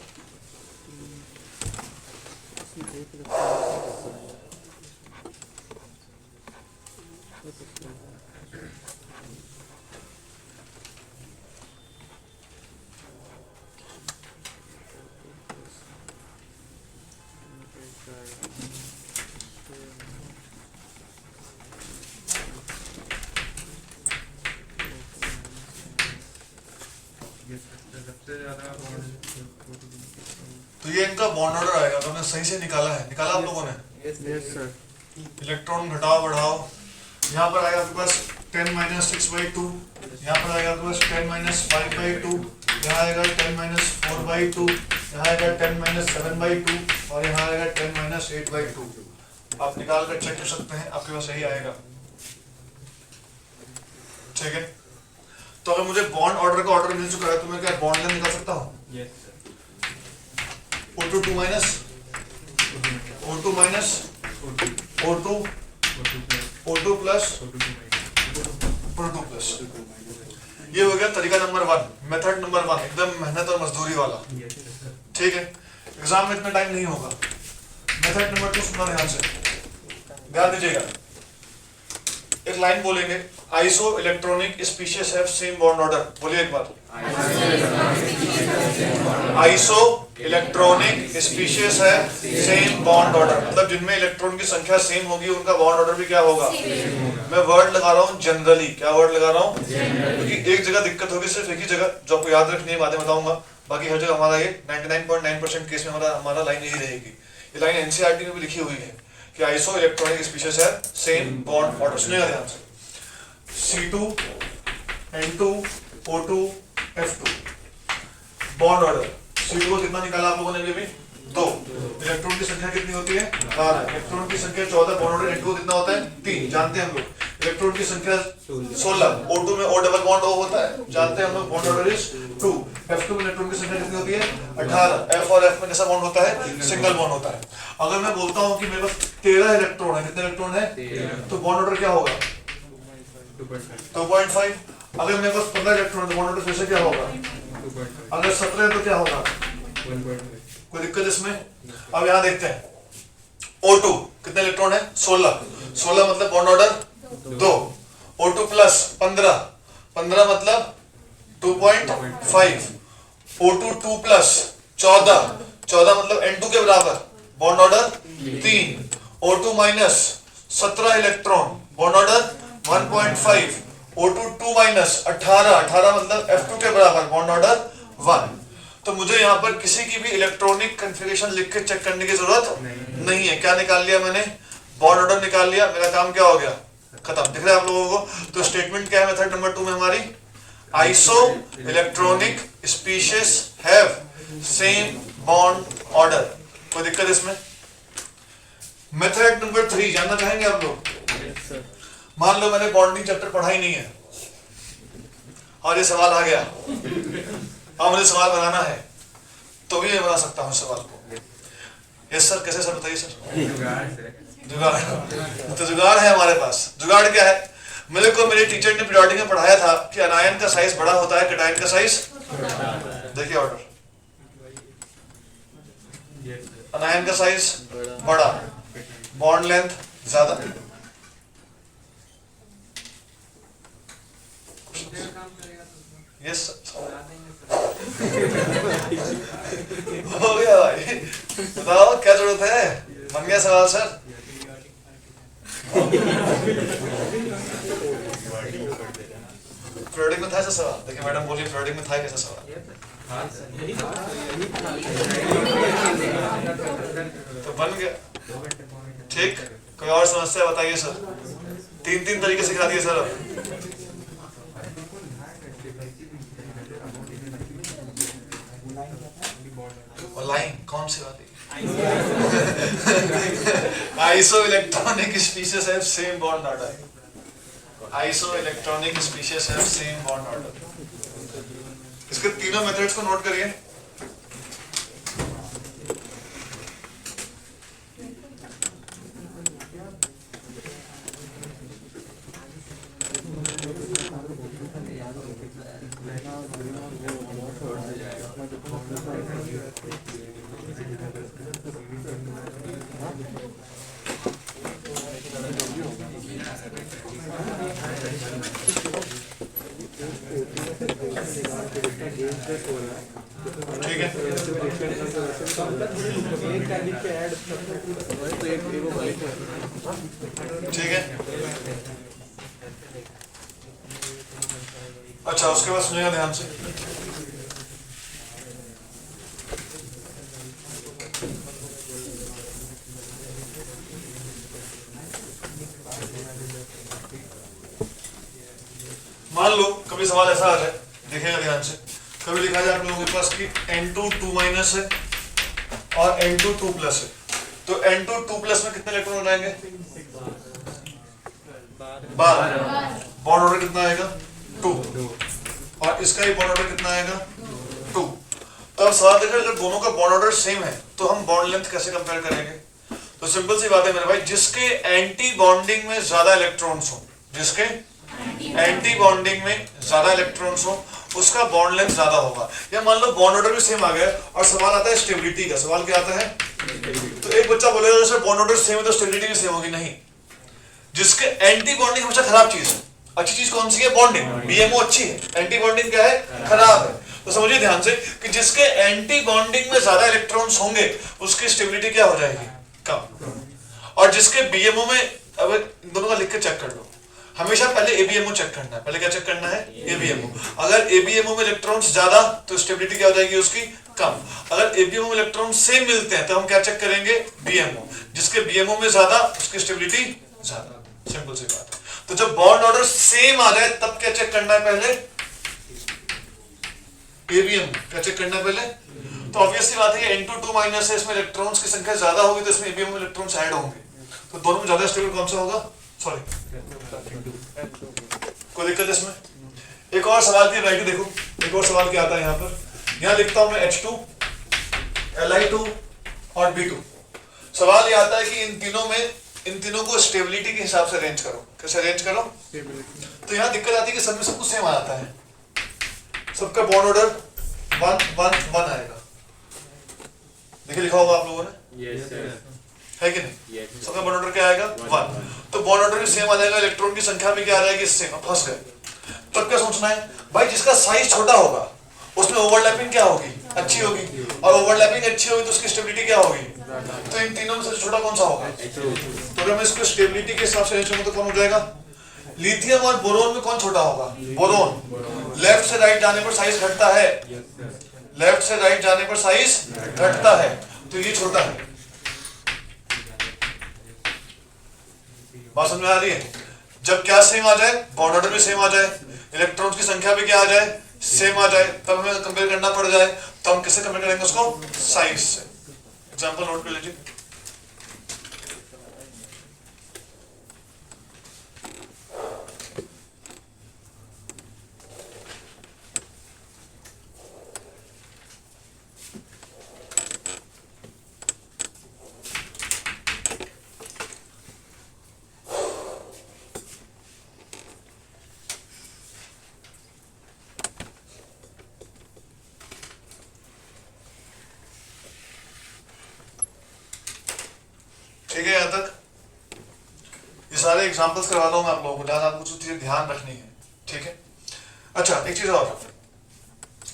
सबसे ज्यादा तो ये इनका बॉन्ड ऑर्डर आएगा। तो हमने सही से निकाला है, निकाला आप लोगों ने? Yes sir. इलेक्ट्रॉन घटाओ बढ़ाओ, यहाँ पर आएगा आपके पास 10-6/2, यहाँ पर आएगा आपके पास 10-5/2, यहाँ आएगा 10-4/2, यहाँ आएगा 10-7/2 और यहाँ आएगा 10-8/2। आप निकाल कर चेक कर सकते हैं, आपके पास यही आएगा। ठीक है, तो अगर मुझे बॉन्ड ऑर्डर का ऑर्डर मिल चुका है तो मैं क्या बॉन्ड लेंथ निकाल सकता हूँ? Yes sir. O2 minus O2 minus O2 O2 plus और 2 प्लस। ये हो गया तरीका नंबर 1, मेथड नंबर 1, एकदम मेहनत और मजदूरी वाला। ठीक है, एग्जाम में इतना टाइम नहीं होगा। मेथड नंबर 2 सुनना ध्यान से, ध्यान दीजिएगा। एक लाइन बोलेंगे, iso electronic species have same bond order. बोलिए एक बार, आइसो इलेक्ट्रॉनिक स्पीशीज है सेम बॉन्ड ऑर्डर, मतलब जिनमें इलेक्ट्रॉन की संख्या सेम होगी उनका बॉन्ड ऑर्डर भी क्या होगा। मैं वर्ड लगा रहा हूँ जनरली, क्या वर्ड लगा रहा हूँ, क्योंकि एक जगह दिक्कत होगी, सिर्फ एक ही जगह जो आपको याद रखनी है, बातें बताऊंगा, बाकी हर जगह हमारा ये 99.9% केस में हमारा लाइन यही रहेगी। ये लाइन एनसीईआरटी में भी लिखी हुई है कि आइसो इलेक्ट्रॉनिक स्पीशीज है सेम बॉन्ड ऑर्डर। सुनिएगा ध्यान से, C2 N2 O2 F2 bond order. C2 को कितना निकाला आप लोगों ने भी 2, इलेक्ट्रॉन की संख्या कितनी होती है 12, इलेक्ट्रॉन की संख्या 14, बॉन्ड ऑर्डर N2 को कितना होता है 3, जानते हैं हम लोग। इलेक्ट्रॉन की संख्या 16, O2 में O डबल बॉन्ड O होता है, जानते हैं हम लोग, बॉन्ड ऑर्डर इज 2। F2 में इलेक्ट्रॉन की संख्या कितनी होती है 18, F और F में कैसा बॉन्ड होता है, सिंगल बॉन्ड होता है। अगर मैं बोलता हूँ कि मेरे पास 13 इलेक्ट्रॉन है, कितने इलेक्ट्रॉन है, तो बॉन्ड ऑर्डर क्या होगा 2.5। अगर मेरे पास 15 इलेक्ट्रॉन है, बॉन्ड ऑर्डर फिर से क्या होगा, अगर 17 है तो क्या होगा, 1.5। कोई दिक्कत इसमें। अब यहाँ देखते हैं O2 कितने इलेक्ट्रॉन है 16, 16 मतलब बॉन्ड ऑर्डर 2, O2 प्लस 15, 15 मतलब 2.5, O2 2 प्लस 14, 14 मतलब N2 के बराबर, bond order 3, O2 minus 17 electron, bond order 1.5, O2 2 minus 18, 18 मतलब F2 के बराबर, बॉन्ड ऑर्डर 1। तो मुझे यहाँ पर किसी की भी इलेक्ट्रॉनिक कन्फिगरेशन लिख के चेक करने की जरूरत नहीं है। क्या निकाल लिया मैंने, बॉन्ड ऑर्डर निकाल लिया, मेरा काम क्या हो गया, खत्म। दिख रहा है आप लोगों को। तो स्टेटमेंट क्या है मेथड नंबर 2 में हमारी, iso electronic species have same bond order. कोई दिक्कत इसमें। मेथड नंबर 3 जानना चाहेंगे आप लोग। मान लो मैंने बॉन्डिंग चैप्टर पढ़ा ही नहीं है और ये सवाल आ गया, अब मुझे सवाल बनाना है, तो भी मैं बना सकता हूँ सवाल को। यस सर, कैसे सर, बताइए सर। जुगाड़, तो जुगाड़ है हमारे पास। जुगाड़ क्या है, मेरे को मेरे टीचर ने पीरियोडिक में पढ़ाया था कि अनायन का साइज बड़ा होता है, कैटायन का साइज, देखिए ऑर्डर, अनायन का साइज बड़ा, बॉन्ड लेंथ ज्यादा। यस हो गया भाई, बताओ क्या जरूरत है, बन गया सवाल सर। पीरियोडिक में था ऐसा सवाल, देखिए मैडम बोलिए पीरियोडिक में था कैसा सवाल, तो बन गया। ठीक, कोई और समस्या बताइए सर। 3 तरीके सिखा दिए सर। लाइन कौन सी बात है, iso electronic species have same bond order, iso electronic species have same bond order. इसके तीनों मेथड्स को नोट करिए। ठीक है, ठीक है। अच्छा, उसके बाद सुनिएगा ध्यान से। मान लो कभी सवाल ऐसा आ जाए, देखिएगा ध्यान से, कभी लिखा जाए आप लोगों के पास कि N2 2 माइनस है और N2 2 प्लस है, तो N2 2 प्लस में कितने इलेक्ट्रॉन बनाएंगे 12, बॉन्ड ऑर्डर कितना आएगा 2, और इसका ही बॉन्ड ऑर्डर कितना आएगा 2। तो अब सवाल देखिए, जब दोनों का बॉन्ड ऑर्डर सेम है तो हम बॉन्ड लेंथ कैसे कंपेयर करेंगे। तो सिंपल सी बात है मेरे भाई, जिसके एंटी बॉन्डिंग में ज्यादा इलेक्ट्रॉन्स हो, जिसके एंटी बॉन्डिंग में ज्यादा इलेक्ट्रॉन्स हो उसका बॉन्ड लेंथ ज्यादा होगा। या मान लो बॉन्ड ऑर्डर भी सेम आ गया और सवाल आता है स्टेबिलिटी का। सवाल क्या आता है? तो एक बच्चा बोलेगा सर बॉन्ड ऑर्डर सेम है तो स्टेबिलिटी भी सेम होगी। नहीं, जिसके एंटी बॉन्डिंग हमेशा खराब चीज है। अच्छी चीज कौन सी है? बॉन्डिंग। बीएमओ अच्छी है, एंटी बॉन्डिंग क्या है? खराब है। तो समझिए ध्यान से कि जिसके एंटी बॉन्डिंग में ज्यादा इलेक्ट्रॉन्स होंगे उसकी स्टेबिलिटी क्या हो जाएगी? कम। और जिसके बीएमओ में, अब इन दोनों का लिख के चेक कर लो, हमेशा पहले एबीएमओ चेक करना है। पहले क्या चेक करना है? एबीएमओ। अगर एबीएमओ में इलेक्ट्रॉन्स ज्यादा तो स्टेबिलिटी क्या हो जाएगी उसकी? कम। अगर एबीएमओ में इलेक्ट्रॉन सेम मिलते हैं तो हम क्या चेक करेंगे? बीएमओ। जिसके बीएमओ में ज्यादा उसकी स्टेबिलिटी ज्यादा। सिंपल सी बात है। तो जब बॉन्ड ऑर्डर सेम आ जाए तब क्या चेक करना है? पहले एबीएम। क्या चेक करना है पहले? तो ऑब्वियसली बात है ये N2 2 है, इसमें इलेक्ट्रॉन्स की संख्या ज्यादा होगी तो इसमें एबीएम में इलेक्ट्रॉन्स ऐड होंगे। तो दोनों में ज्यादा स्टेबल कौन सा होगा? सॉरी, कोई दिक्कत इसमें? एक और सवाल की राइट देखो, एक और सवाल क्या आता है यहाँ पर। यहाँ लिखता हूं मैं H2, Li2 और B2। सवाल ये आता है कि इन तीनों को स्टेबिलिटी के हिसाब से अरेंज करो। कैसे अरेंज करो? तो यहाँ दिक्कत आती है कि सब में सब कुछ सेम आ जाता है। सबका बॉन्ड ऑर्डर 1 1 1 आएगा। देखिए लिखा होगा आप लोगों ने, यस सर, है कि नहीं? यस सबका बॉन्ड ऑर्डर क्या आएगा? 1। तो बॉन्ड ऑर्डर भी सेम आ जाएगा, इलेक्ट्रॉन की संख्या भी क्या आ जाएगी? सेम। अब फंस गए। तब क्या सोचना है भाई? जिसका साइज छोटा होगा उसमें ओवरलैपिंग क्या होगी? अच्छी होगी। और ओवरलैपिंग अच्छी होगी तो उसकी स्टेबिलिटी क्या होगी? तो इन तीनों में सबसे छोटा कौन सा होगा? तो अगर मैं इसको स्टेबिलिटी के हिसाब से अरेंज करूं तो कौन हो जाएगा? लिथियम और बोरोन में कौन छोटा होगा? बोरोन। लेफ्ट से राइट जाने पर साइज घटता है, लेफ्ट से राइट जाने पर साइज घटता है, तो ये छोटा है। बात समझ में आ रही है? जब क्या सेम आ जाए? बॉन्ड ऑर्डर भी सेम आ जाए, इलेक्ट्रॉन्स की संख्या भी क्या आ जाए? सेम आ जाए, तब हमें कंपेयर करना पड़ जाए। तो हम किससे कंपेयर करेंगे उसको? साइज से। एग्जांपल नोट कर लीजिए। ठीक है? यहाँ तक ये सारे एग्जांपल्स करवा दूं मैं आप लोगों को, जहां आपको कुछ चीजें ध्यान रखनी है। ठीक है? अच्छा, एक चीज और,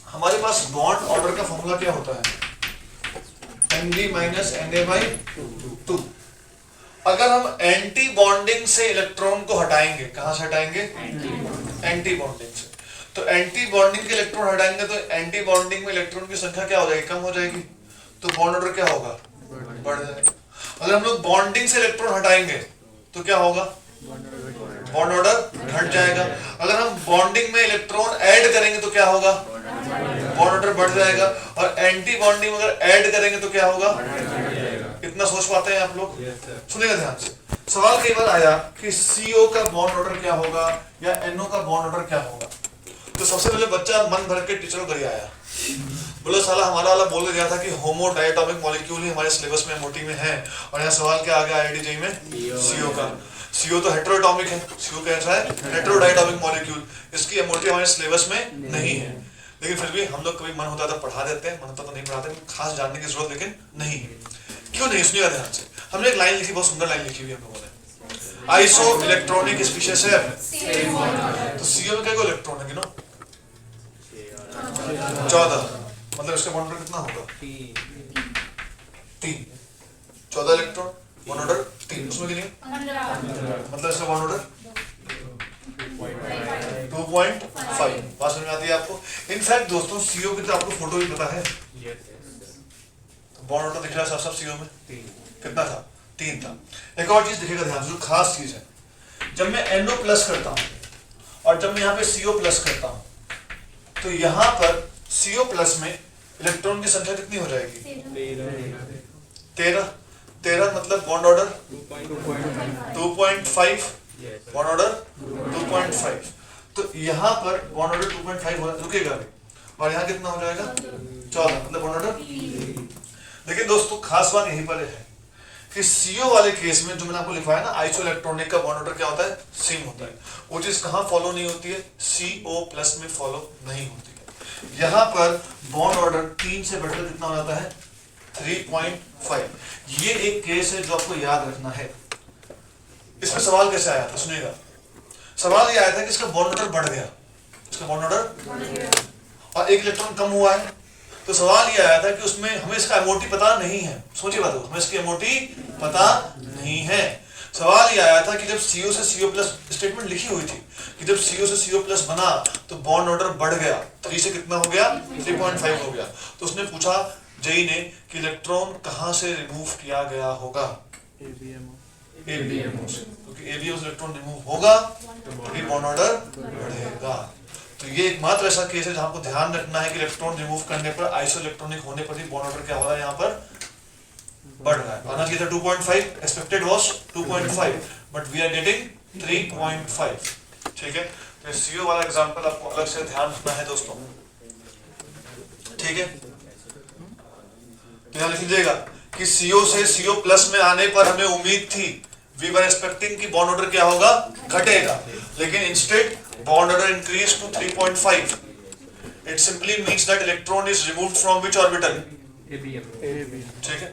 हमारे पास बॉन्ड ऑर्डर का फॉर्मूला क्या होता है? Mg minus Na/2। अगर हम एंटी बॉन्डिंग से इलेक्ट्रॉन को हटाएंगे, कहां से हटाएंगे? एंटी बॉन्डिंग से। तो एंटी बॉन्डिंग के इलेक्ट्रॉन हटाएंगे तो एंटी बॉन्डिंग में इलेक्ट्रॉन की संख्या क्या हो जाएगी? कम हो जाएगी। तो बॉन्ड ऑर्डर क्या होगा? बढ़ जाएगा। अगर हम लोग बॉन्डिंग से इलेक्ट्रॉन हटाएंगे तो क्या होगा? बॉन्ड ऑर्डर घट जाएगा। अगर हम बॉन्डिंग में इलेक्ट्रॉन ऐड करेंगे तो क्या होगा? बॉन्ड ऑर्डर बढ़ जाएगा। और एंटी बॉन्डिंग में अगर ऐड करेंगे तो क्या होगा? इतना सोच पाते हैं आप लोग? सुनिएगा ध्यान से। सवाल कई बार आया कि CO का बॉन्ड ऑर्डर क्या होगा या NO का बॉन्ड ऑर्डर क्या होगा। तो सबसे पहले बच्चा मन भर के टीचर को घर आया, बोला साला हमारा वाला बोल के गया था कि होमो डायटोमिक मॉलिक्यूल ही हमारे सिलेबस में MOT में है, और यहाँ सवाल क्या आ गया IIT में? CO का। CO तो हेटेरोटॉमिक है। CO कैसा है? हेटेरोडायटोमिक मॉलिक्यूल। इसकी MOT हमारे सिलेबस में नहीं है, लेकिन फिर भी हम लोग कभी मन होता है तो पढ़ा देते हैं, मन होता तो नहीं पढ़ाते। खास जानने की जरूरत लेकिन नहीं है। क्यों नहीं? सुनिएगा ध्यान से। हमने एक लाइन लिखी, बहुत सुंदर लाइन लिखी हुई है हम लोगों ने। आइसो इलेक्ट्रॉनिक स्पीशीज है। तो CO में क्या इलेक्ट्रॉन है? गिनो। 14। मतलब इसका बॉन्ड ऑर्डर कितना होगा? 3। 14 इलेक्ट्रॉन, बॉन्ड ऑर्डर 3। उसमें कितनी? मतलब इसका बॉन्ड ऑर्डर 2.5। बात समझ में आती है आपको? इनफैक्ट दोस्तों CO की तो आपको फोटो भी पता है। बॉन्ड ऑर्डर दिख रहा है सब CO में कितना था? 3 था। एक और चीज दिखेगा ध्यान से, जो खास चीज है, जब मैं NO प्लस करता हूं और जब मैं यहाँ पे CO प्लस करता हूं तो यहाँ पर CO प्लस में इलेक्ट्रॉन की संख्या कितनी हो जाएगी? 13 मतलब बॉन्ड ऑर्डर 2.5। Bond order 2.5। तो यहाँ पर बॉन्ड ऑर्डर 2.5 रुकेगा भी, और यहाँ कितना हो जाएगा? 14 मतलब बॉन्ड ऑर्डर। लेकिन दोस्तों खास बात यहीं पर है कि CO वाले केस में जो मैंने आपको लिखवाया ना, आइसो इलेक्ट्रॉनिक का बॉन्ड ऑर्डर क्या होता है, सेम होता है। वो चीज कहाँ फॉलो नहीं होती है, CO+ में फॉलो नहीं होती है। यहाँ पर बॉन्ड ऑर्डर 3 से बढ़कर कितना हो जाता है, 3.5। ये एक केस है जो आपको याद रखना है। इसमें सवाल कैसे आया था, सुनिएगा। सवाल ये आया था कि इसका बॉन्ड ऑर्डर बढ़ गया, इसका बॉन्ड ऑर्डर और एक इलेक्ट्रॉन कम हुआ है। तो सवाल ये आया था कि उसमें हमें इसका MOT पता नहीं है। सोचिए बात, हमें इसकी MOT पता नहीं है। सवाल ये आया था कि जब CO से CO+ स्टेटमेंट लिखी हुई थी कि जब CO से CO+ बना तो बॉन्ड ऑर्डर बढ़ गया, 3 से कितना हो गया, 3.5 हो गया। तो उसने पूछा जेई ने कि इलेक्ट्रॉन कहां से रिमूव किया गया होगा, ABMO से, क्योंकि ABMO से इलेक्ट्रॉन रिमूव होगा तो बॉन्ड ऑर्डर बढ़ेगा। तो ये एकमात्र ऐसा केस है जहां को ध्यान रखना है कि इलेक्ट्रॉन रिमूव करने पर, आइसो इलेक्ट्रॉनिक होने पर भी बॉन्ड ऑर्डर क्या हो रहा है, यहाँ पर बढ़ रहा है। आना चाहिए था 2.5, expected was 2.5, but we are getting 3.5। ठीक है, तो CO वाला एग्जांपल आपको अलग से ध्यान रखना है दोस्तों। ठीक है, ध्यान लीजिएगा कि CO से CO+ में आने पर हमें उम्मीद थी, वी वर एक्सपेक्टिंग कि बॉन्ड ऑर्डर क्या होगा, घटेगा, लेकिन instead bond order increased to 3.5. It simply means that electron is removed from which orbital? ABM। ठीक है।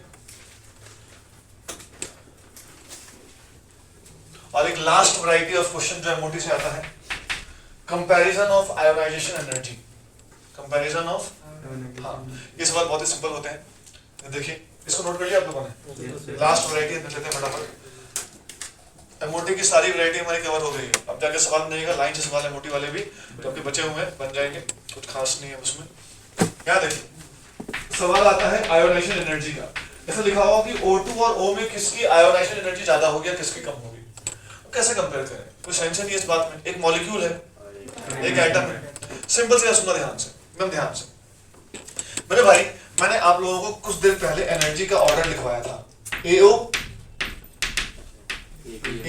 और एक लास्ट वैरायटी ऑफ क्वेश्चन जो MOT से आता है, comparison of ionisation energy. Comparison of, हाँ, ये सवाल बहुत ही सिंपल होते हैं। देखिए, इसको नोट कर लिया आप लोगों ने। लास्ट वैरायटी देख लेते हैं फटाफट। MOT की सारी वैरायटी हमारी कवर हो गई है। अब जाके सवाल बनेगा, लाइन से सवाल MOT वाले भी तो आपके बचे हुए बन जाएंगे, कुछ खास नहीं है उसमें। क्या देखिए, सवाल आता है आयोनाइजेशन एनर्जी का। ऐसा लिखा हुआ कि O2 और O में किसकी आयोनाइजेशन एनर्जी ज्यादा होगी या किसकी कम होगी। कैसे कंपेयर करें, कोई सेंस नहीं है इस बात में। एक मॉलिक्यूल है, एक एटम है, सिंपल से सुनना ध्यान से, एकदम ध्यान से। मेरे भाई, मैंने आप लोगों को कुछ देर पहले एनर्जी का ऑर्डर लिखवाया था, AO,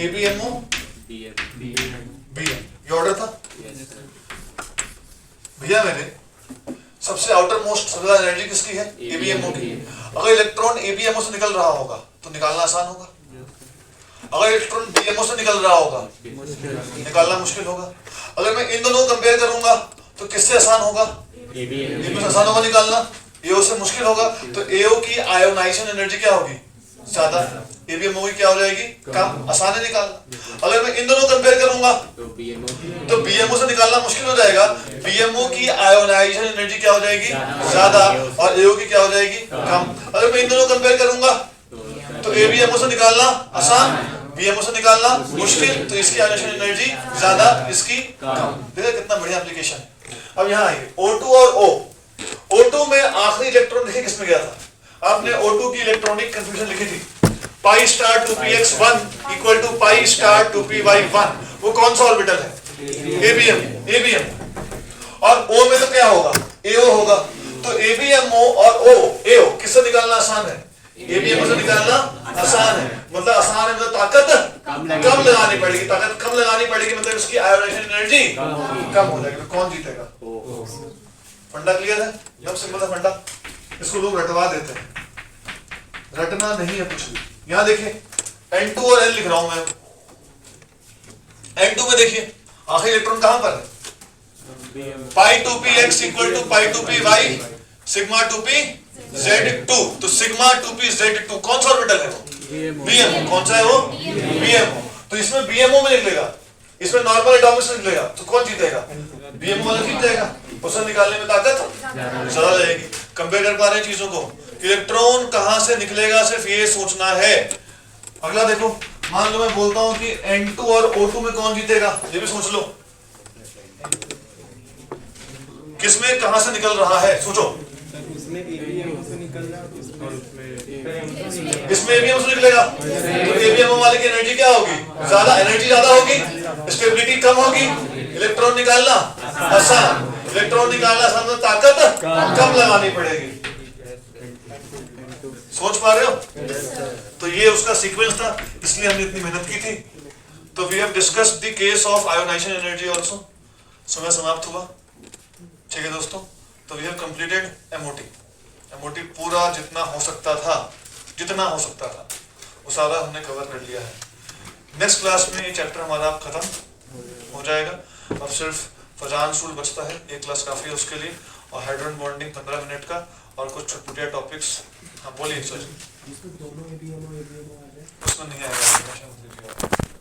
ABMO, BM, ये ऑर्डर था भैया। मेरे सबसे आउटर मोस्ट सबसे ज्यादा एनर्जी किसकी है, ABMO की। अगर इलेक्ट्रॉन ABMO से निकल रहा होगा तो निकालना आसान होगा, अगर इलेक्ट्रॉन BMO से निकल रहा होगा निकालना मुश्किल होगा। अगर मैं इन दोनों को कंपेयर करूंगा तो किससे आसान होगा, ABMO से आसान होगा निकालना, AO से मुश्किल होगा। तो AO की आयोनाइजेशन एनर्जी क्या होगी, ज्यादा, ABMO की क्या हो जाएगी, कम। आसान है निकालना। अगर मैं इन दोनों कंपेयर करूंगा तो BMO से निकालना मुश्किल हो जाएगा। BMO की आयोनाइजेशन एनर्जी क्या हो जाएगी, ज्यादा, और AO की क्या हो जाएगी, कम। अगर मैं इन दोनों कंपेयर करूंगा तो ABMO से निकालना आसान, BMO से निकालना मुश्किल। तो इसकी आयोनाइजेशन एनर्जी ज्यादा, इसकी कम। देखिए कितना बढ़िया एप्लीकेशन है। अब यहाँ आइए, O2 और O। O2 में आखिरी इलेक्ट्रॉन देखिए किसमें गया था। आपने O2 की इलेक्ट्रॉनिक कंफ्यूजन लिखी थी, pi star 2px1 equal to pi star 2py1। वो कौन सा ऑर्बिटल है, ABM। और O में तो क्या होगा, AO होगा। तो ABMO और AO किससे निकालना आसान है, ABMO से निकालना आसान है। मतलब आसान है, मतलब ताकत कम लगानी पड़ेगी, ताकत कम लगानी पड़ेगी, मतलब उसकी आयोनाइजेशन एनर्जी कम हो जाएगी। कौन जीतेगा, फंडा क्लियर है, एकदम सिंपल सा फंडा। इसको लोग रटवा देते हैं, रटना नहीं है कुछ भी। यहां देखिए N2 और N लिख रहा हूं मैं। N2 में देखिए आखिरी इलेक्ट्रॉन कहां पर है, pi 2px equal to pi 2py sigma 2pz2। तो सिग्मा 2pz2 कौन सा ऑर्बिटल है, वो BMO। कौन सा है वो, BMO। तो इसमें BMO में लिख लेगा, इसमें नॉर्मल एटॉमिक से लिख लेगा। तो कौन जीतेगा, BMO वाला जीत जाएगा, उसे निकालने में ताकत ज्यादा लगेगी। कंपेयर कर पा रहे हैं चीजों को, इलेक्ट्रॉन कहां से निकलेगा सिर्फ ये सोचना है। अगला देखो, मान लो मैं बोलता हूं कि N2 और O2 में कौन जीतेगा, ये भी सोच लो। किसमें कहां से निकल रहा है, सोचो। इसमें ABMO से निकल रहा है, इसमें ABMO से निकलेगा। तो ABMO वाले की एनर्जी क्या होगी, ज्यादा, एनर्जी ज्यादा होगी, स्टेबिलिटी कम होगी, इलेक्ट्रॉन निकालना आसान। इलेक्ट्रॉन निकालना आसान, तो ताकत कम लगानी पड़ेगी। सोच पा रहे हो। तो ये उसका सीक्वेंस था, इसलिए हमने इतनी मेहनत की थी। तो we have discussed the case of ionisation energy also. समय समाप्त हुआ, ठीक है दोस्तों। तो वी हैव कंप्लीटेड MOT पूरा जितना हो सकता था वो सारा हमने कवर कर लिया है। नेक्स्ट क्लास में ये चैप्टर हमारा खत्म हो जाएगा। अब सिर्फ फजान रूल बचता है, एक क्लास काफ़ी है उसके लिए, और हाइड्रोजन बॉन्डिंग 15 मिनट का, और कुछ छुटपुटिया टॉपिक्स। हाँ बोलिए सर। जिसमें दोनों ABMO आ जाए उसमें नहीं आएगा।